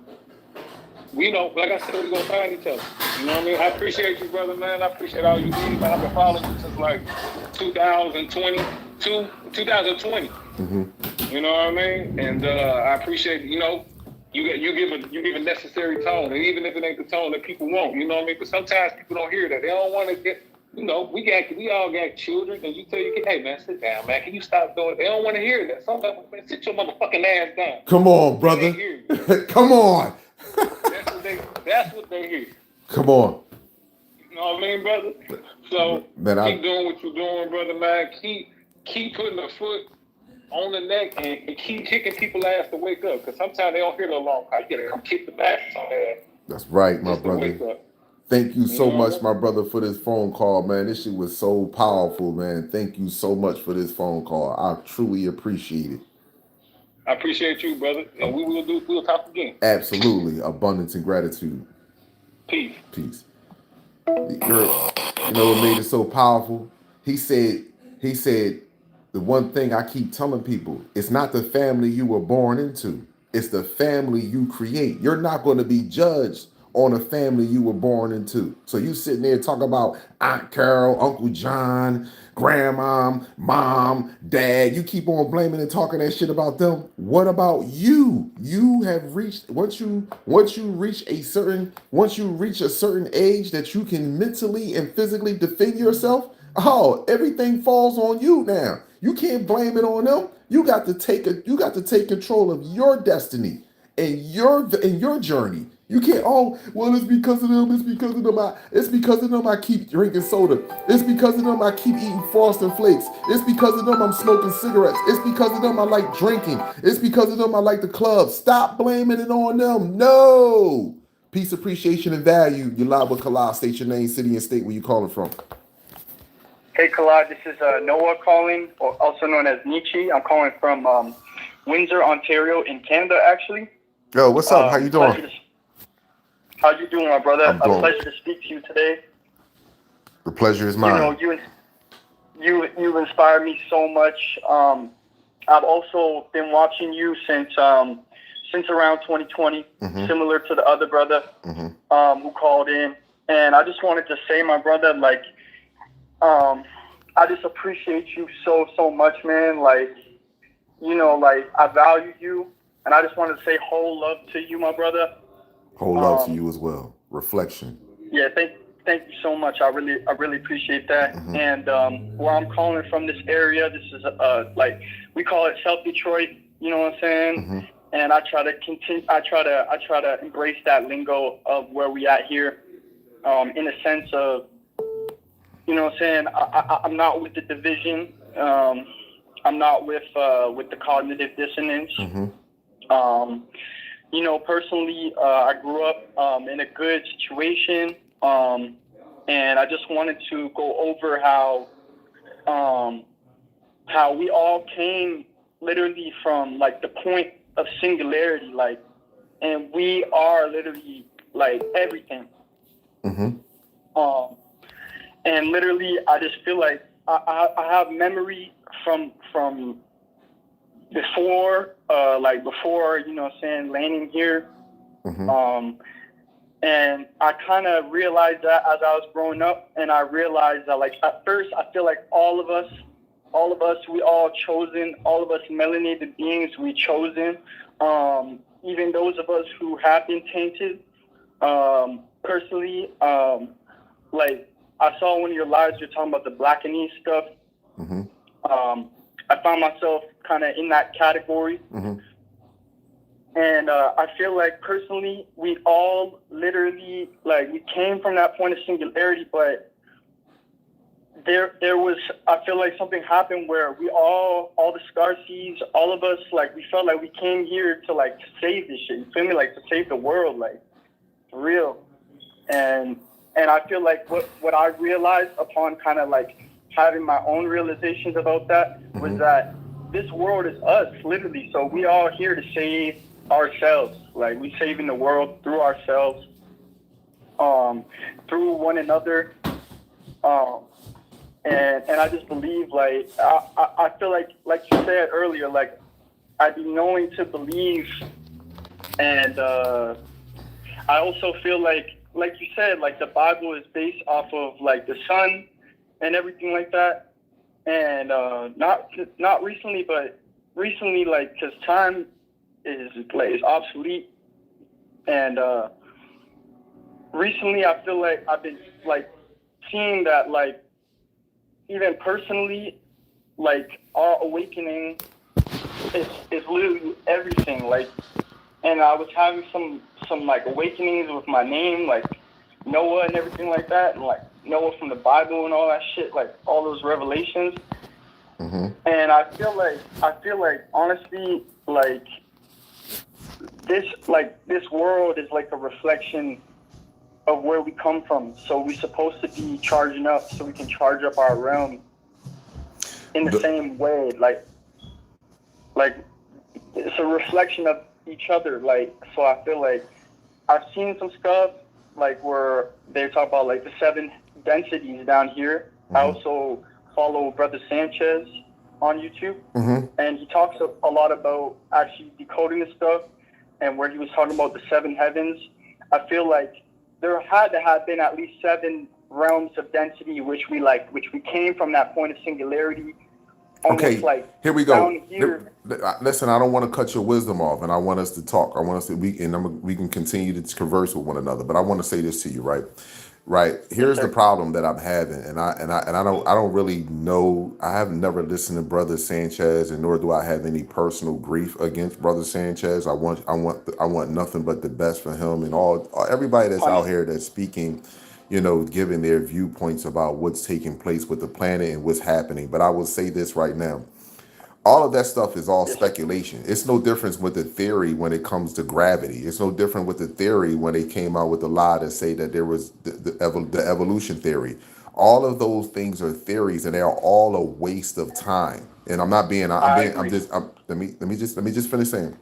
we know, like I said, we gonna find each other. You know what I mean? I appreciate you, brother, man. I appreciate all you do, man. I've been following you since like 2020. Mm-hmm. You know what I mean? And I appreciate, you know, you give a necessary tone, and even if it ain't the tone that people want, you know what I mean? But sometimes people don't hear that. They don't want to get. You know, we all got children, and you tell your kid, hey, man, sit down, man. Can you stop doing it? They don't want to hear that. Sometimes, man, sit your motherfucking ass down. Come on, brother. Come on. That's what they hear. Come on. You know what I mean, brother? So Man, keep doing what you're doing, brother, man. Keep putting a foot on the neck and keep kicking people's ass to wake up. Because sometimes they don't hear the long call. You gotta come kick the back on their ass. That's right, my Just to wake brother. up. Thank you so You know what I much, my brother, for this phone call, man. This shit was so powerful, man. Thank you so much for this phone call. I truly appreciate it. I appreciate you, brother. And we'll talk again. Absolutely. Abundance and gratitude. Peace. Peace. You know what made it so powerful? He said, the one thing I keep telling people, it's not the family you were born into. It's the family you create. You're not going to be judged on a family you were born into. So you sitting there talking about Aunt Carol, Uncle John, grandma, mom, dad. You keep on blaming and talking that shit about them. What about you? You have reached, once you reach a certain age that you can mentally and physically defend yourself, everything falls on you now. You can't blame it on them. You got to take control of your destiny and your journey. You can't, oh, well, it's because of them, it's because of them, it's because of them I keep drinking soda. It's because of them I keep eating Frosted Flakes. It's because of them I'm smoking cigarettes. It's because of them I like drinking. It's because of them I like the club. Stop blaming it on them. No. Peace, appreciation, and value. You live with Kalal. State your name, city, and state where you calling from. Hey, Kalad, this is Noah calling, or also known as Nietzsche. I'm calling from Windsor, Ontario, in Canada, actually. Yo, what's up? How you doing? How you doing, my brother? I'm A doing. pleasure to speak to you today. The pleasure is mine. You know, you inspire me so much. I've also been watching you since around 2020, similar to the other brother who called in. And I just wanted to say, my brother, like, I just appreciate you so much, man. Like, you know, like, I value you, and I just wanted to say whole love to you, my brother. Whole love to you as well. Reflection. Yeah, thank you so much. I really appreciate that. And where I'm calling from, this area, this is like, we call it South Detroit. You know what I'm saying? And I try to continue. I try to embrace that lingo of where we at here, in a sense of, you know what I'm saying. I'm not with the division. I'm not with the cognitive dissonance. You know, personally, I grew up in a good situation, and I just wanted to go over how we all came literally from, like, the point of singularity, like, and we are literally, like, everything. And literally, I just feel like I have memory from before, you know what I'm saying, landing here. And I kind of realized that as I was growing up, and I realized that, like, at first, I feel like all of us, we all chosen, all of us melanated beings, we chosen, even those of us who have been tainted. Personally, like, I saw one of your lives, you're talking about the Blackanese stuff. I found myself kind of in that category. And I feel like, personally, we all literally, like, we came from that point of singularity, but there was, I feel like something happened where we all the Scarsees, all of us, like, we felt like we came here to, like, to save this shit. You feel me? Like, to save the world, like, for real. And I feel like what I realized upon kind of, like, having my own realizations about that was that this world is us, literally. So we all here to save ourselves. Like, we saving the world through ourselves, through one another. And I just believe, like, I feel like you said earlier, like, I'd be knowing to believe. And I also feel like you said, like, the Bible is based off of, like, the sun and everything like that. And not recently, but recently, like, because time is obsolete. And recently, I feel like I've been, like, seeing that, like, even personally, like, our awakening is literally everything. Like, and I was having some like awakenings with my name, like Noah and everything like that, and like Noah from the Bible and all that shit, like all those revelations. And I feel like honestly, like this world is like a reflection of where we come from. So we're supposed to be charging up so we can charge up our realm in the same way. Like it's a reflection of each other. Like, so I feel like I've seen some stuff like where they talk about like the 7 densities down here. I also follow Brother Sanchez on YouTube, and he talks a lot about actually decoding this stuff, and where he was talking about the 7 heavens. I feel like there had to have been at least 7 realms of density, which we came from that point of singularity, almost Okay, like here we go. down here. Listen, I don't want to cut your wisdom off, and I want us to talk. I want us to we can continue to converse with one another. But I want to say this to you, right? Right. Here's the problem that I'm having, and I don't really know. I have never listened to Brother Sanchez, and nor do I have any personal grief against Brother Sanchez. I want nothing but the best for him and all everybody that's out here that's speaking, giving their viewpoints about what's taking place with the planet and what's happening. But I will say this right now. All of that stuff is all speculation. It's no difference with the theory when it comes to gravity. It's no different with the theory when they came out with the lie to say that there was the evolution theory. All of those things are theories, and they are all a waste of time. And I'm not being. Let me just finish saying.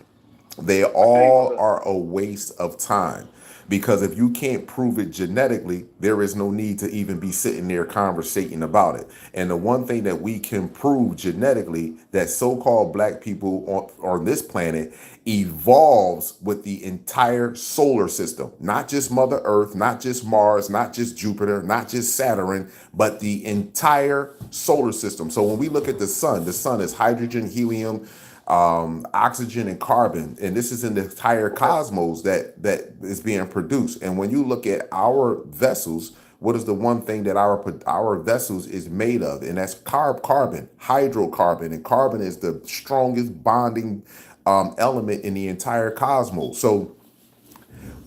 They all are a waste of time. Because if you can't prove it genetically, there is no need to even be sitting there conversating about it. And the one thing that we can prove genetically, that so-called black people on this planet evolves with the entire solar system, not just Mother Earth, not just Mars, not just Jupiter, not just Saturn, but the entire solar system. So when we look at the sun is hydrogen, helium, oxygen and carbon, and this is in the entire cosmos that is being produced. And when you look at our vessels, what is the one thing that our vessels is made of? And that's carbon, hydrocarbon, and carbon is the strongest bonding element in the entire cosmos. So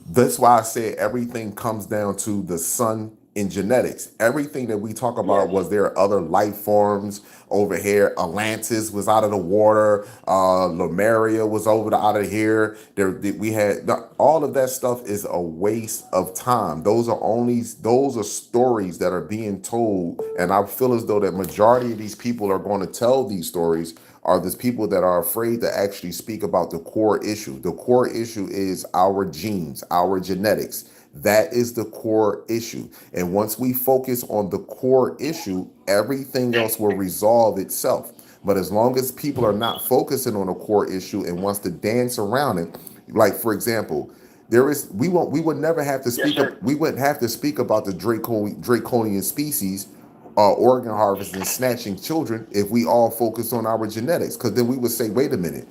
that's why I said everything comes down to the sun in genetics. Everything that we talk about was there other life forms over here. Atlantis was out of the water. Lemuria was out of here. We had all of that stuff is a waste of time. Those are stories that are being told, and I feel as though that majority of these people are going to tell these stories are these people that are afraid to actually speak about the core issue. The core issue is our genes, our genetics. That is the core issue. And once we focus on the core issue, everything else will resolve itself. But as long as people are not focusing on a core issue and wants to dance around it, like for example, we would never have to speak we wouldn't have to speak about the draconian species, organ harvesting, snatching children if we all focus on our genetics, because then we would say, wait a minute.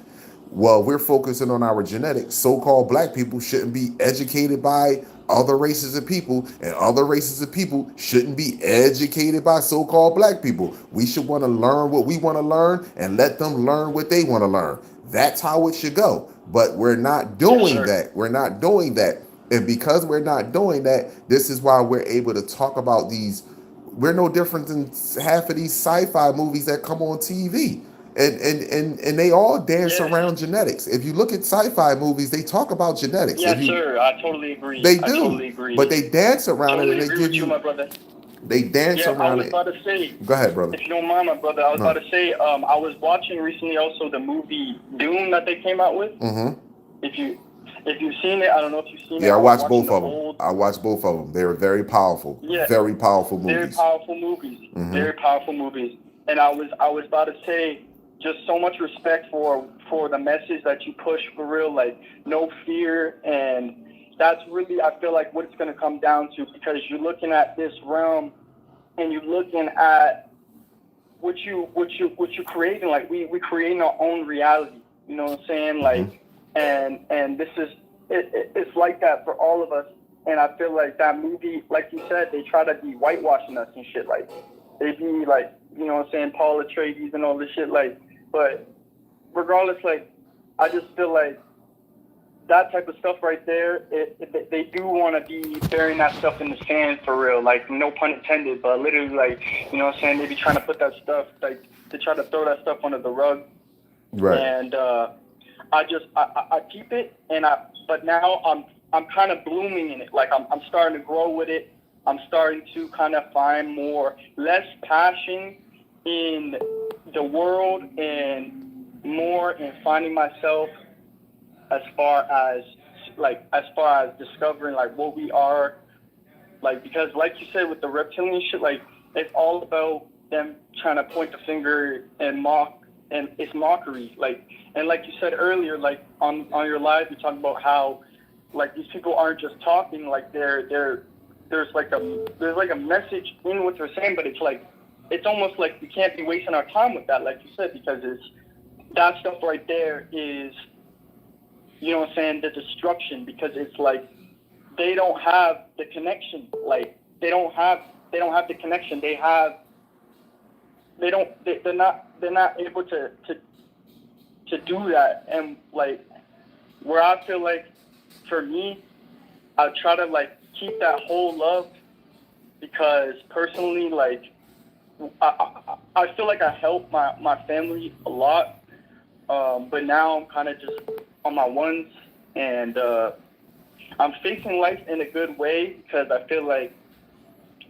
Well, we're focusing on our genetics. So-called black people shouldn't be educated by other races of people, and other races of people shouldn't be educated by so-called black people. We should want to learn what we want to learn and let them learn what they want to learn. That's how it should go. But we're not doing that. We're not doing that. And because we're not doing that, this is why we're able to talk about these. We're no different than half of these sci-fi movies that come on TV. And they all dance around genetics. If you look at sci-fi movies, they talk about genetics. Yes, sir. I totally agree. They do. I totally agree. But they dance around totally it, and they agree give with you, my brother. They dance around I was it. about to say. Go ahead, brother. If you don't mind, my brother, I was about to say. I was watching recently also the movie Dune that they came out with. Mm-hmm. If you've seen it, I don't know if you've seen it. Yeah, I watched both of them. I watched both of them. They were very powerful. Yeah. Very powerful movies. Very powerful movies. Mm-hmm. Very powerful movies. And I was about to say, just so much respect for the message that you push for real, like no fear, and that's really, I feel like, what it's going to come down to, because you're looking at this realm and you're looking at what you're creating. Like we creating our own reality. You know what I'm saying? Like, and this is it's like that for all of us. And I feel like that movie, like you said, they try to be whitewashing us and shit. Like they be like, you know what I'm saying, Paul Atreides and all this shit. Like, but regardless, like, I just feel like that type of stuff right there, they do want to be burying that stuff in the sand for real. Like, no pun intended, but literally, like, you know what I'm saying, they be trying to put that stuff, like, they try to throw that stuff under the rug. Right. And I keep it, but now I'm kind of blooming in it. Like, I'm starting to grow with it. I'm starting to kind of find less passion in the world and more in finding myself as far as discovering like what we are, like, because like you said with the reptilian shit, like it's all about them trying to point the finger and mock, and it's mockery. Like, and like you said earlier, like on your live, you talk about how like these people aren't just talking, like there's like a message in what they're saying, but it's like it's almost like we can't be wasting our time with that, like you said, because that stuff right there is, you know what I'm saying, the destruction, because it's like they don't have the connection. Like they don't have the connection. They're not able to do that. And like where I feel like for me, I try to like keep that whole love, because personally, like I feel like I help my family a lot, but now I'm kind of just on my ones, and I'm facing life in a good way, because I feel like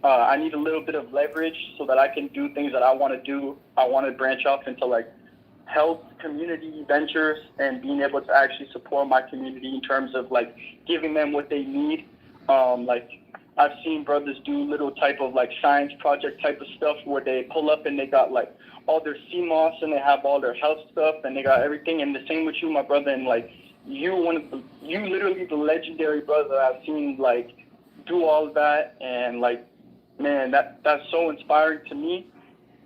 I need a little bit of leverage so that I can do things that I want to do. I want to branch off into like health community ventures and being able to actually support my community in terms of like giving them what they need. Like I've seen brothers do little type of like science project type of stuff where they pull up and they got like all their CMOS and they have all their health stuff and they got everything. And the same with you, my brother. And like you literally the legendary brother I've seen like do all of that. And like, man, that's so inspiring to me.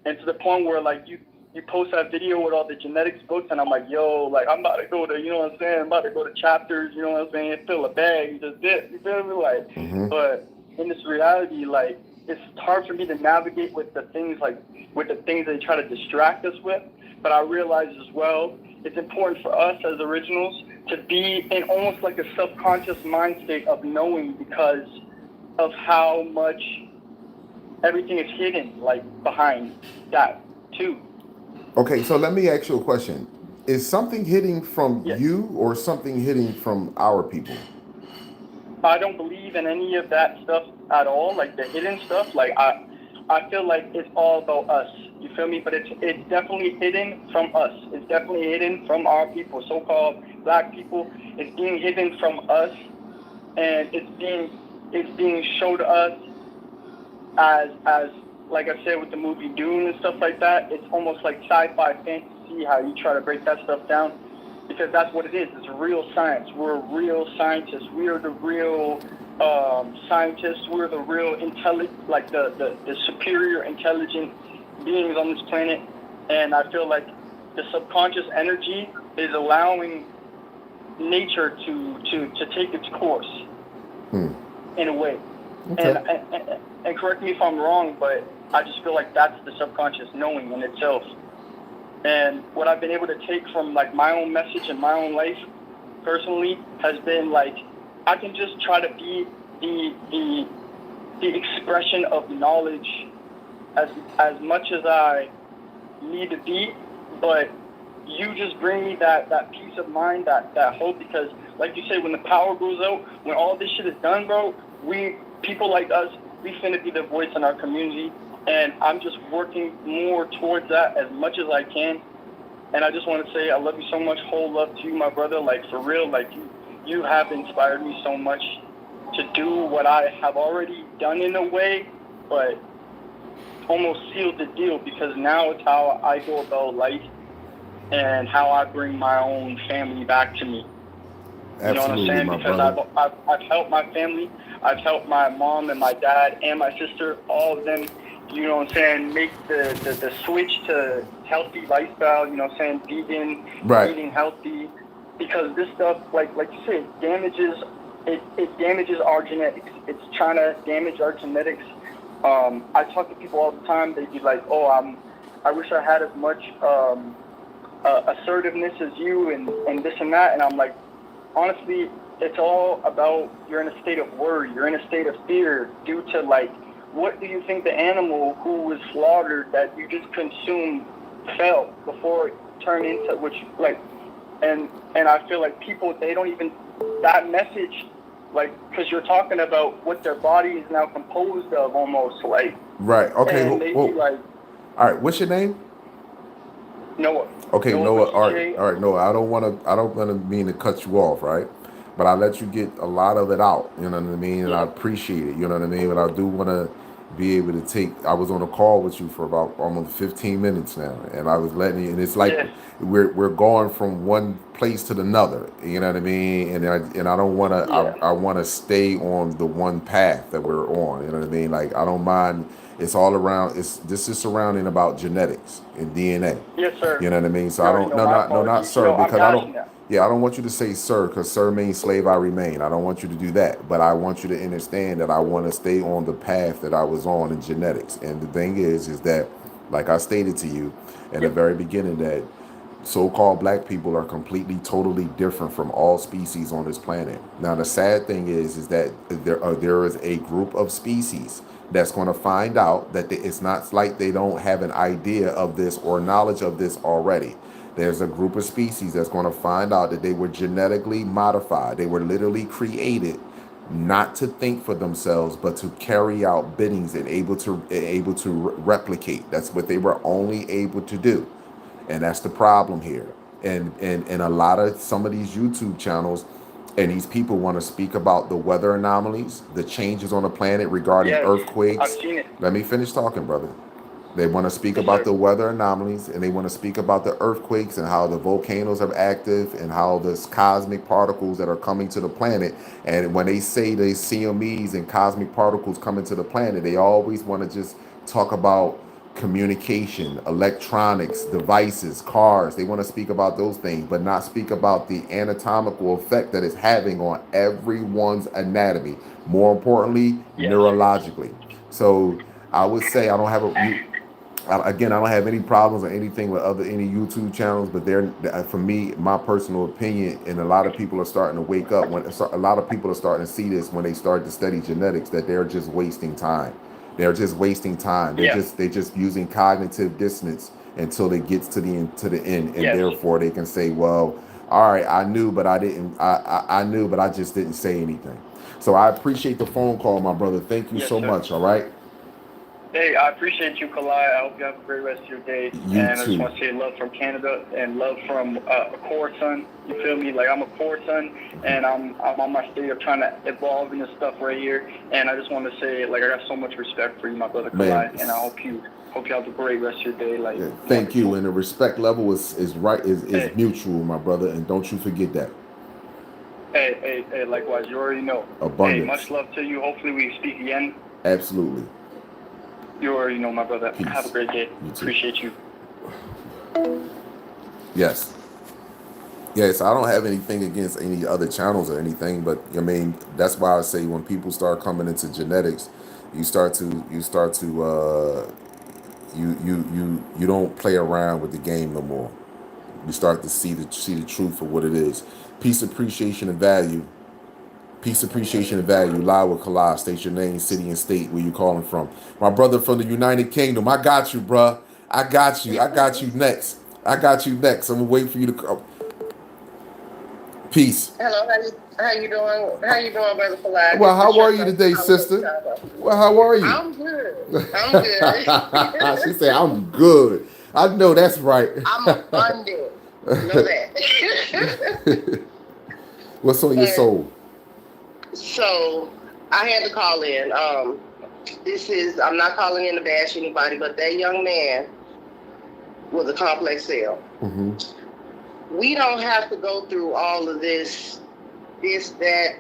And to the point where like you post that video with all the genetics books, and I'm like, yo, like I'm about to go to, you know what I'm saying, I'm about to go to Chapters, you know what I'm saying, fill a bag and just dip, you feel me? Like, but in this reality, like it's hard for me to navigate with the things they try to distract us with. But I realize as well, it's important for us as originals to be in almost like a subconscious mind state of knowing, because of how much everything is hidden like behind that too. Okay, so let me ask you a question. Is something hitting from you or something hitting from our people? I don't believe in any of that stuff at all, like the hidden stuff. Like I feel like it's all about us. You feel me? But it's definitely hidden from us. It's definitely hidden from our people, so-called black people. It's being hidden from us, and it's being showed us as like I said with the movie Dune and stuff like that. It's almost like sci-fi fantasy how you try to break that stuff down, because that's what it is. It's real science. We're real scientists. We are the real scientists. We're the real like the superior intelligent beings on this planet. And I feel like the subconscious energy is allowing nature to take its course in a way. Okay. And correct me if I'm wrong, but I just feel like that's the subconscious knowing in itself. And what I've been able to take from like my own message and my own life personally has been like, I can just try to be the expression of knowledge as much as I need to be, but you just bring me that peace of mind, that hope, because like you say, when the power goes out, when all this shit is done, bro, people like us, we finna be the voice in our community. And I'm just working more towards that as much as I can. And I just want to say I love you so much. Whole love to you, my brother. Like, for real, like, you have inspired me so much to do what I have already done in a way, but almost sealed the deal, because now it's how I go about life and how I bring my own family back to me. You know what I'm saying? Because I've helped my family. I've helped my mom and my dad and my sister, all of them, you know what I'm saying, make the switch to healthy lifestyle, you know what I'm saying, vegan, eating healthy, because this stuff, like you said, it damages our genetics. It's trying to damage our genetics. I talk to people all the time. They'd be like, oh, I wish I had as much assertiveness as you and this and that. And I'm like, honestly, it's all about, you're in a state of worry. You're in a state of fear due to, like, what do you think the animal who was slaughtered that you just consumed felt before it turned into, which, like, and I feel like people, they don't even, that message, like, because you're talking about what their body is now composed of almost, like. Right, okay. And they be like, all right, what's your name? Noah. Okay, Noah. All right, Noah. I don't want to mean to cut you off, right? But I let you get a lot of it out. You know what I mean? And I appreciate it. You know what I mean? But I do want to be able to take. I was on a call with you for about almost 15 minutes now, and I was letting you. And it's like we're going from one place to another. You know what I mean? And I don't want to. I want to stay on the one path that we're on. You know what I mean? Like, I don't mind It's all around. This is surrounding about genetics and DNA. Yes, sir. You know what I mean? So You I already don't. know No, my not apologies. sir, No, I'm because I dodging don't. that. Yeah, I don't want you to say sir, because sir means slave I remain. I don't want you to do that. But I want you to understand that I want to stay on the path that I was on in genetics. And the thing is that, like I stated to you in the very beginning, that so-called black people are completely, totally different from all species on this planet. Now, the sad thing is that there is a group of species that's going to find out that it's not like they don't have an idea of this or knowledge of this already. There's a group of species that's going to find out that they were genetically modified. They were literally created not to think for themselves, but to carry out biddings and able to replicate. That's what they were only able to do. And that's the problem here. And a lot of some of these YouTube channels and these people want to speak about the weather anomalies, the changes on the planet regarding Yes, I've earthquakes. seen it. Let me finish talking, brother. They want to speak Yes, about sir. the weather anomalies, and they want to speak about the earthquakes and how the volcanoes are active and how there's cosmic particles that are coming to the planet. And when they say they CMEs and cosmic particles coming to the planet, they always want to just talk about communication, electronics, devices, cars. They want to speak about those things, but not speak about the anatomical effect that it's having on everyone's anatomy. More importantly, neurologically. So I would say I don't have I don't have any problems or anything with any YouTube channels, but they're, for me, my personal opinion, and a lot of people are starting to wake up when a lot of people are starting to see this when they start to study genetics, that they're just wasting time. They're just wasting time. They're just using cognitive dissonance until it gets to the end, and therefore they can say, well, all right, I knew, but I didn't. I knew, but I just didn't say anything. So I appreciate the phone call, my brother. Thank you so much. All right. Hey, I appreciate you, Kalai. I hope you have a great rest of your day. You and I too. just want to say love from Canada and love from a core son. You feel me? Like, I'm a core son, and I'm on my state of trying to evolve in this stuff right here. And I just want to say, like, I got so much respect for you, my brother Man. Kalai, and I hope you have a great rest of your day. Like, Thank you. And the respect level is mutual, my brother, and don't you forget that. hey, likewise, you already know. Abundance. Hey, much love to you. Hopefully we speak again. Absolutely. You already know, my brother. Peace. Have a great day. You too. Appreciate you. Yes. Yes, I don't have anything against any other channels or anything, but I mean, that's why I say when people start coming into genetics, you don't play around with the game no more. You start to see the truth for what it is. Peace, appreciation, and value. Peace, appreciation, and value. Live with Kalai. State your name, city, and state where you calling from. My brother from the United Kingdom. I got you, bruh. I got you. I got you next. I'm gonna wait for you to come. Peace. Hello, how you doing? How you doing, brother Kalai? Well, how are you today, sister? Well, how are you? I'm good. I'm good. She said, I'm good. I know that's right. I'm abundant. Know that. What's on your soul? So I had to call in. I'm not calling in to bash anybody, but that young man was a complex cell. Mm-hmm. We don't have to go through all of this, that,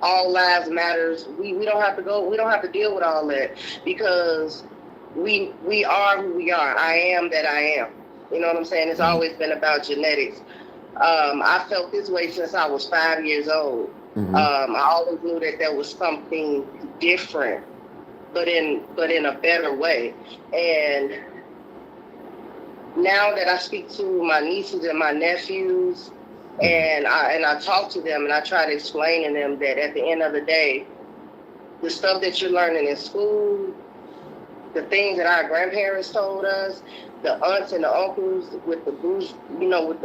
all lives matters. We don't have to deal with all that, because we are who we are. I am that I am. You know what I'm saying? It's always been about genetics. I felt this way since I was 5 years old. Mm-hmm. I always knew that there was something different, but in a better way. And now that I speak to my nieces and my nephews, and I talk to them, and I try to explain to them that at the end of the day, the stuff that you're learning in school, the things that our grandparents told us, the aunts and the uncles with the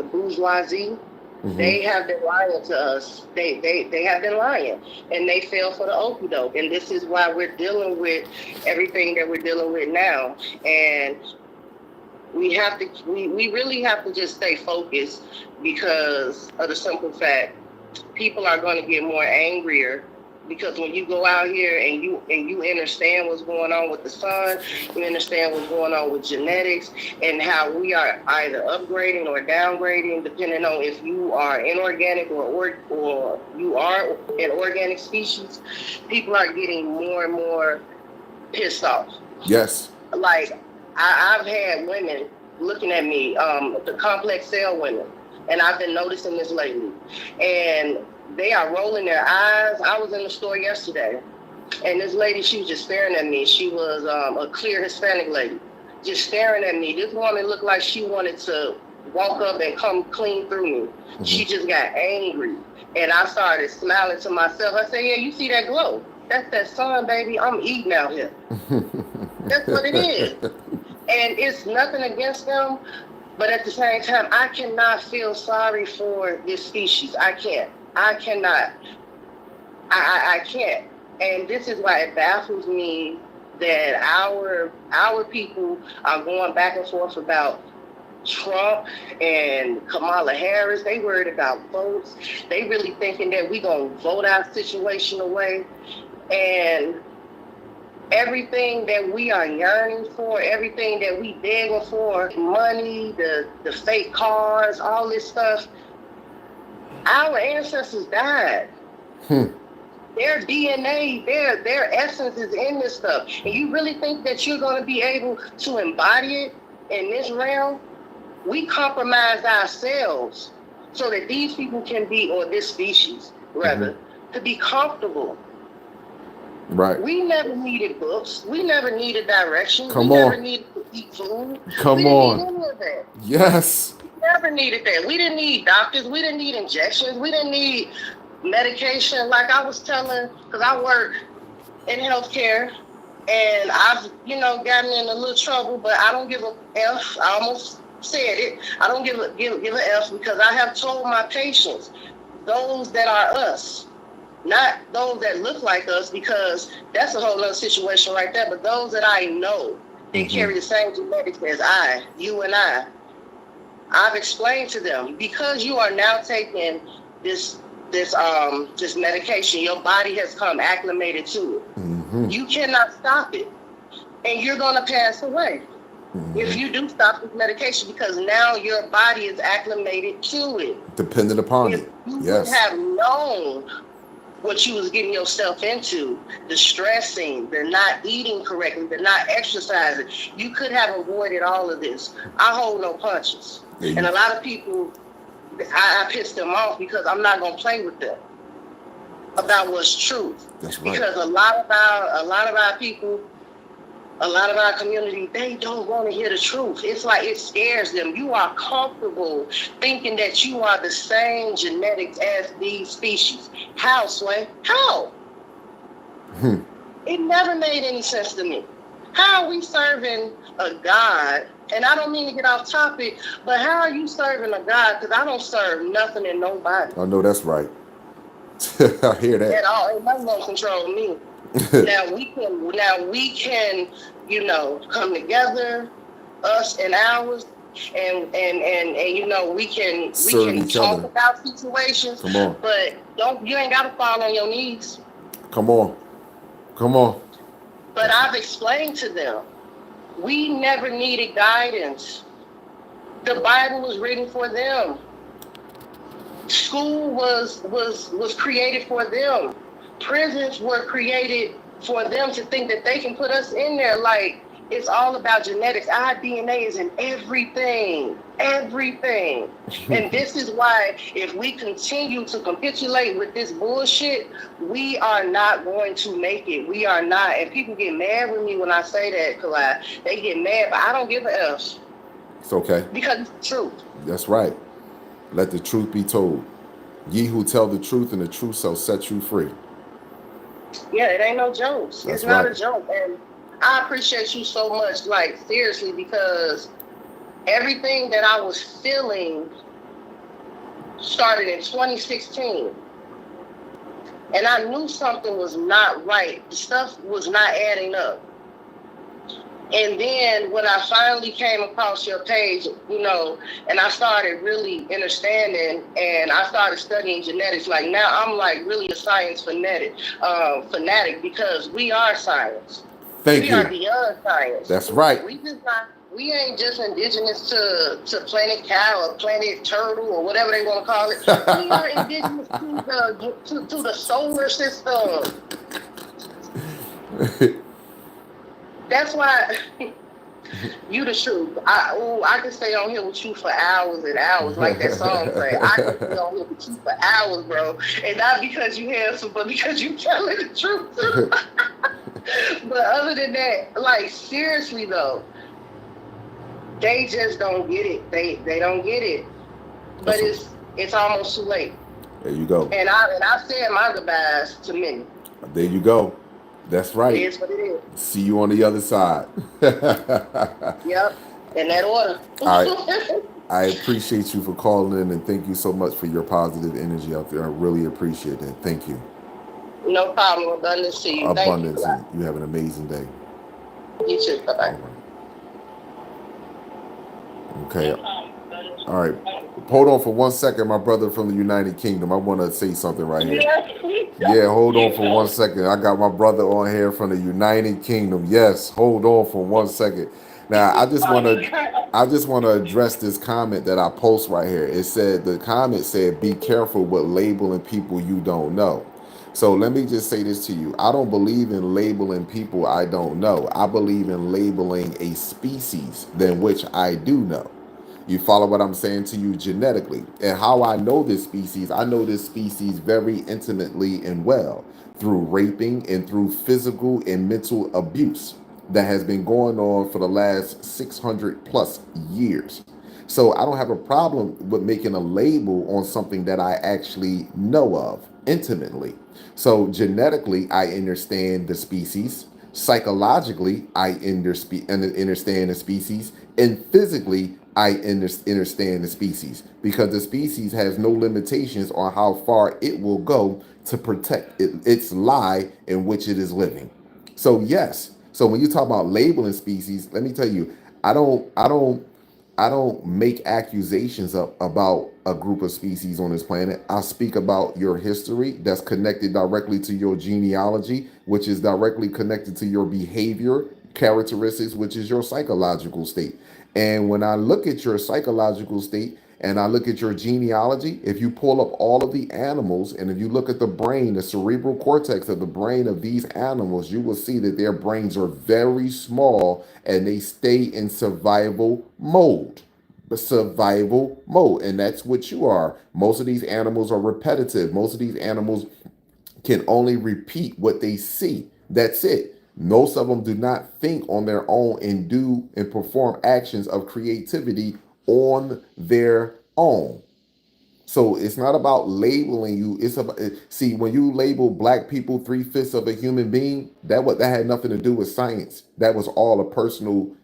bourgeoisie, Mm-hmm. they have been lying to us. They have been lying, and they fell for the okie doke. And this is why we're dealing with everything that we're dealing with now. And we really have to just stay focused, because of the simple fact, people are going to get more angrier, because when you go out here and you understand what's going on with the sun, you understand what's going on with genetics, and how we are either upgrading or downgrading depending on if you are inorganic or you are an organic species. People are getting more and more pissed off. Yes. Like I've had women looking at me, the complex cell women, and I've been noticing this lately, and they are rolling their eyes. I was in the store yesterday, and this lady, she was just staring at me. She was a clear Hispanic lady, just staring at me. This woman looked like she wanted to walk up and come clean through me. Mm-hmm. She just got angry, and I started smiling to myself. I said, yeah, you see that glow? That's that sun, baby. I'm eating out here. That's what it is. And it's nothing against them, but at the same time, I cannot feel sorry for this species. I can't. I cannot. I can't. And this is why it baffles me that our people are going back and forth about Trump and Kamala Harris. They worried about votes. They really thinking that we gonna vote our situation away. And everything that we are yearning for, everything that we begging for, money, the fake cars, all this stuff, our ancestors died. Their DNA, their essence is in this stuff. And you really think that you're going to be able to embody it in this realm? We compromise ourselves so that these people can be, or this species rather, to be comfortable. Right. We never needed books. We never needed directions. Come we on. never needed to eat food. Come we didn't on. need any of that. Yes. We never needed that. We didn't need doctors. We didn't need injections. We didn't need medication. Like I was telling, because I work in healthcare, and I've, gotten in a little trouble, but I don't give a F. I almost said it. I don't give an F because I have told my patients, those that are us, not those that look like us, because that's a whole other situation right there. But those that I know, they carry the same genetics as you and I. I've explained to them, because you are now taking this medication, your body has come acclimated to it. You cannot stop it, and you're gonna pass away if you do stop this medication, because now your body is acclimated to it. Dependent upon If it. you Yes. would have known what you was getting yourself into, the stressing, the not eating correctly, the not exercising, you could have avoided all of this. I hold no punches. And a lot of people, I piss them off because I'm not gonna play with them about what's truth. That's right. Because a lot of our people, a lot of our community, they don't want to hear the truth. It's like it scares them. You are comfortable thinking that you are the same genetics as these species. How, Sway? How? It never made any sense to me. How are we serving a God? And I don't mean to get off topic, but how are you serving a God? Because I don't serve nothing and nobody I know that's right. I hear that. at all. Ain't nothing gonna control me. Now we can, come together, us and ours, and we can Serve each talk other. about situations. Come on. But you ain't gotta fall on your knees. Come on. Come on. But I've explained to them, we never needed guidance. The Bible was written for them. School was created for them. Prisons were created for them to think that they can put us in there. Like, it's all about genetics. Our DNA is in everything. Everything. And this is why if we continue to capitulate with this bullshit, we are not going to make it. We are not. And people get mad with me when I say that, Kalai. They get mad, but I don't give a F. It's okay. Because it's the truth. That's right. Let the truth be told. Ye who tell the truth, and the truth shall set you free. Yeah, it ain't no jokes. That's It's not right. a joke. And I appreciate you so much, like, seriously, because everything that I was feeling started in 2016. And I knew something was not right. The stuff was not adding up. And then when I finally came across your page, and I started really understanding, and I started studying genetics, like now I'm like really a science fanatic, because we are science. Thank we you. are beyond science. That's right. We ain't just indigenous to planet cow or planet turtle or whatever they want to call it. We are indigenous to the solar system. That's why you the truth. I can stay on here with you for hours and hours, like that song say. I can stay on here with you for hours, bro. And not because you handsome, but because you telling the truth. But other than that, like seriously though, they just don't get it. They don't get it. But it's almost too late. There you go. And I said my goodbyes to many. There you go. That's right. It is what it is. See you on the other side. Yep. In that order. I appreciate you for calling in, and thank you so much for your positive energy out there. I really appreciate it. Thank you. No problem. Abundance to you. Abundance. Thank You have an amazing day. you. You too. Bye-bye. Okay. All right. Hold on for 1 second, my brother from the United Kingdom. I want to say something right here. Yeah, hold on for 1 second. I got my brother on here from the United Kingdom. Yes, hold on for 1 second. Now, I just want to address this comment that I post right here. The comment said, "Be careful with labeling people you don't know." So let me just say this to you. I don't believe in labeling people I don't know. I believe in labeling a species than which I do know. You follow what I'm saying to you genetically? And how I know this species, I know this species very intimately and well through raping and through physical and mental abuse that has been going on for the last 600 plus years. So I don't have a problem with making a label on something that I actually know of intimately. So genetically, I understand the species. Psychologically, I understand the species. And physically, I understand the species, because the species has no limitations on how far it will go to protect its lie in which it is living. So yes. So when you talk about labeling species, let me tell you, I don't make accusations about a group of species on this planet. I speak about your history that's connected directly to your genealogy, which is directly connected to your behavior characteristics, which is your psychological state. And when I look at your psychological state and I look at your genealogy, if you pull up all of the animals and if you look at the brain, the cerebral cortex of the brain of these animals, you will see that their brains are very small and they stay in survival mode. And that's what you are. Most of these animals are repetitive. Most of these animals can only repeat what they see. That's it. Most of them do not think on their own and do and perform actions of creativity on their own. So it's not about labeling you. It's about, see, when you label black people 3/5 of a human being, that had nothing to do with science. That was all a personal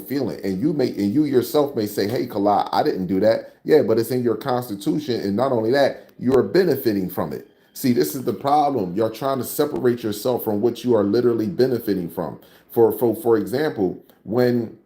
feeling. And you yourself may say, "Hey, Kala, I didn't do that." Yeah, but it's in your constitution, and not only that, you're benefiting from it. See, this is the problem. You're trying to separate yourself from what you are literally benefiting from. For example, when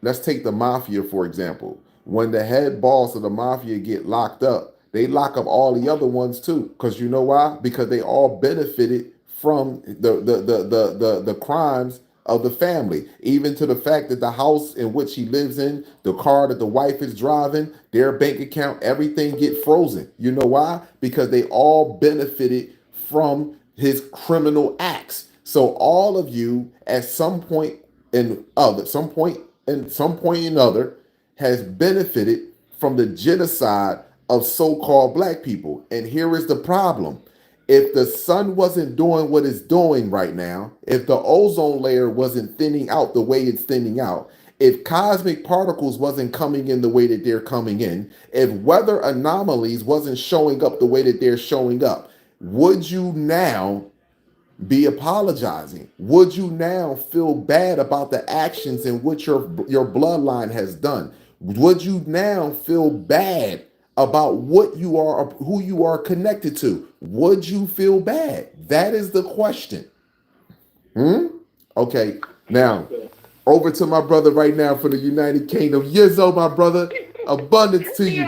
let's take the mafia, for example. When the head boss of the mafia get locked up, they lock up all the other ones too. Because you know why? Because they all benefited from the crimes of the family, even to the fact that the house in which he lives in, the car that the wife is driving, their bank account, everything get frozen. You know why? Because they all benefited from his criminal acts. So all of you at some point in other has benefited from the genocide of so-called black people. And here is the problem. If the sun wasn't doing what it's doing right now, if the ozone layer wasn't thinning out the way it's thinning out, if cosmic particles wasn't coming in the way that they're coming in, if weather anomalies wasn't showing up the way that they're showing up, would you now be apologizing? Would you now feel bad about the actions in which your bloodline has done? Would you now feel bad about what you are, who you are connected to? Would you feel bad? That is the question. Okay, now over to my brother right now from the United Kingdom. Yizzo, my brother, abundance to you.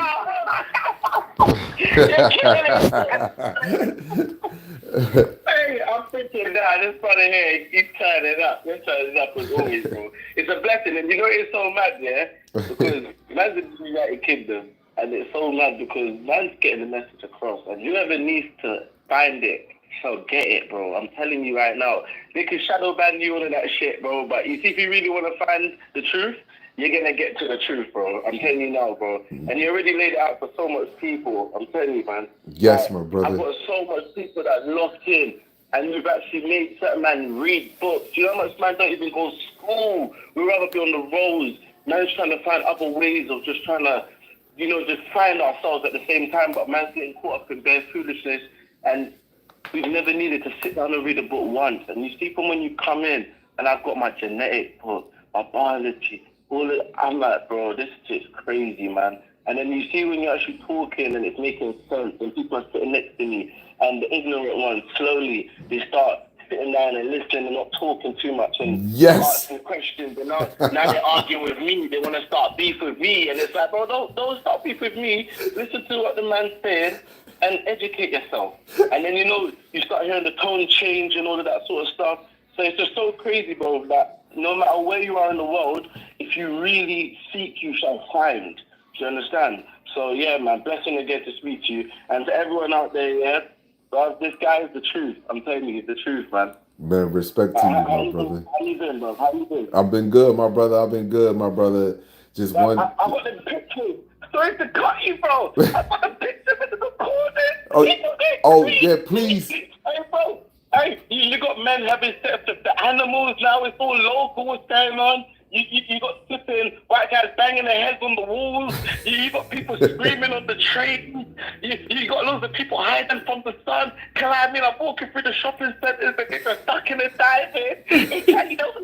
Hey, I'm freaking down. This brother here, he's trying it up. He's trying it up as always, bro. It's a blessing. And you know, it's so mad, yeah? Because man's in the United Kingdom, and it's so mad because man's getting the message across. And whoever needs to find it, forget it, bro. I'm telling you right now. They can shadow ban you, all of that shit, bro. But you see, if you really want to find the truth, you're going to get to the truth, bro. I'm telling you now, bro. And you already laid it out for so much people. I'm telling you, man. Yes, my brother. I've got so much people that locked in. And we've actually made certain man read books. You know how much man don't even go to school? We'd rather be on the roads. Man's trying to find other ways of just trying to, you know, just find ourselves at the same time. But man's getting caught up in bare foolishness. And we've never needed to sit down and read a book once. And you see from when you come in, and I've got my genetic book, my biology, I'm like, bro, this is just crazy, man. And then you see when you're actually talking and it's making sense and people are sitting next to me and the ignorant ones, slowly, they start sitting down and listening and not talking too much and asking questions. And now they're arguing with me. They want to start beef with me. And it's like, bro, don't start beef with me. Listen to what the man's saying and educate yourself. And then, you know, you start hearing the tone change and all of that sort of stuff. So it's just so crazy, bro, that no matter where you are in the world, if you really seek, you shall find. Do you understand? So, yeah, man, blessing again to speak to you. And to everyone out there, yeah, bro, this guy is the truth. I'm telling you, he's the truth, man. Man, respect to you, my brother. How you been, bro? How you been? I've been good, my brother. I've been good, my brother. Just one. I got the picture. Sorry to cut you, bro. I got the picture with the recording. Yeah, please. Hey, bro. Hey, you got men having sex with the animals now. It's all local. What's going on? You got flipping white guys banging their heads on the walls. You got people screaming on the train. You got loads of people hiding from the sun. I mean, I'm walking through the shopping centers and they're stuck in the diving. You know what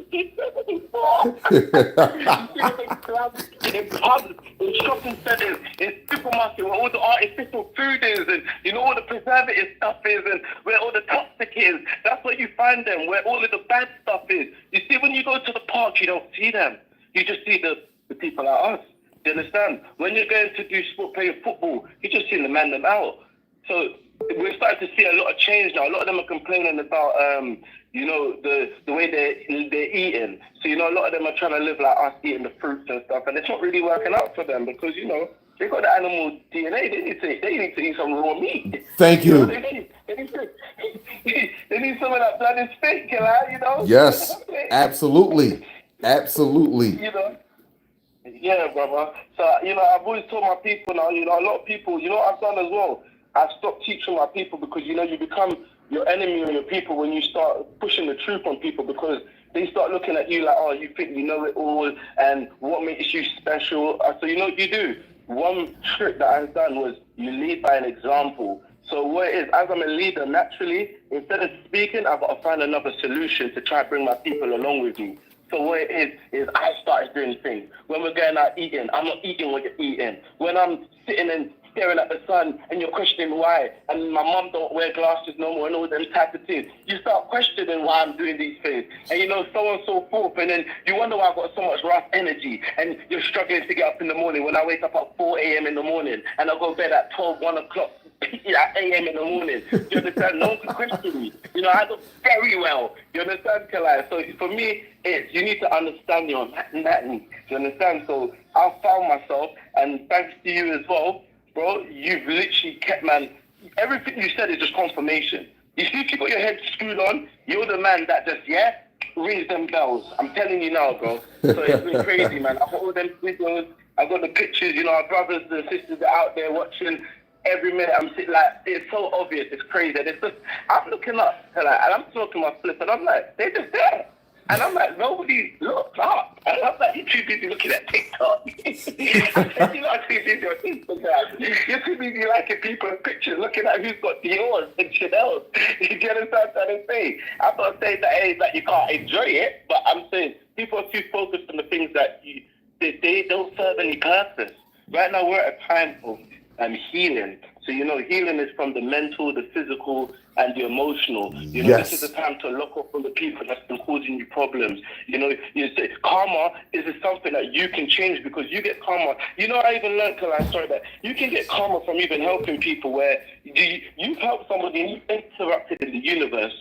in pubs, in shopping centers, in supermarkets, where all the artificial food is, and you know all the preservative stuff is, and where all the toxic is. That's where you find them, where all of the bad stuff is. You see, when you go to the park, you don't see them. You just see the people like us. Do you understand? When you're going to do sport, playing football, you just see the man them out. So we're starting to see a lot of change now. A lot of them are complaining about, you know, the way they're eating. So, you know, a lot of them are trying to live like us, eating the fruits and stuff, and it's not really working out for them because, you know, they got the animal DNA. They need to eat some raw meat. Thank you. They need some of that blood and steak, you know? Yes, absolutely. Absolutely. You know? Yeah, brother. So, you know, I've always told my people now, you know, a lot of people, you know what I've done as well? I've stopped teaching my people because, you know, you become your enemy or your people when you start pushing the truth on people because they start looking at you like, oh, you think you know it all and what makes you special. So, you know what you do? One trick that I've done was you lead by an example. So what it is, as I'm a leader, naturally, instead of speaking, I've got to find another solution to try to bring my people along with me. So what it is I started doing things. When we're going out eating, I'm not eating what you're eating. When I'm sitting and staring at the sun and you're questioning why, and my mum don't wear glasses no more and all them type of things, you start questioning why I'm doing these things. And you know, so on and so forth. And then you wonder why I've got so much rough energy and you're struggling to get up in the morning when I wake up at 4 a.m. in the morning and I go to bed at 12, 1 o'clock a.m. in the morning. You understand? No one can question me. You know, I do very well. You understand, Kalai? So for me, it's you need to understand your anatomy. You understand? So I found myself, and thanks to you as well, bro, you've literally kept, man, everything you said is just confirmation. You see, if you got your head screwed on, you're the man that just, rings them bells. I'm telling you now, bro. So it's been crazy, man. I've got all them videos, I've got the pictures, you know, our brothers and sisters are out there watching. Every minute I'm sitting like, it's so obvious, it's crazy. And it's just, I'm looking up, and I'm talking my flip, and I'm like, they're just there. And I'm like, nobody looks up. And I'm like, you're too busy looking at TikTok. I said, you're not too busy on Instagram. You're too busy liking people's pictures, looking at who's got Dior's and Chanel's. You get what I'm trying to say? I'm not saying that, hey, that you can't enjoy it, but I'm saying people are too focused on the things that they don't serve any purpose. Right now, we're at a time of healing. So, you know, healing is from the mental, the physical, and the emotional. You know, this is the time to look up on the people that's been causing you problems. You know, you say karma is something that you can change because you get karma. You know, I even learned that you can get karma from even helping people where you've helped somebody and you've interrupted in the universe.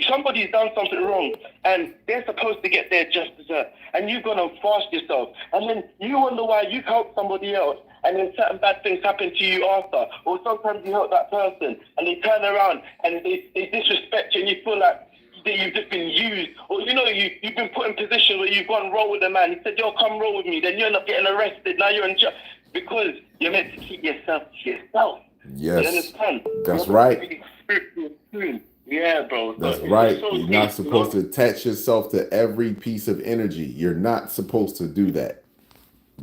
Somebody's done something wrong and they're supposed to get their just desert. And you've gone and fast yourself. And then you wonder why you've helped somebody else. and then certain bad things happen to you after. Or sometimes you help that person and they turn around and they disrespect you and you feel like that you've just been used. Or, you know, you've been put in position where you've gone roll with a man. He said, yo, come roll with me. Then you end up getting arrested. Now you're in jail. Because you're meant to keep yourself to yourself. Yes. You understand? That's right. Yeah, bro. That's It's right. so You're not deep, supposed to attach yourself to every piece of energy. You're not supposed to do that.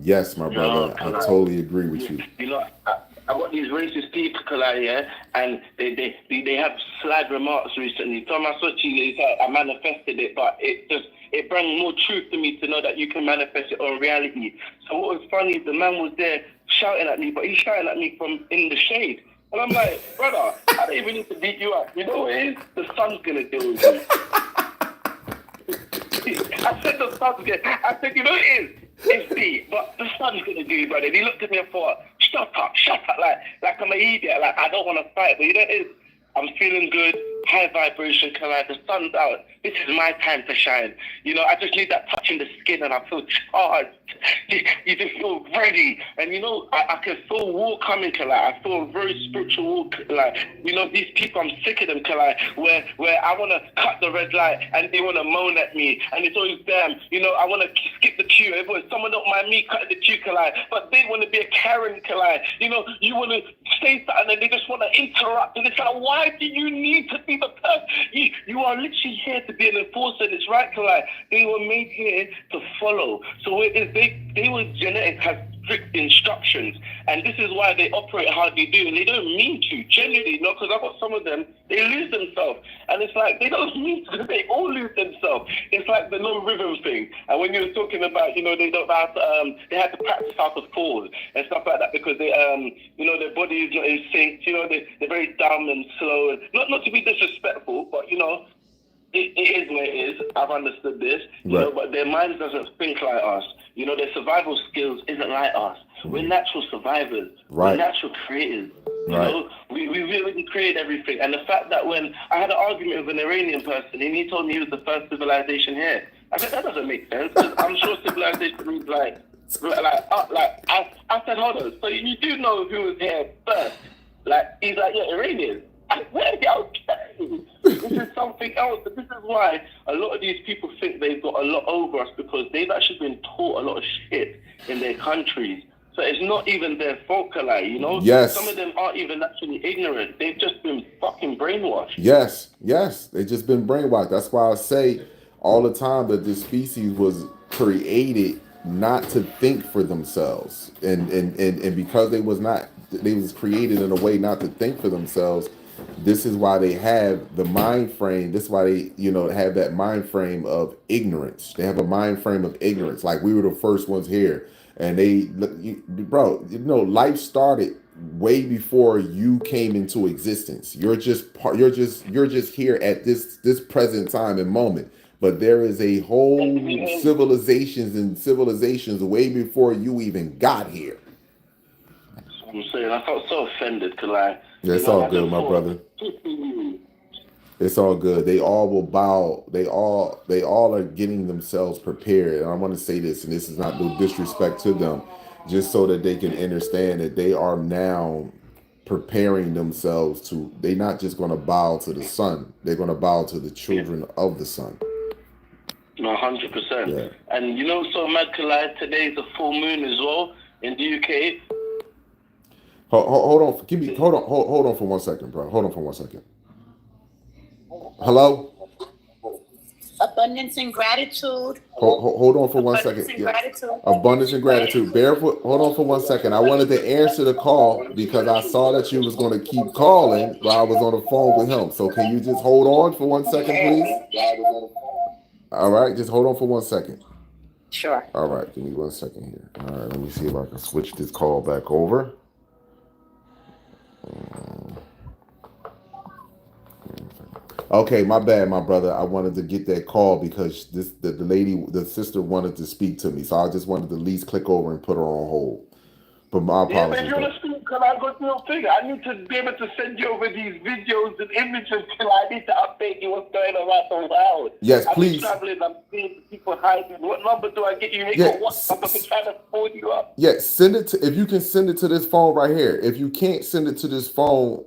Yes, my brother. I totally agree with you. You know, I got these racist people out here, and they have slide remarks recently. Thomas Sochi, I manifested it, but it brought more truth to me to know that you can manifest it on reality. So what was funny is the man was there shouting at me, but he's shouting at me from in the shade. And I'm like, brother, I don't even need to beat you up. You know what it is? The sun's going to deal with you. I said the sun's going to... I said, you know what it is? It's deep, but the sun's going to do you, brother. And he looked at me and thought, shut up, like I'm an idiot. Like, I don't want to fight. But you know what it is? I'm feeling good, high vibration, Kalai. The sun's out. This is my time to shine. You know, I just need that touch in the skin and I feel charged. You just feel ready. And you know, I can feel war coming, Kalai. I feel a very spiritual war, Kalai. You know, these people, I'm sick of them, Kalai, where I want to cut the red light and they want to moan at me. And it's always them. You know, I want to skip the queue. Someone don't mind me cutting the queue, Kalai. But they want to be a Karen, Kalai. You know, you want to say something and they just want to interrupt. And it's like, why do you need to be the person? You are literally here to be an enforcer. It's right, Kalai. They were made here to follow. So it is they were genetic, have strict instructions, and this is why they operate how they do, and they don't mean to, generally, no, because I've got some of them, they lose themselves, and it's like, they don't mean to, they all lose themselves. It's like the no rhythm thing, and when you were talking about, you know, they don't have to, they have to practice how to fall, and stuff like that, because they, you know, their body is not in sync, you know, they're very dumb and slow, and not to be disrespectful, but, you know, it is what it is. I've understood this, you know, but their minds doesn't think like us. You know, their survival skills isn't like us. We're natural survivors. We're natural creators. You know, we really create everything. And the fact that when I had an argument with an Iranian person and he told me he was the first civilization here, I said, that doesn't make sense. I'm sure civilization means I said, hold on, so you do know who was here first? Like, he's like, yeah, Iranian. Okay. This is something else. This is why a lot of these people think they've got a lot over us, because they've actually been taught a lot of shit in their countries. So it's not even their fault, Kalai, you know? Yes. Some of them aren't even actually ignorant. They've just been fucking brainwashed. Yes. They've just been brainwashed. That's why I say all the time that this species was created not to think for themselves. And because they was created in a way not to think for themselves. This is why they have the mind frame. This is why they, you know, have that mind frame of ignorance. They have a mind frame of ignorance. Like, we were the first ones here, and bro, you know, life started way before you came into existence. You're just here at this present time and moment. But there is a whole civilizations way before you even got here. I'm saying, I felt so offended, Kalai. Yeah, it's all good, my brother. It's all good. They all will bow. They all are getting themselves prepared. And I want to say this, and this is not no disrespect to them, just so that they can understand that they are now preparing themselves to, they're not just going to bow to the sun. They're going to bow to the children of the sun. No, 100%. Yeah. And you know, so mad, Kalai, today is a full moon as well in the UK. Hold on. Hold on for 1 second, bro. Hold on for 1 second. Hello? Abundance and gratitude. Hold on for 1 second. Abundance and gratitude. Hold on for 1 second. I wanted to answer the call because I saw that you was going to keep calling while I was on the phone with him. So can you just hold on for 1 second, please? All right, just hold on for 1 second. Sure. All right, give me 1 second here. All right, let me see if I can switch this call back over. Okay, my bad, my brother. I wanted to get that call because the sister wanted to speak to me, so I just wanted to at least click over and put her on hold. But my apologies. Yeah, man, you want to speak, can I go to your thing? I need to be able to send you over these videos and images till I need to update you what's going on right now. Yes, I'm please. traveling, I'm seeing people hiding. What number do I get you? Yeah, What number to try to phone you up? Yeah, send it to, if you can send it to this phone right here. If you can't send it to this phone,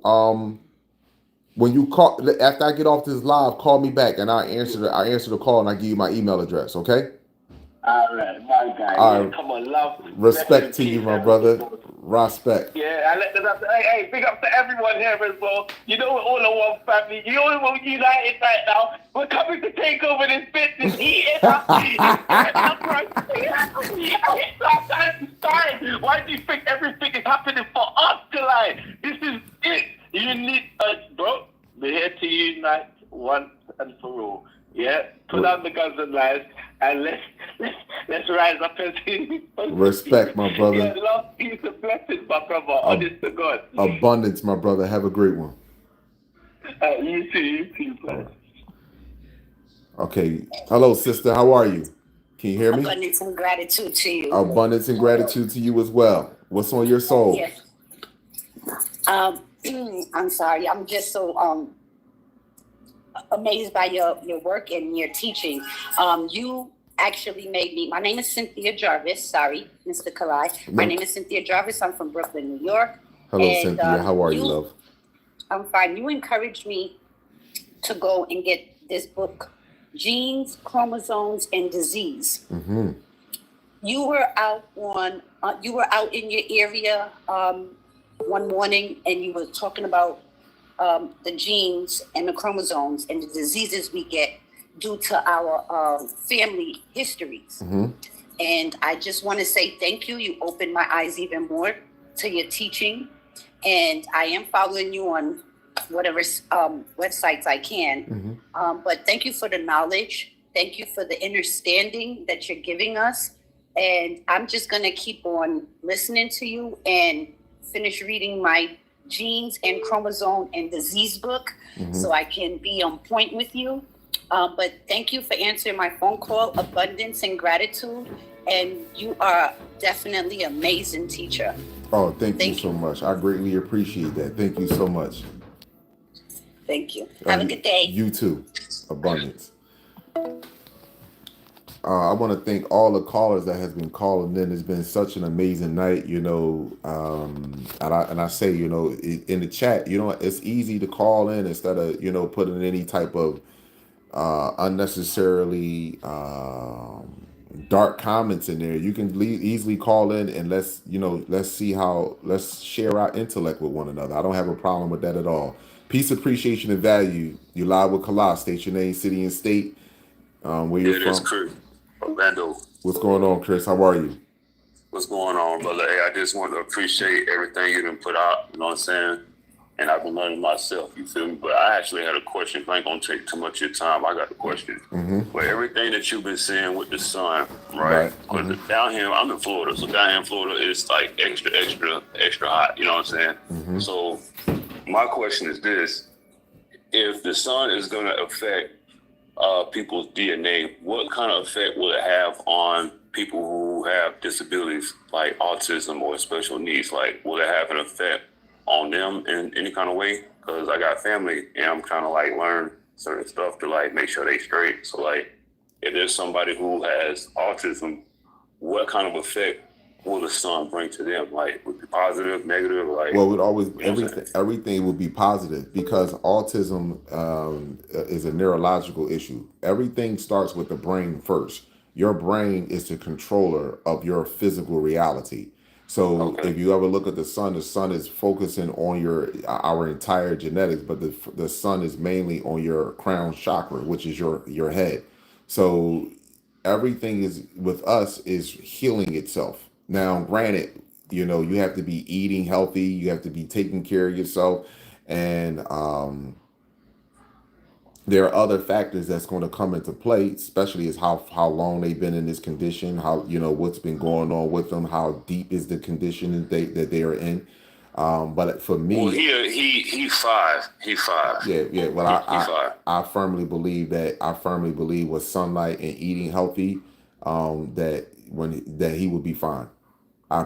when you call after I get off this live, call me back and I answer the call and I give you my email address, okay? All right, my guy. All Yeah, right. come on, love. Respect to you, my brother. Respect. Yeah, I let them up. Hey, big up to everyone here as well. You know, we're all in one family. You know, we're united right now. We're coming to take over this business. Eat it up. Why do you think everything is happening for us, Kalai? This is it. You need us, bro. We're here to unite once and for all. Yeah, put down the guns and lies, and let's rise up and see. Respect, my brother. Yeah, love, peace, and blessings, my brother. Honest to God. Abundance, my brother. Have a great one. You too, bro. Okay. Hello, sister. How are you? Can you hear me? Abundance and gratitude to you. Abundance and gratitude to you as well. What's on your soul? Yes. I'm sorry. I'm just so amazed by your work and your teaching. You actually made me. My name is Cynthia Jarvis. Sorry, Mr. Kalai. My name is Cynthia Jarvis. I'm from Brooklyn, New York. Hello, And, Cynthia. How are you, love? I'm fine. You encouraged me to go and get this book, Genes, Chromosomes, and Disease. Mm-hmm. You were out in your area one morning, and you were talking about the genes and the chromosomes and the diseases we get due to our family histories. Mm-hmm. And I just want to say thank you. You opened my eyes even more to your teaching. And I am following you on whatever websites I can. Mm-hmm. But thank you for the knowledge. Thank you for the understanding that you're giving us. And I'm just going to keep on listening to you and finish reading my genes and chromosome and disease book so I can be on point with you. But thank you for answering my phone call. Abundance and gratitude. And you are definitely an amazing teacher. Oh, thank you so much. I greatly appreciate that. Thank you so much. Thank you. Have a good day. You too. Abundance. I want to thank all the callers that has been calling in. It's been such an amazing night, you know. And I say, you know, in the chat, you know, it's easy to call in instead of, you know, putting any type of unnecessarily dark comments in there. You can easily call in and let's share our intellect with one another. I don't have a problem with that at all. Peace, appreciation, and value. You live with Kala. State your name, city, and state. Where you're from. It is Chris, Orlando. What's going on, Chris? How are you? What's going on, brother? Hey, I just want to appreciate everything you done put out. You know what I'm saying? And I've been learning myself. You feel me? But I actually had a question. I ain't gonna take too much of your time. I got a question. For everything that you've been saying with the sun, right? Because down here, I'm in Florida, so down here in Florida, it's like extra hot. You know what I'm saying? So my question is this: if the sun is gonna affect people's DNA, what kind of effect will it have on people who have disabilities like autism or special needs? Like, will it have an effect on them in any kind of way? Because I got family and I'm trying to like learn certain stuff to like make sure they straight. So like, if there's somebody who has autism, what kind of effect will the sun bring to them? Like, would it be positive, negative? Like, Well, it always everything will be positive because autism is a neurological issue. Everything starts with the brain first. Your brain is the controller of your physical reality. So if you ever look at the sun is focusing on our entire genetics, but the sun is mainly on your crown chakra, which is your head. So everything is with us is healing itself. Now, granted, you know, you have to be eating healthy, you have to be taking care of yourself, and there are other factors that's going to come into play, especially is how long they've been in this condition, how, you know, what's been going on with them, how deep is the condition that they are in. But for me, well, he's five. Yeah. Well, I firmly believe with sunlight and eating healthy, that he would be fine. I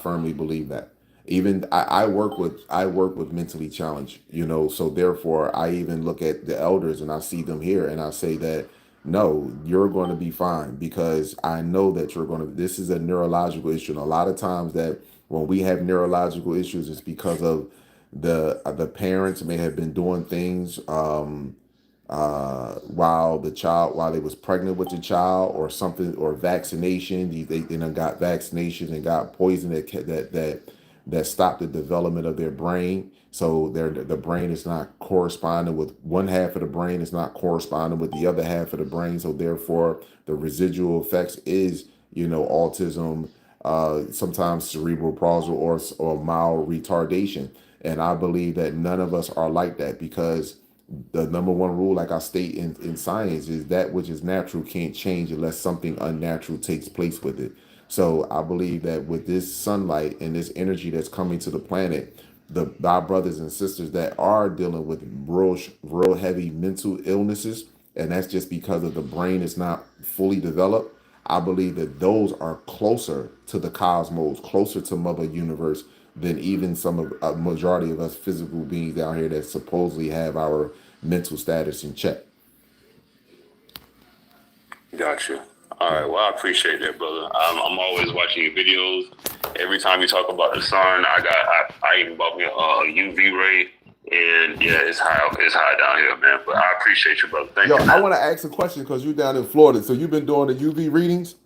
firmly believe that. Even I work with mentally challenged, so therefore I even look at the elders and I see them here and I say that no, you're going to be fine because I know that this is a neurological issue. And a lot of times that when we have neurological issues, it's because of the parents may have been doing things while they was pregnant with the child or something, or vaccination. They done got vaccinations and got poison that stopped the development of their brain. So the brain is not corresponding with one half of the brain, is not corresponding with the other half of the brain. So therefore, the residual effects is autism, sometimes cerebral palsy or mild retardation. And I believe that none of us are like that, because the number one rule, like I state in science, is that which is natural can't change unless something unnatural takes place with it. So I believe that with this sunlight and this energy that's coming to the planet, our brothers and sisters that are dealing with real heavy mental illnesses, and that's just because of the brain is not fully developed, I believe that those are closer to the cosmos, closer to Mother Universe than even some of a majority of us physical beings down here that supposedly have our mental status in check. Gotcha. All right. Well, I appreciate that, brother. I'm always watching your videos. Every time you talk about the sun, I even bought me a UV ray, and yeah, it's high down here, man. But I appreciate you, brother. Thank you. I want to ask a question because you're down in Florida. So you've been doing the UV readings?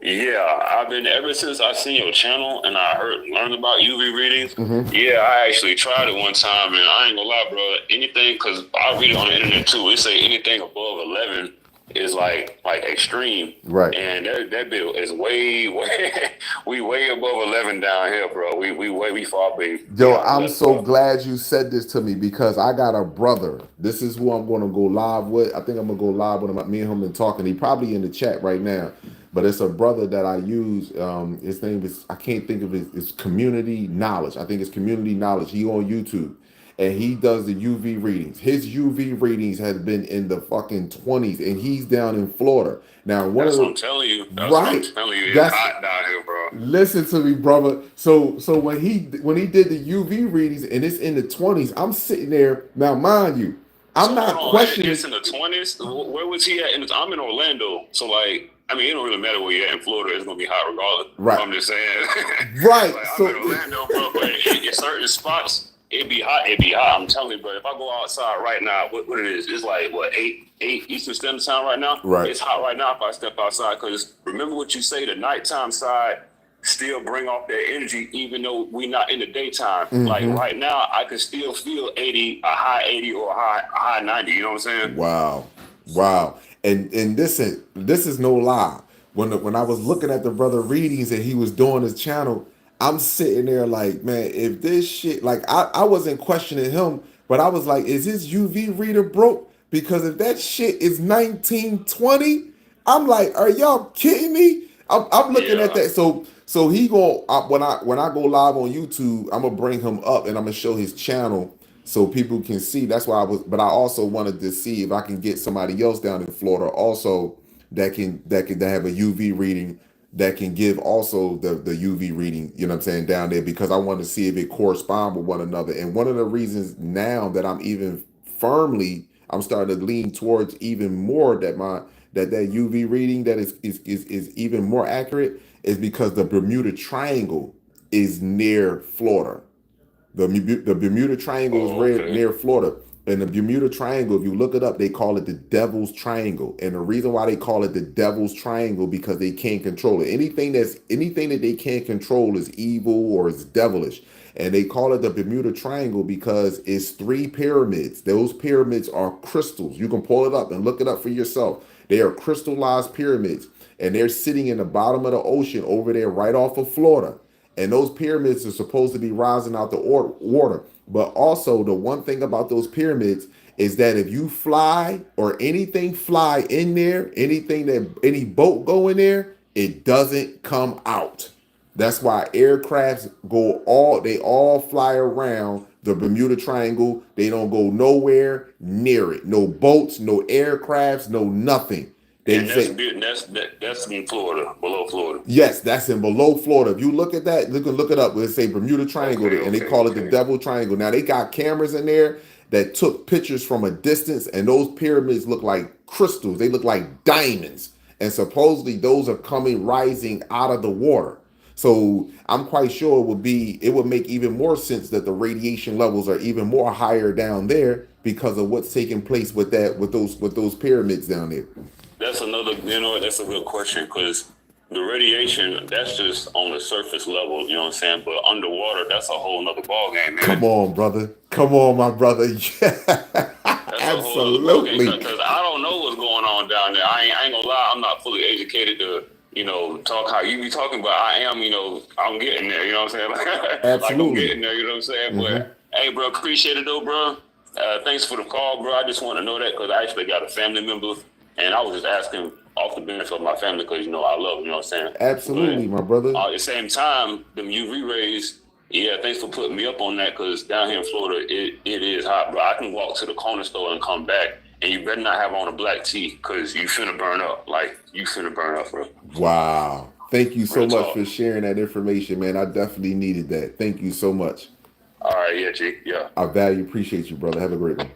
Yeah, I've been ever since I seen your channel and I learned about UV readings. Yeah, I actually tried it one time, and I ain't gonna lie, bro. Anything, because I read it on the internet too. It say anything above 11 is like extreme, right? And that bill is way above 11 down here, bro. We far big. Yo, I'm so glad you said this to me, because I got a brother. This is who I'm going to go live with. I think I'm going to go live with him. Me and him been talking. He probably in the chat right now. But it's a brother that I use. His name is, I can't think of it. It's Community Knowledge. I think it's Community Knowledge. He on YouTube. And he does the UV readings. His UV readings has been in the fucking 20s. And he's down in Florida. Now, that's what I'm telling you. That's what I'm telling you. It's hot down here, bro. Listen to me, brother. So when he did the UV readings and it's in the 20s, I'm sitting there. Now, mind you, I'm not questioning. It's in the 20s. Where was he at? I'm in Orlando. So like, I mean, it don't really matter where you're at in Florida. It's gonna be hot regardless. Right. I'm just saying. Right. Like, So I'm in Orlando, bro. But in certain spots, it'd be hot. It'd be hot. I'm telling you, bro. If I go outside right now, what it is? It's like what 8 Eastern Standard Time right now. Right. It's hot right now if I step outside. Because remember what you say, the nighttime side still bring off that energy, even though we not in the daytime. Like right now, I can still feel 80, a high 80 or a high 90. You know what I'm saying? Wow. And this is no lie. When I was looking at the brother readings and he was doing his channel, I'm sitting there like, man, if this shit, like I wasn't questioning him, but I was like, is his UV reader broke? Because if that shit is 1920, I'm like, are y'all kidding me? I'm looking at that. So he when I go live on YouTube, I'm gonna bring him up and I'm gonna show his channel so people can see. That's why but I also wanted to see if I can get somebody else down in Florida also that have a UV reading that can give also the UV reading, you know what I'm saying, down there, because I want to see if it corresponds with one another. And one of the reasons now that I'm starting to lean towards even more that that UV reading that is even more accurate is because the Bermuda Triangle is near Florida. The Bermuda Triangle is near Florida. And the Bermuda Triangle, if you look it up, they call it the Devil's Triangle. And the reason why they call it the Devil's Triangle, because they can't control it. Anything that they can't control is evil or is devilish. And they call it the Bermuda Triangle because it's 3 pyramids. Those pyramids are crystals. You can pull it up and look it up for yourself. They are crystallized pyramids. And they're sitting in the bottom of the ocean over there right off of Florida. And those pyramids are supposed to be rising out the water. But also the one thing about those pyramids is that if you fly or anything fly in there, any boat go in there, it doesn't come out. That's why aircrafts they all fly around the Bermuda Triangle. They don't go nowhere near it. No boats, no aircrafts, no nothing. They And say that's in Florida, below Florida. yes, that's in below Florida. If you look at that, look it up. We'll say Bermuda Triangle, and they call it the Devil Triangle. Now they got cameras in there that took pictures from a distance, and those pyramids look like crystals. They look like diamonds, and supposedly those are rising out of the water. So I'm quite sure it would make even more sense that the radiation levels are even more higher down there because of what's taking place with those pyramids down there. That's that's a good question, because the radiation, that's just on the surface level, you know what I'm saying? But underwater, that's a whole nother ballgame, man. Come on, brother. Come on, my brother. Yeah. Absolutely. Because I don't know what's going on down there. I ain't gonna lie, I'm not fully educated to, talk how you be talking, but I am, I'm getting there, you know what I'm saying? Absolutely. Like I'm getting there, you know what I'm saying? Mm-hmm. But hey, bro, appreciate it though, bro. Thanks for the call, bro. I just want to know that because I actually got a family member, and I was just asking off the benefit of my family because, I love them, you know what I'm saying? Absolutely, my brother. At the same time, them UV rays, yeah, thanks for putting me up on that, because down here in Florida, it is hot, bro. I can walk to the corner store and come back, and you better not have on a black tee because you finna burn up. Like, you finna burn up, bro. Wow. Thank you so Real much talk. for sharing that information, man. I definitely needed that. Thank you so much. All right, yeah, G, yeah. I appreciate you, brother. Have a great one.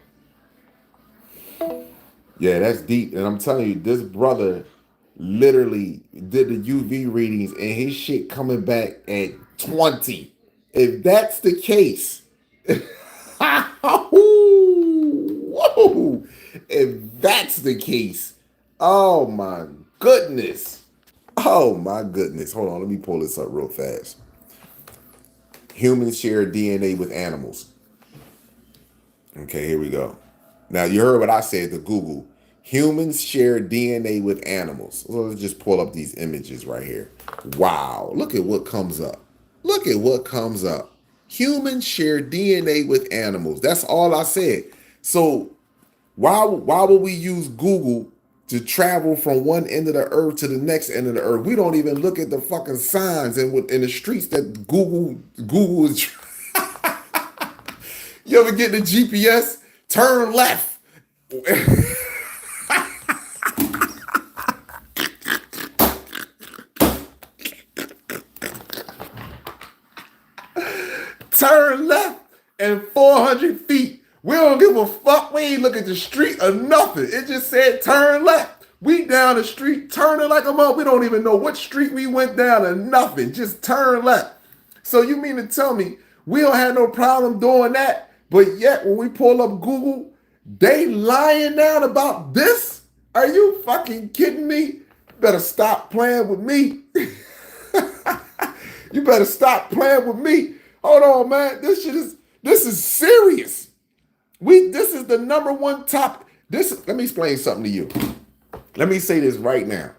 Yeah, that's deep. And I'm telling you, this brother literally did the UV readings and his shit coming back at 20. If that's the case, whoa, if that's the case, oh my goodness. Oh my goodness. Hold on, let me pull this up real fast. Humans share DNA with animals. Okay, here we go. Now, you heard what I said to Google. Humans share DNA with animals. So let's just pull up these images right here. Wow, look at what comes up. Look at what comes up. Humans share DNA with animals. That's all I said. So why would we use Google to travel from one end of the earth to the next end of the earth? We don't even look at the fucking signs in the streets that Google is. You ever get the GPS? Turn left. Turn left and 400 feet. We don't give a fuck. We ain't look at the street or nothing. It just said turn left. We down the street turning like a mother. We don't even know what street we went down or nothing. Just turn left. So you mean to tell me we don't have no problem doing that, but yet when we pull up Google, they lying down about this? Are you fucking kidding me? Better stop playing with me. You better stop playing with me. Hold on, man. This is serious. This is the number one top. Let me explain something to you. Let me say this right now.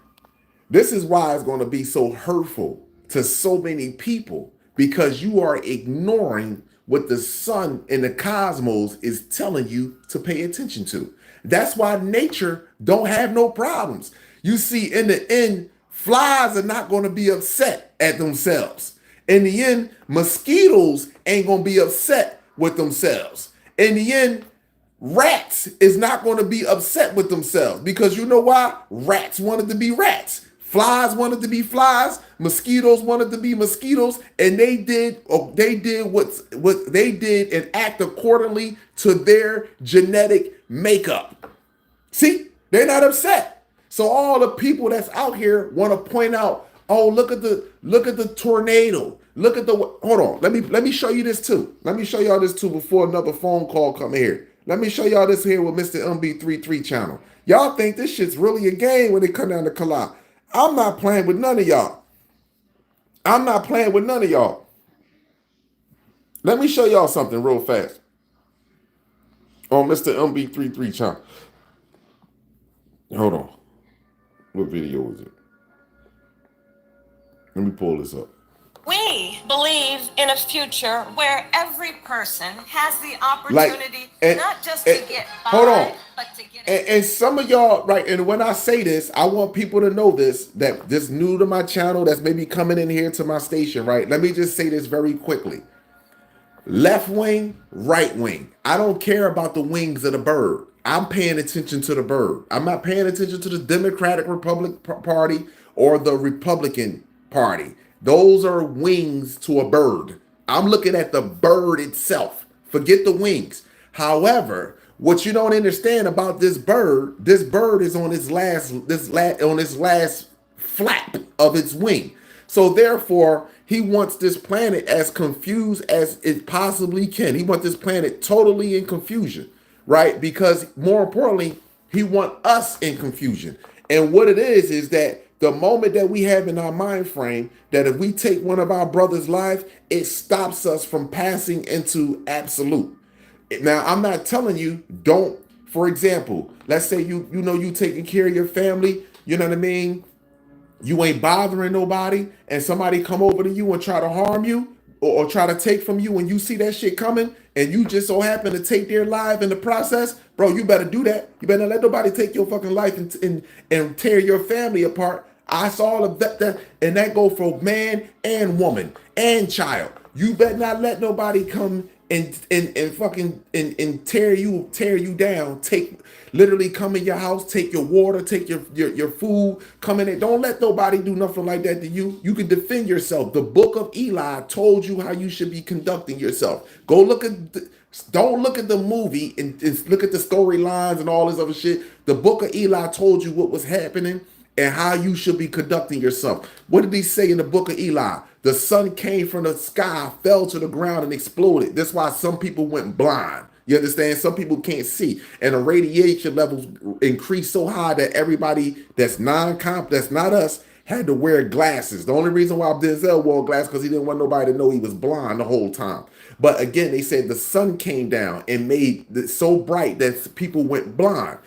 This is why it's going to be so hurtful to so many people, because you are ignoring what the sun and the cosmos is telling you to pay attention to. That's why nature don't have no problems. You see, in the end, flies are not going to be upset at themselves. In the end, mosquitoes ain't going to be upset with themselves. In the end, rats is not going to be upset with themselves, because you know why? Rats wanted to be rats. Flies wanted to be flies. Mosquitoes wanted to be mosquitoes, and they did what they did and act accordingly to their genetic makeup. See, they're not upset. So all the people that's out here want to point out, oh, look at the tornado. Hold on. Let me show you this too. Let me show y'all this too before another phone call come here. Let me show y'all this here with Mr. MB33 channel. Y'all think this shit's really a game when it come down to collide. I'm not playing with none of y'all. I'm not playing with none of y'all. Let me show y'all something real fast on Mr. MB33 channel. Hold on. What video is it? Let me pull this up. We believe in a future where every person has the opportunity not just to get by, hold on. but to get And some of y'all, right, and when I say this, I want people to know this, that this new to my channel, that's maybe coming in here to my station, right? Let me just say this very quickly. Left wing, right wing. I don't care about the wings of the bird. I'm paying attention to the bird. I'm not paying attention to the Democratic Party or the Republican Party. Those are wings to a bird. I'm looking at the bird itself. Forget the wings. However, what you don't understand about this bird is on its last flap of its wing. So therefore, he wants this planet as confused as it possibly can. He wants this planet totally in confusion, right? Because more importantly, he wants us in confusion. And what it is that the moment that we have in our mind frame that if we take one of our brother's lives, it stops us from passing into absolute. Now, I'm not telling you don't, for example, let's say you taking care of your family, you know what I mean? You ain't bothering nobody, and somebody come over to you and try to harm you or try to take from you, and you see that shit coming, and you just so happen to take their life in the process, bro, you better do that. You better not let nobody take your fucking life and tear your family apart. I saw all of that, and that go for man and woman and child. You better not let nobody come and fucking tear you down. Literally come in your house, take your water, take your food, come in there. Don't let nobody do nothing like that to you. You can defend yourself. The book of Eli told you how you should be conducting yourself. Don't look at the movie and look at the storylines and all this other shit. The book of Eli told you what was happening and how you should be conducting yourself. What did he say in the book of Eli? The sun came from the sky, fell to the ground, and exploded. That's why some people went blind. You understand? Some people can't see. And the radiation levels increased so high that everybody that's not us had to wear glasses. The only reason why Denzel wore glasses because he didn't want nobody to know he was blind the whole time. But again, they said the sun came down and made it so bright that people went blind.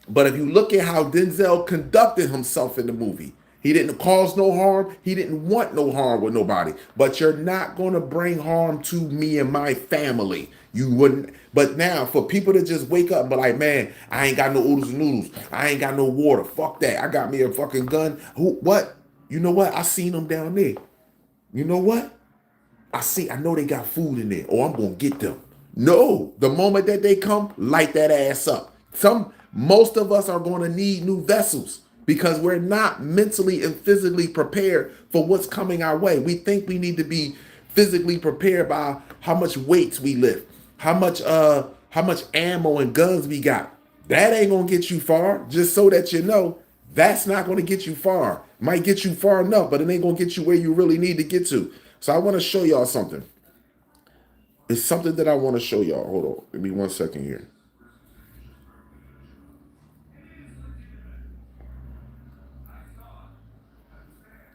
But if you look at how Denzel conducted himself in the movie, he didn't cause no harm. He didn't want no harm with nobody. But you're not going to bring harm to me and my family. You wouldn't. But now for people to just wake up and be like, man, I ain't got no oodles and noodles. I ain't got no water. Fuck that. I got me a fucking gun. What? You know what? I seen them down there. You know what? I know they got food in there. Oh, I'm going to get them. No. The moment that they come, light that ass up. Most of us are going to need new vessels because we're not mentally and physically prepared for what's coming our way. We think we need to be physically prepared by how much weights we lift, how much ammo and guns we got. That ain't going to get you far. Just so that you know, that's not going to get you far. Might get you far enough, but it ain't going to get you where you really need to get to. So I want to show y'all something. It's something that I want to show y'all. Hold on. Give me 1 second here.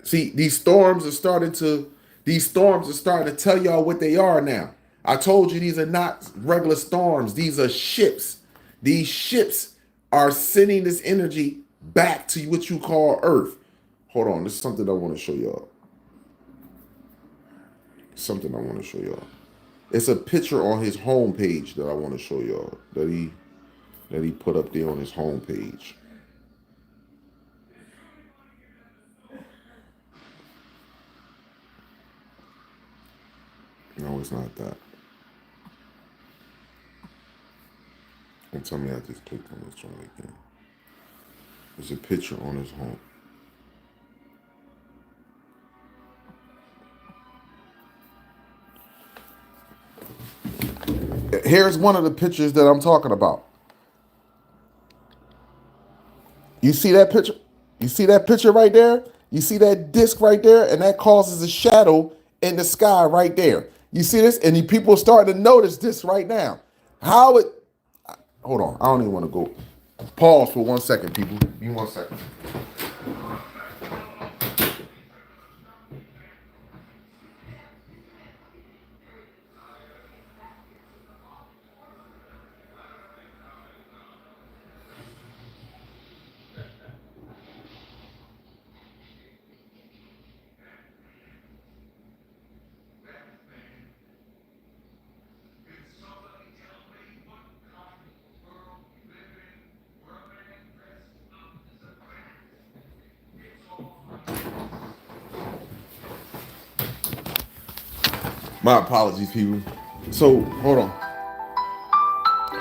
See, these storms are starting to tell y'all what they are now. I told you these are not regular storms. These are ships. These ships are sending this energy back to what you call Earth. Hold on, this is something I want to show y'all. It's a picture on his homepage that I want to show y'all that he put up there on his homepage. No, it's not that. Don't tell me I just clicked on this one again. There's a picture on his home. Here's one of the pictures that I'm talking about. You see that picture? You see that picture right there? You see that disc right there? And that causes a shadow in the sky right there. You see this? And people are starting to notice this right now. Hold on. I don't even want to go. Pause for 1 second, people. Give me 1 second. My apologies, people. So, hold on.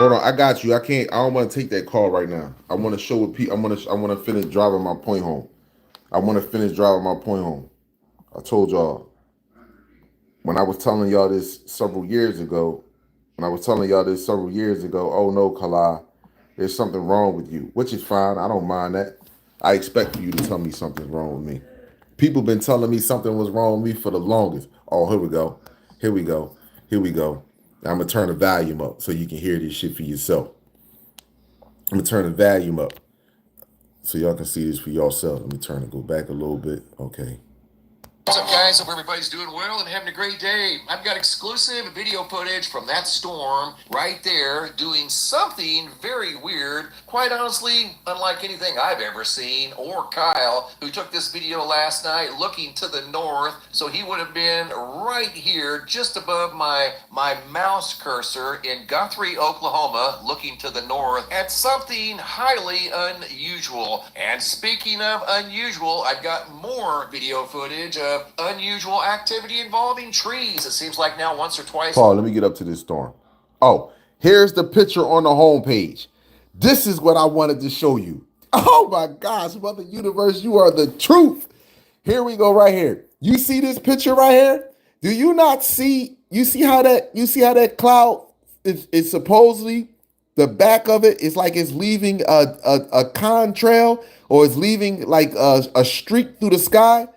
Hold on, I got you. I don't want to take that call right now. I want to show what people. I want to finish driving my point home. I told y'all when I was telling y'all this several years ago. Oh no, Kala, there's something wrong with you, which is fine. I don't mind that. I expect you to tell me something's wrong with me. People been telling me something was wrong with me for the longest. Oh, here we go. I'm gonna turn the volume up so you can hear this shit for yourself. I'm gonna turn the volume up so y'all can see this for yourself. Let me go back a little bit. Okay. What's up, guys? Hope everybody's doing well and having a great day. I've got exclusive video footage from that storm right there doing something very weird. Quite honestly, unlike anything I've ever seen, or Kyle, who took this video last night looking to the north. So he would have been right here just above my mouse cursor in Guthrie, Oklahoma, looking to the north at something highly unusual. And speaking of unusual, I've got more video footage of unusual activity involving trees. It seems like now once or twice. Paul, let me get up to this storm. Oh, here's the picture on the homepage. This is what I wanted to show you. Oh my gosh, Mother Universe, you are the truth. Here we go right here. You see this picture right here? Do you not see, you see how that cloud is supposedly, the back of it is like it's leaving a contrail, or it's leaving like a streak through the sky?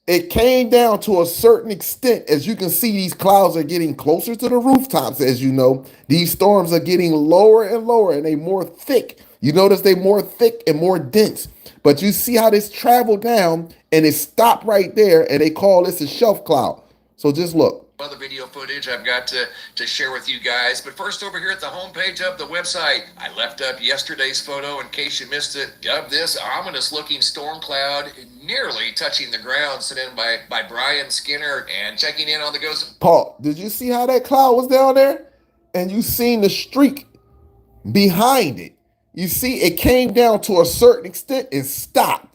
It came down to a certain extent. As you can see, these clouds are getting closer to the rooftops. As you know, these storms are getting lower and lower, and they more thick. You notice they more thick and more dense. But you see how this traveled down and it stopped right there, and they call this a shelf cloud. So just look. Other video footage I've got to share with you guys. But first, over here at the homepage of the website, I left up yesterday's photo in case you missed it of this ominous looking storm cloud nearly touching the ground, sent in by Brian Skinner, and checking in on the ghost. Paul, did you see how that cloud was down there? And you seen the streak behind it. You see it came down to a certain extent and stopped.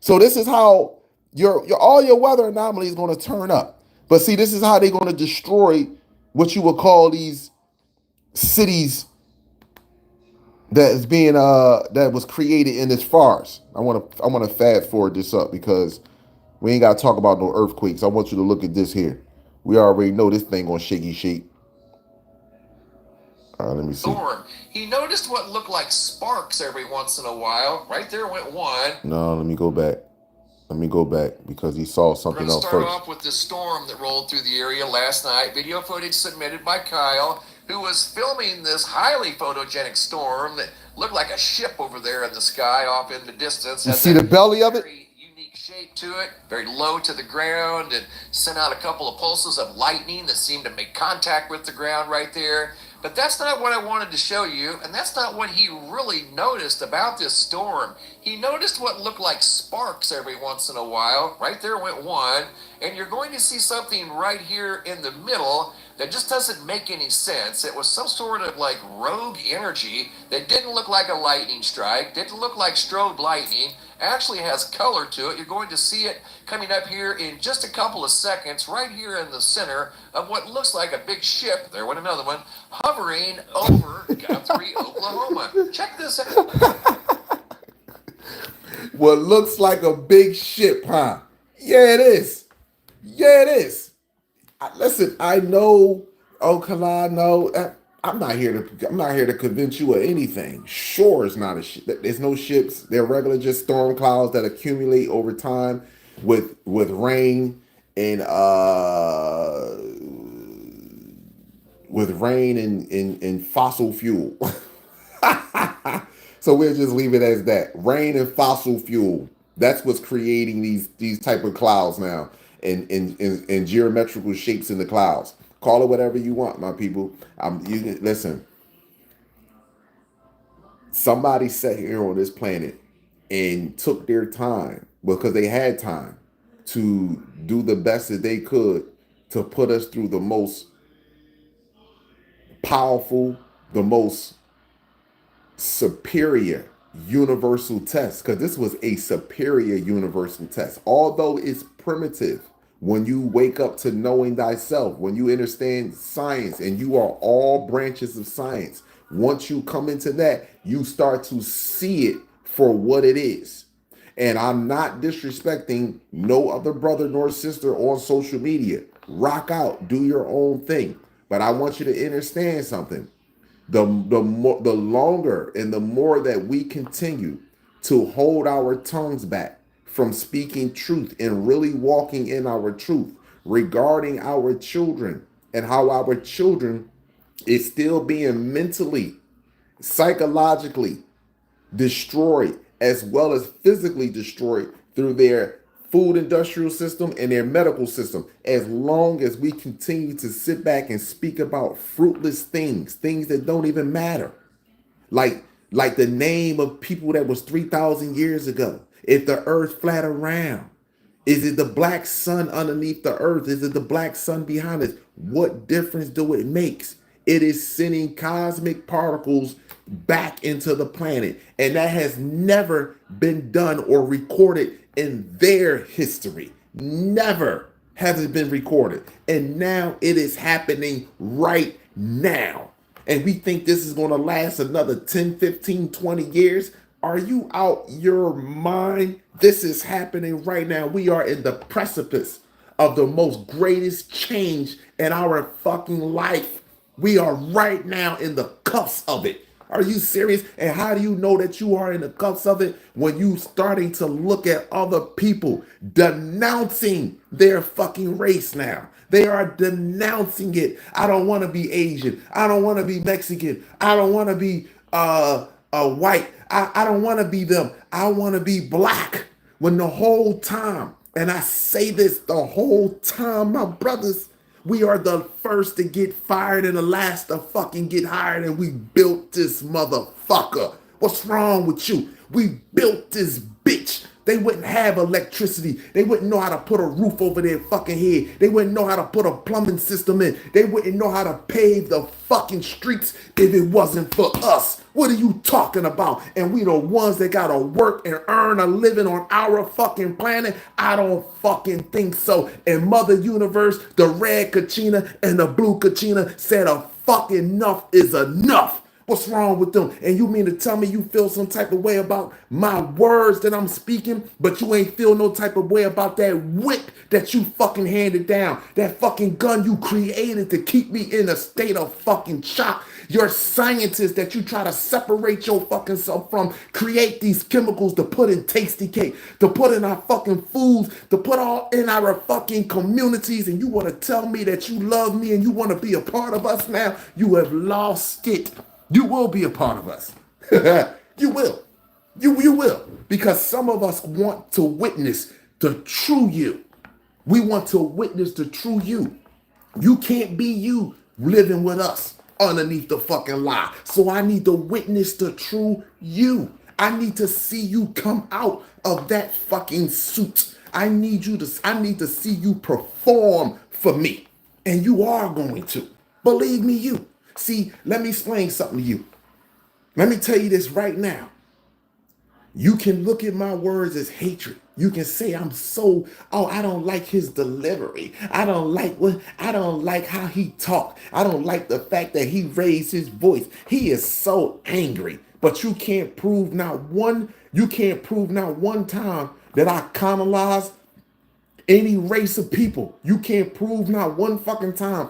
So this is how all your weather anomalies is going to turn up. But see, this is how they're going to destroy what you would call these cities that was created in this farce. I want to fast forward this up because we ain't got to talk about no earthquakes. I want you to look at this here. We already know this thing gonna shaky shake. All right, let me see. Storm. He noticed what looked like sparks every once in a while. Right there went one. No, let me go back. Because he saw something else first. We're going to start off with the storm that rolled through the area last night. Video footage submitted by Kyle, who was filming this highly photogenic storm that looked like a ship over there in the sky off in the distance. You see the belly of it? Very unique shape to it, very low to the ground, and sent out a couple of pulses of lightning that seemed to make contact with the ground right there. But that's not what I wanted to show you, and that's not what he really noticed about this storm. He noticed what looked like sparks every once in a while. Right there went one, and you're going to see something right here in the middle that just doesn't make any sense. It was some sort of like rogue energy that didn't look like a lightning strike, didn't look like strobe lightning, actually has color to it. You're going to see it coming up here in just a couple of seconds, right here in the center of what looks like a big ship. There went another one, hovering over Guthrie, Oklahoma. Check this out. What looks like a big ship, huh? Yeah, it is. Listen, I know, Kala, no, I'm not here to convince you of anything. Sure, it's not a ship. There's no ships. They're regular, just storm clouds that accumulate over time with rain and fossil fuel. So we'll just leave it as that. Rain and fossil fuel. That's what's creating these type of clouds now, and geometrical shapes in the clouds. Call it whatever you want, my people. Listen. Somebody sat here on this planet and took their time, because they had time, to do the best that they could to put us through the most powerful, the most superior universal test, because this was a superior universal test. Although it's primitive, when you wake up to knowing thyself, when you understand science, and you are all branches of science, Once you come into that, you start to see it for what it is. And I'm not disrespecting no other brother nor sister on social media. Rock out, do your own thing. But I want you to understand something. The longer and the more that we continue to hold our tongues back from speaking truth and really walking in our truth regarding our children and how our children is still being mentally, psychologically destroyed as well as physically destroyed through their food industrial system and their medical system. As long as we continue to sit back and speak about fruitless things that don't even matter, like the name of people that was 3,000 years ago. If the earth flat around, is it the black sun underneath the earth? Is it the black sun behind us? What difference do it makes? It is sending cosmic particles back into the planet. And that has never been done or recorded in their history. Never has it been recorded. And now it is happening right now. And we think this is going to last another 10, 15, 20 years. Are you out your mind? This is happening right now. We are in the precipice of the most greatest change in our fucking life. We are right now in the cuffs of it. Are you serious? And how do you know that you are in the cuffs of it? When you starting to look at other people denouncing their fucking race now. They are denouncing it. I don't want to be Asian. I don't want to be Mexican. I don't want to be white. I don't want to be them. I want to be black. When the whole time, and I say this the whole time, my brothers, we are the first to get fired and the last to fucking get hired, and we built this motherfucker. What's wrong with you? We built this bitch. They wouldn't have electricity. They wouldn't know how to put a roof over their fucking head. They wouldn't know how to put a plumbing system in. They wouldn't know how to pave the fucking streets if it wasn't for us. What are you talking about? And we the ones that gotta work and earn a living on our fucking planet? I don't fucking think so. And Mother Universe, the red Kachina and the blue Kachina said a fucking enough is enough. What's wrong with them? And you mean to tell me you feel some type of way about my words that I'm speaking, but you ain't feel no type of way about that whip that you fucking handed down, that fucking gun you created to keep me in a state of fucking shock. Your scientists that you try to separate your fucking self from, create these chemicals to put in tasty cake, to put in our fucking foods, to put all in our fucking communities, and you want to tell me that you love me and you want to be a part of us now? You have lost it. You will be a part of us. You will. You will. Because some of us want to witness the true you. We want to witness the true you. You can't be you living with us underneath the fucking lie. So I need to witness the true you. I need to see you come out of that fucking suit. I need to see you perform for me. And you are going to. Believe me, you. See, let me explain something to you. Let me tell you this right now. You can look at my words as hatred. You can say I don't like his delivery. I don't like how he talked. I don't like the fact that he raised his voice. He is so angry. But you can't prove not one time that I colonized any race of people. You can't prove not one fucking time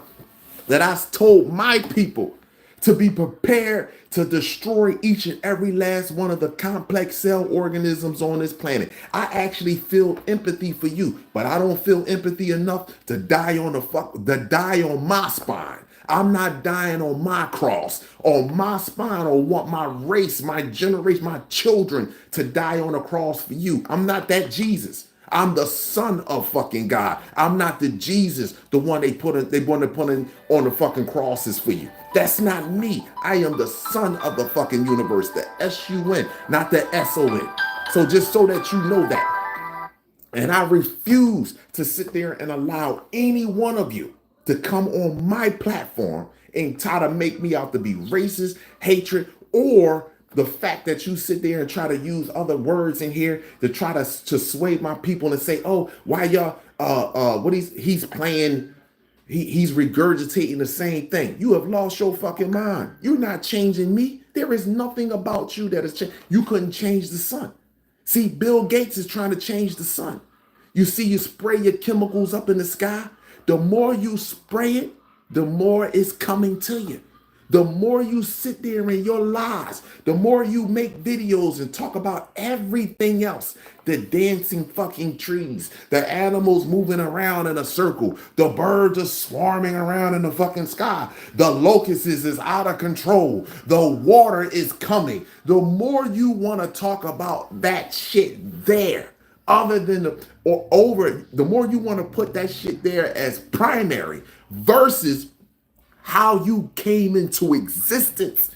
that I told my people to be prepared to destroy each and every last one of the complex cell organisms on this planet. I actually feel empathy for you, but I don't feel empathy enough to die on my spine. I'm not dying on my cross, on my spine, or want my race, my generation, my children to die on a cross for you. I'm not that Jesus. I'm the son of fucking God. I'm not the Jesus, the one they want to put in on the fucking crosses for you. That's not me. I am the son of the fucking universe, the S-U-N, not the S-O-N. So just so that you know that. And I refuse to sit there and allow any one of you to come on my platform and try to make me out to be racist, hatred, or the fact that you sit there and try to use other words in here to try to sway my people and say, oh, why y'all, he's playing He's regurgitating the same thing. You have lost your fucking mind. You're not changing me. There is nothing about you that has changed. You couldn't change the sun. See, Bill Gates is trying to change the sun. You see, you spray your chemicals up in the sky. The more you spray it, the more it's coming to you. The more you sit there in your lies, the more you make videos and talk about everything else. The dancing fucking trees, the animals moving around in a circle, the birds are swarming around in the fucking sky, the locusts is out of control, the water is coming. The more you want to talk about that shit there, other than the more you want to put that shit there as primary versus how you came into existence.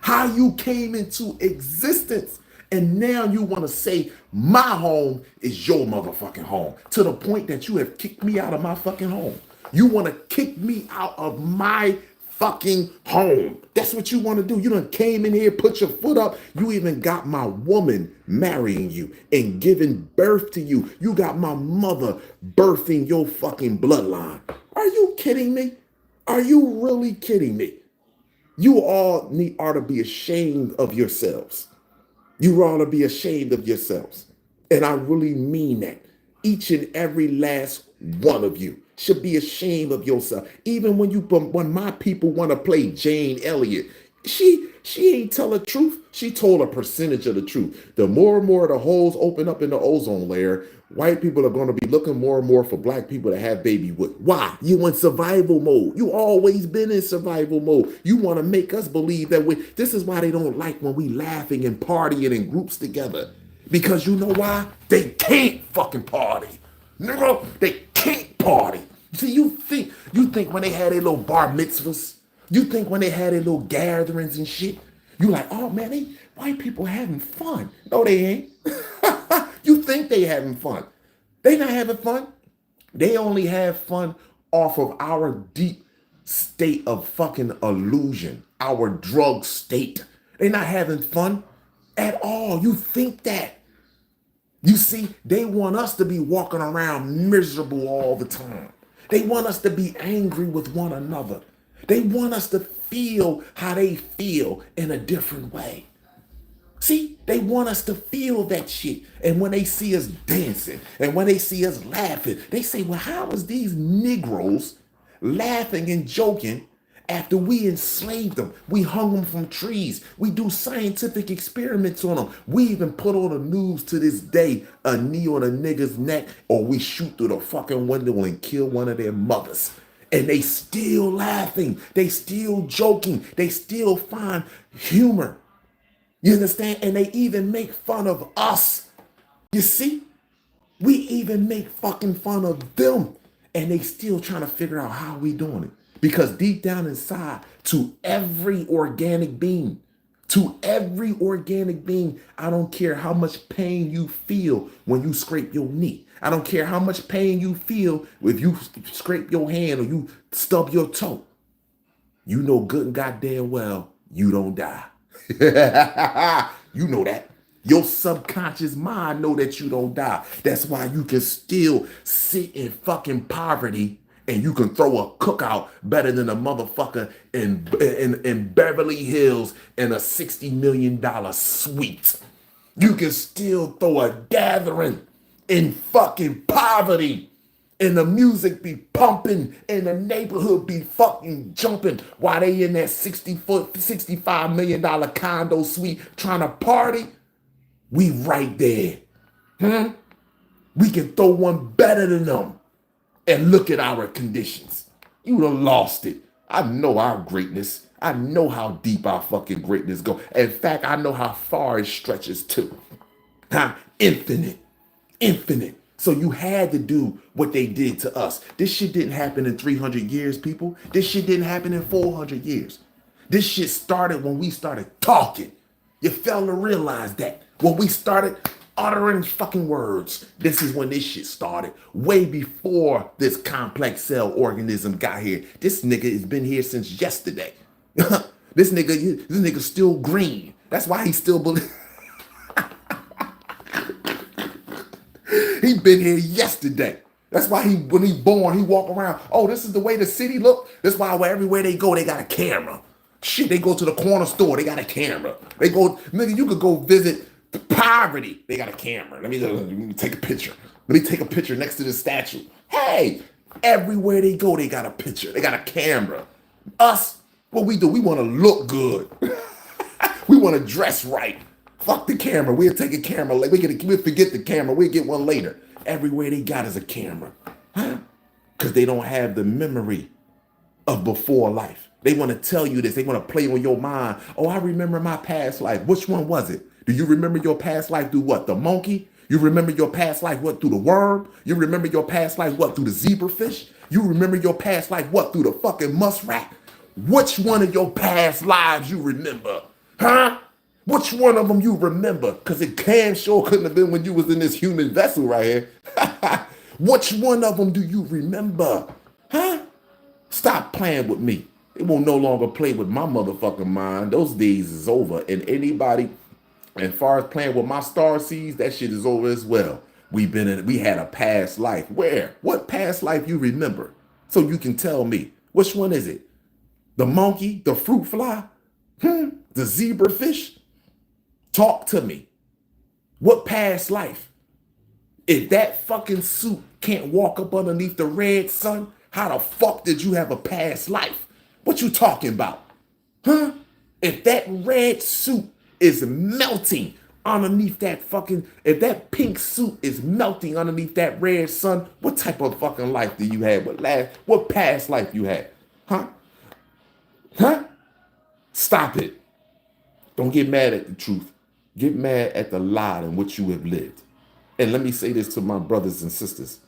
How you came into existence. And now you want to say my home is your motherfucking home. To the point that you have kicked me out of my fucking home. You want to kick me out of my fucking home. That's what you want to do. You done came in here, put your foot up. You even got my woman marrying you and giving birth to you. You got my mother birthing your fucking bloodline. Are you kidding me? Are you really kidding me? You all ought to be ashamed of yourselves. You ought to be ashamed of yourselves. And I really mean that. Each and every last one of you should be ashamed of yourself. Even when my people want to play Jane Elliott, she ain't tell the truth. She told a percentage of the truth. The more and more the holes open up in the ozone layer, white people are going to be looking more and more for black people to have baby with. Why? You in survival mode. You always been in survival mode. You want to make us believe that this is why they don't like when we laughing and partying in groups together. Because you know why? They can't fucking party. Nigga, they can't party. See, you think when they had their little bar mitzvahs, you think when they had their little gatherings and shit, you like, oh man, white people having fun. No, they ain't. You think they having fun. They not having fun. They only have fun off of our deep state of fucking illusion, our drug state. They not having fun at all. You think that. You see, they want us to be walking around miserable all the time. They want us to be angry with one another. They want us to feel how they feel in a different way. See, they want us to feel that shit. And when they see us dancing and when they see us laughing, they say, well, how is these Negroes laughing and joking after we enslaved them? We hung them from trees. We do scientific experiments on them. We even put on the news to this day a knee on a nigga's neck, or we shoot through the fucking window and kill one of their mothers. And they still laughing. They still joking. They still find humor. You understand? And they even make fun of us. You see? We even make fucking fun of them. And they still trying to figure out how we doing it. Because deep down inside, to every organic being, I don't care how much pain you feel when you scrape your knee. I don't care how much pain you feel if you scrape your hand or you stub your toe. You know good and goddamn well you don't die. You know that. Your subconscious mind know that you don't die. That's why you can still sit in fucking poverty and you can throw a cookout better than a motherfucker in Beverly Hills in a $60 million suite. You can still throw a gathering in fucking poverty and the music be pumping and the neighborhood be fucking jumping while they in that $65 million condo suite trying to party. We right there. We can throw one better than them. And look at our conditions. You would have lost it. I know our greatness. I know how deep our fucking greatness go. In fact, I know how far it stretches to. Infinite. So you had to do what they did to us. This shit didn't happen in 300 years, people. This shit didn't happen in 400 years. This shit started when we started talking. You failed to realize that. When we started uttering fucking words, this is when this shit started. Way before this complex cell organism got here. This nigga has been here since yesterday. This nigga still green. That's why he still believes. He been here yesterday. That's why when he born, he walk around. Oh, this is the way the city look. That's why everywhere they go, they got a camera. Shit, they go to the corner store, they got a camera. They go, nigga, you could go visit poverty. They got a camera. Let me take a picture. Let me take a picture next to the statue. Hey, everywhere they go, they got a picture. They got a camera. Us, what we do, we want to look good. We want to dress right. Fuck the camera. We'll take a camera. We'll forget the camera. We'll get one later. Everywhere they got is a camera. Huh? Because they don't have the memory of before life. They want to tell you this. They want to play on your mind. Oh, I remember my past life. Which one was it? Do you remember your past life through what? The monkey? You remember your past life what? Through the worm? You remember your past life what? Through the zebrafish? You remember your past life what? Through the fucking muskrat? Which one of your past lives you remember? Huh? Which one of them you remember? Because it damn sure couldn't have been when you was in this human vessel right here. Which one of them do you remember? Huh? Stop playing with me. They will no longer play with my motherfucking mind. Those days is over. And anybody, as far as playing with my star seeds, that shit is over as well. We had a past life. Where? What past life you remember? So you can tell me. Which one is it? The monkey? The fruit fly? The zebrafish? Talk to me. What past life? If that fucking suit can't walk up underneath the red sun, how the fuck did you have a past life? What you talking about? Huh? If that red suit is melting underneath that fucking, if that pink suit is melting underneath that red sun, what type of fucking life do you have? What past life you had? Huh? Huh? Stop it. Don't get mad at the truth. Get mad at the lie in which you have lived. And let me say this to my brothers and sisters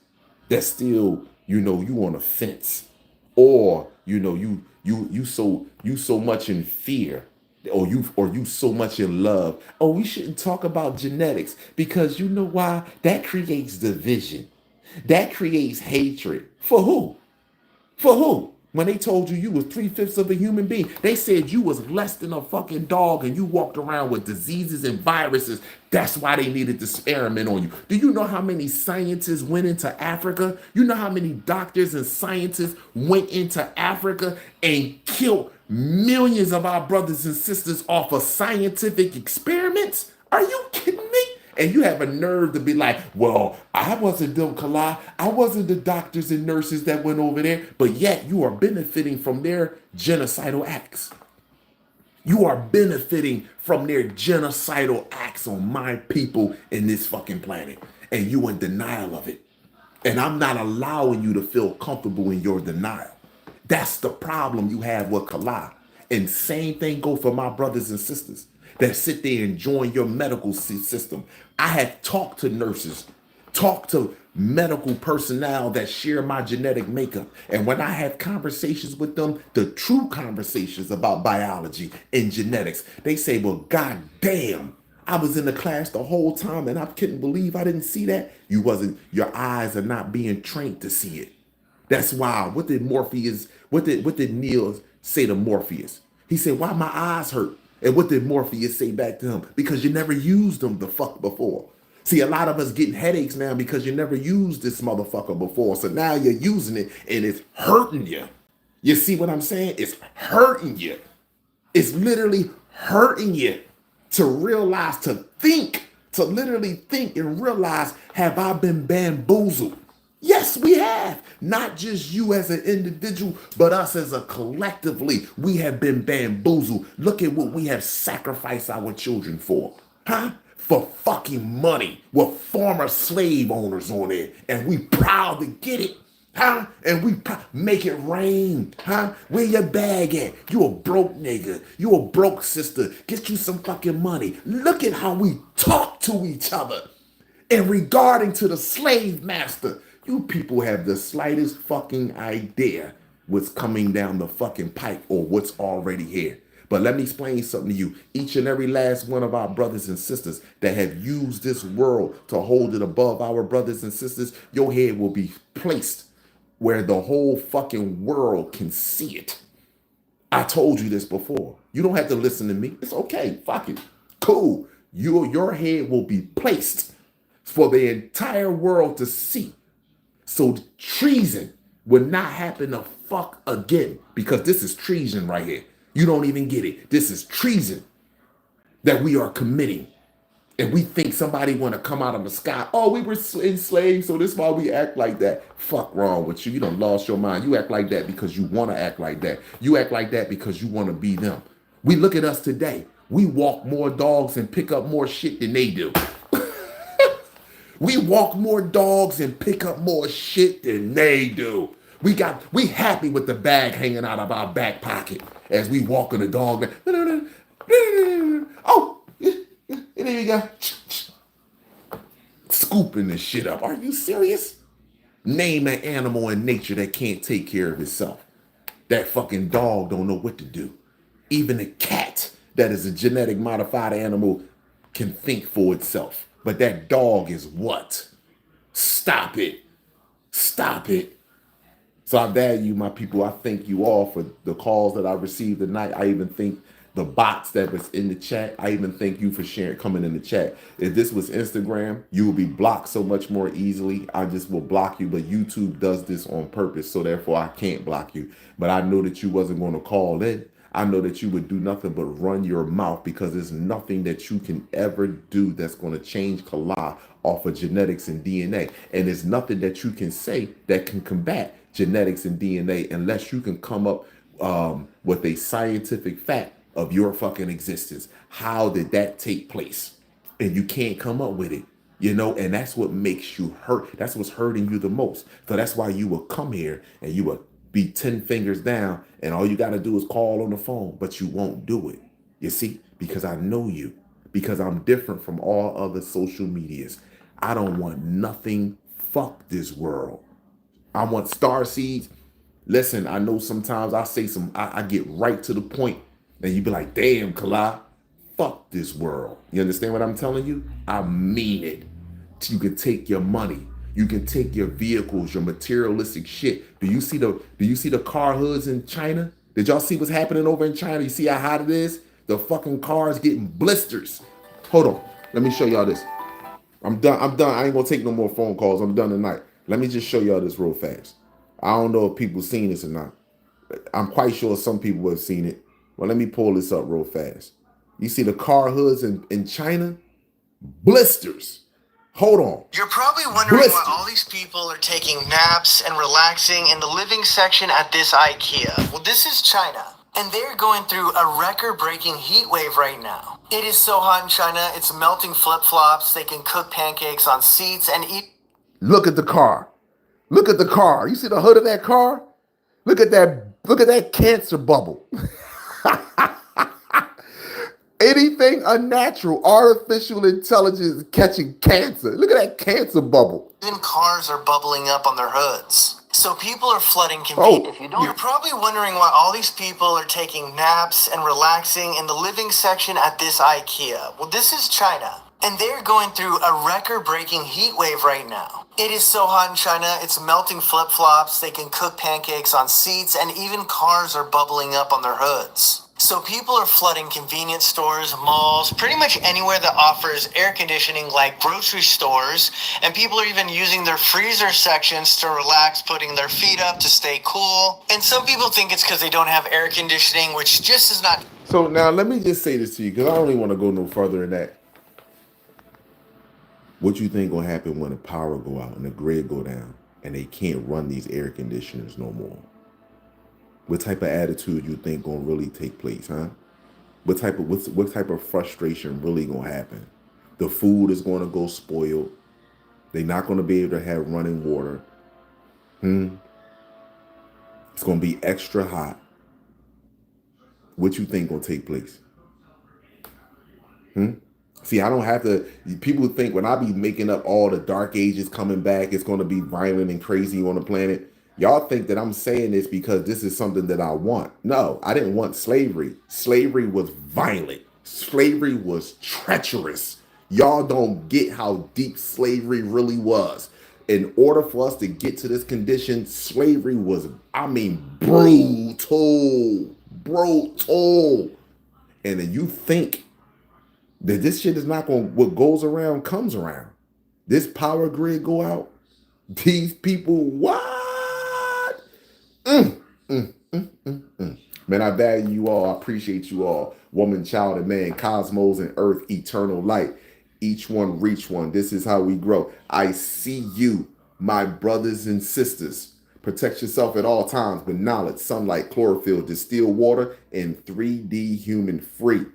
that still, you on a fence, or you so much in fear, or you so much in love. Oh, we shouldn't talk about genetics because you know why? That creates division. That creates hatred. For who? For who? When they told you was 3/5 of a human being, they said you was less than a fucking dog and you walked around with diseases and viruses. That's why they needed to experiment on you. Do you know how many scientists went into Africa? You know how many doctors and scientists went into Africa and killed millions of our brothers and sisters off of scientific experiments? Are you kidding me? And you have a nerve to be like, well, I wasn't them, Kala. I wasn't the doctors and nurses that went over there. But yet you are benefiting from their genocidal acts. You are benefiting from their genocidal acts on my people in this fucking planet. And you in denial of it. And I'm not allowing you to feel comfortable in your denial. That's the problem you have with Kala. And same thing go for my brothers and sisters that sit there and join your medical system. I have talked to nurses, talked to medical personnel that share my genetic makeup. And when I have conversations with them, the true conversations about biology and genetics, they say, well, God damn, I was in the class the whole time and I couldn't believe I didn't see that. Your eyes are not being trained to see it. That's why, what did Neil say to Morpheus? He said, why my eyes hurt? And what did Morpheus say back to him? Because you never used them the fuck before. See, a lot of us getting headaches now because you never used this motherfucker before. So now you're using it and it's hurting you. You see what I'm saying? It's hurting you. It's literally hurting you to realize, to literally think and realize, have I been bamboozled? Yes, we have. Not just you as an individual, but us as a collectively. We have been bamboozled. Look at what we have sacrificed our children for. Huh? For fucking money with former slave owners on it. And we proud to get it. Huh? And we make it rain. Huh? Where your bag at? You a broke nigga. You a broke sister. Get you some fucking money. Look at how we talk to each other. And regarding to the slave master, you people have the slightest fucking idea what's coming down the fucking pipe or what's already here. But let me explain something to you. Each and every last one of our brothers and sisters that have used this world to hold it above our brothers and sisters, your head will be placed where the whole fucking world can see it. I told you this before. You don't have to listen to me. It's okay. Fuck it. Cool. Your head will be placed for the entire world to see. So treason will not happen the fuck again, because this is treason right here. You don't even get it. This is treason that we are committing. And we think somebody want to come out of the sky. Oh, we were enslaved, so this is why we act like that. Fuck wrong with you. You done lost your mind. You act like that because you want to act like that. You act like that because you want to be them. We look at us today. We walk more dogs and pick up more shit than they do. We walk more dogs and pick up more shit than they do. We happy with the bag hanging out of our back pocket as we walk in the dog. Oh, and there you go. Scooping this shit up. Are you serious? Name an animal in nature that can't take care of itself. That fucking dog don't know what to do. Even a cat that is a genetic modified animal can think for itself. But that dog is what? Stop it. Stop it. So I value my people. I thank you all for the calls that I received tonight. I even thank the bots that was in the chat. I even thank you for sharing, coming in the chat. If this was Instagram, you will be blocked so much more easily. I just will block you, but YouTube does this on purpose, so therefore I can't block you. But I know that you wasn't going to call in. I know that you would do nothing but run your mouth, because there's nothing that you can ever do that's going to change Kala off of genetics and DNA. And there's nothing that you can say that can combat genetics and DNA unless you can come up with a scientific fact of your fucking existence. How did that take place? And you can't come up with it, you know, and that's what makes you hurt. That's what's hurting you the most. So that's why you will come here and you will be 10 fingers down and all you got to do is call on the phone, but you won't do it. You see, because I know you, because I'm different from all other social medias. I don't want nothing. Fuck this world. I want star seeds. Listen, I know sometimes I say I get right to the point and you be like, damn, Kala, fuck this world. You understand what I'm telling you? I mean it. You can take your money. You can take your vehicles, your materialistic shit. Do you see the car hoods in China? Did y'all see what's happening over in China? You see how hot it is? The fucking cars getting blisters. Hold on. Let me show y'all this. I'm done. I ain't gonna take no more phone calls. I'm done tonight. Let me just show y'all this real fast. I don't know if people seen this or not. I'm quite sure some people have seen it. Well, let me pull this up real fast. You see the car hoods in China? Blisters. Hold on. You're probably wondering why all these people are taking naps and relaxing in the living section at this IKEA. Well, this is China, and they're going through a record-breaking heat wave right now. It is so hot in China, it's melting flip-flops. They can cook pancakes on seats and eat. Look at the car. Look at the car. You see the hood of that car? Look at that cancer bubble. Anything unnatural, artificial intelligence catching cancer. Look at that cancer bubble. Even cars are bubbling up on their hoods. So people are flooding convenience. You're probably wondering why all these people are taking naps and relaxing in the living section at this IKEA. Well, this is China, and they're going through a record-breaking heat wave right now. It is so hot in China, it's melting flip-flops. They can cook pancakes on seats, and even cars are bubbling up on their hoods. So people are flooding convenience stores, malls, pretty much anywhere that offers air conditioning, like grocery stores. And people are even using their freezer sections to relax, putting their feet up to stay cool. And some people think it's because they don't have air conditioning, which just is not. So now let me just say this to you, because I don't even want to go no further than that. What you think gonna happen when the power go out and the grid go down and they can't run these air conditioners no more? What type of attitude you think gonna really take place, huh? What type of frustration really gonna happen? The food is gonna go spoiled. They're not gonna be able to have running water. It's gonna be extra hot. What you think gonna take place? See, I don't have to. People think when I be making up all the dark ages coming back, it's gonna be violent and crazy on the planet. Y'all think that I'm saying this because this is something that I want. No, I didn't want slavery. Slavery was violent. Slavery was treacherous. Y'all don't get how deep slavery really was. In order for us to get to this condition, slavery was, brutal. Brutal. And then you think that this shit is not going, what goes around comes around. This power grid go out, These people, what? Man, I value you all. I appreciate you all. Woman, child, and man, cosmos and earth, eternal light. Each one reach one. This is how we grow. I see you, my brothers and sisters. Protect yourself at all times with knowledge, sunlight, chlorophyll, distilled water, and 3D human free.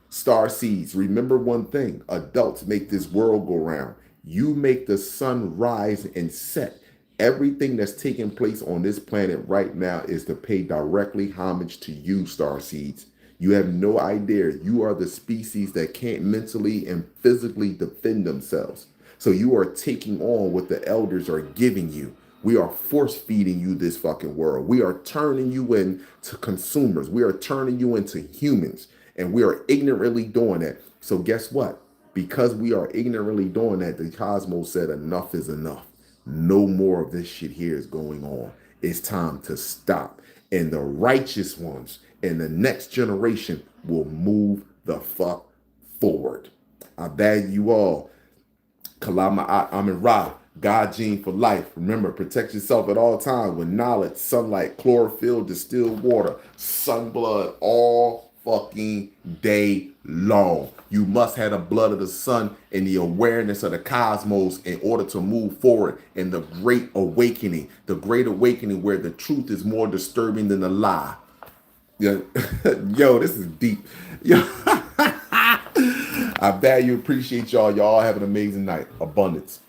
Star seeds, remember one thing. Adults make this world go round. You make the sun rise and set. Everything that's taking place on this planet right now is to pay directly homage to you, star seeds. You have no idea. You are the species that can't mentally and physically defend themselves. So you are taking on what the elders are giving you. We are force feeding you this fucking world. We are turning you into consumers. We are turning you into humans. And we are ignorantly doing that. So guess what? Because we are ignorantly doing that, the cosmos said enough is enough. No more of this shit here is going on. It's time to stop. And the righteous ones and the next generation will move the fuck forward. I value you all. Kalama Amin Ra, God gene for life. Remember, protect yourself at all times with knowledge, sunlight, chlorophyll, distilled water, sunblood, all fucking day long. You must have the blood of the sun and the awareness of the cosmos in order to move forward in the great awakening where the truth is more disturbing than the lie. Yo, this is deep. Yo, I value, appreciate y'all. Y'all have an amazing night. Abundance.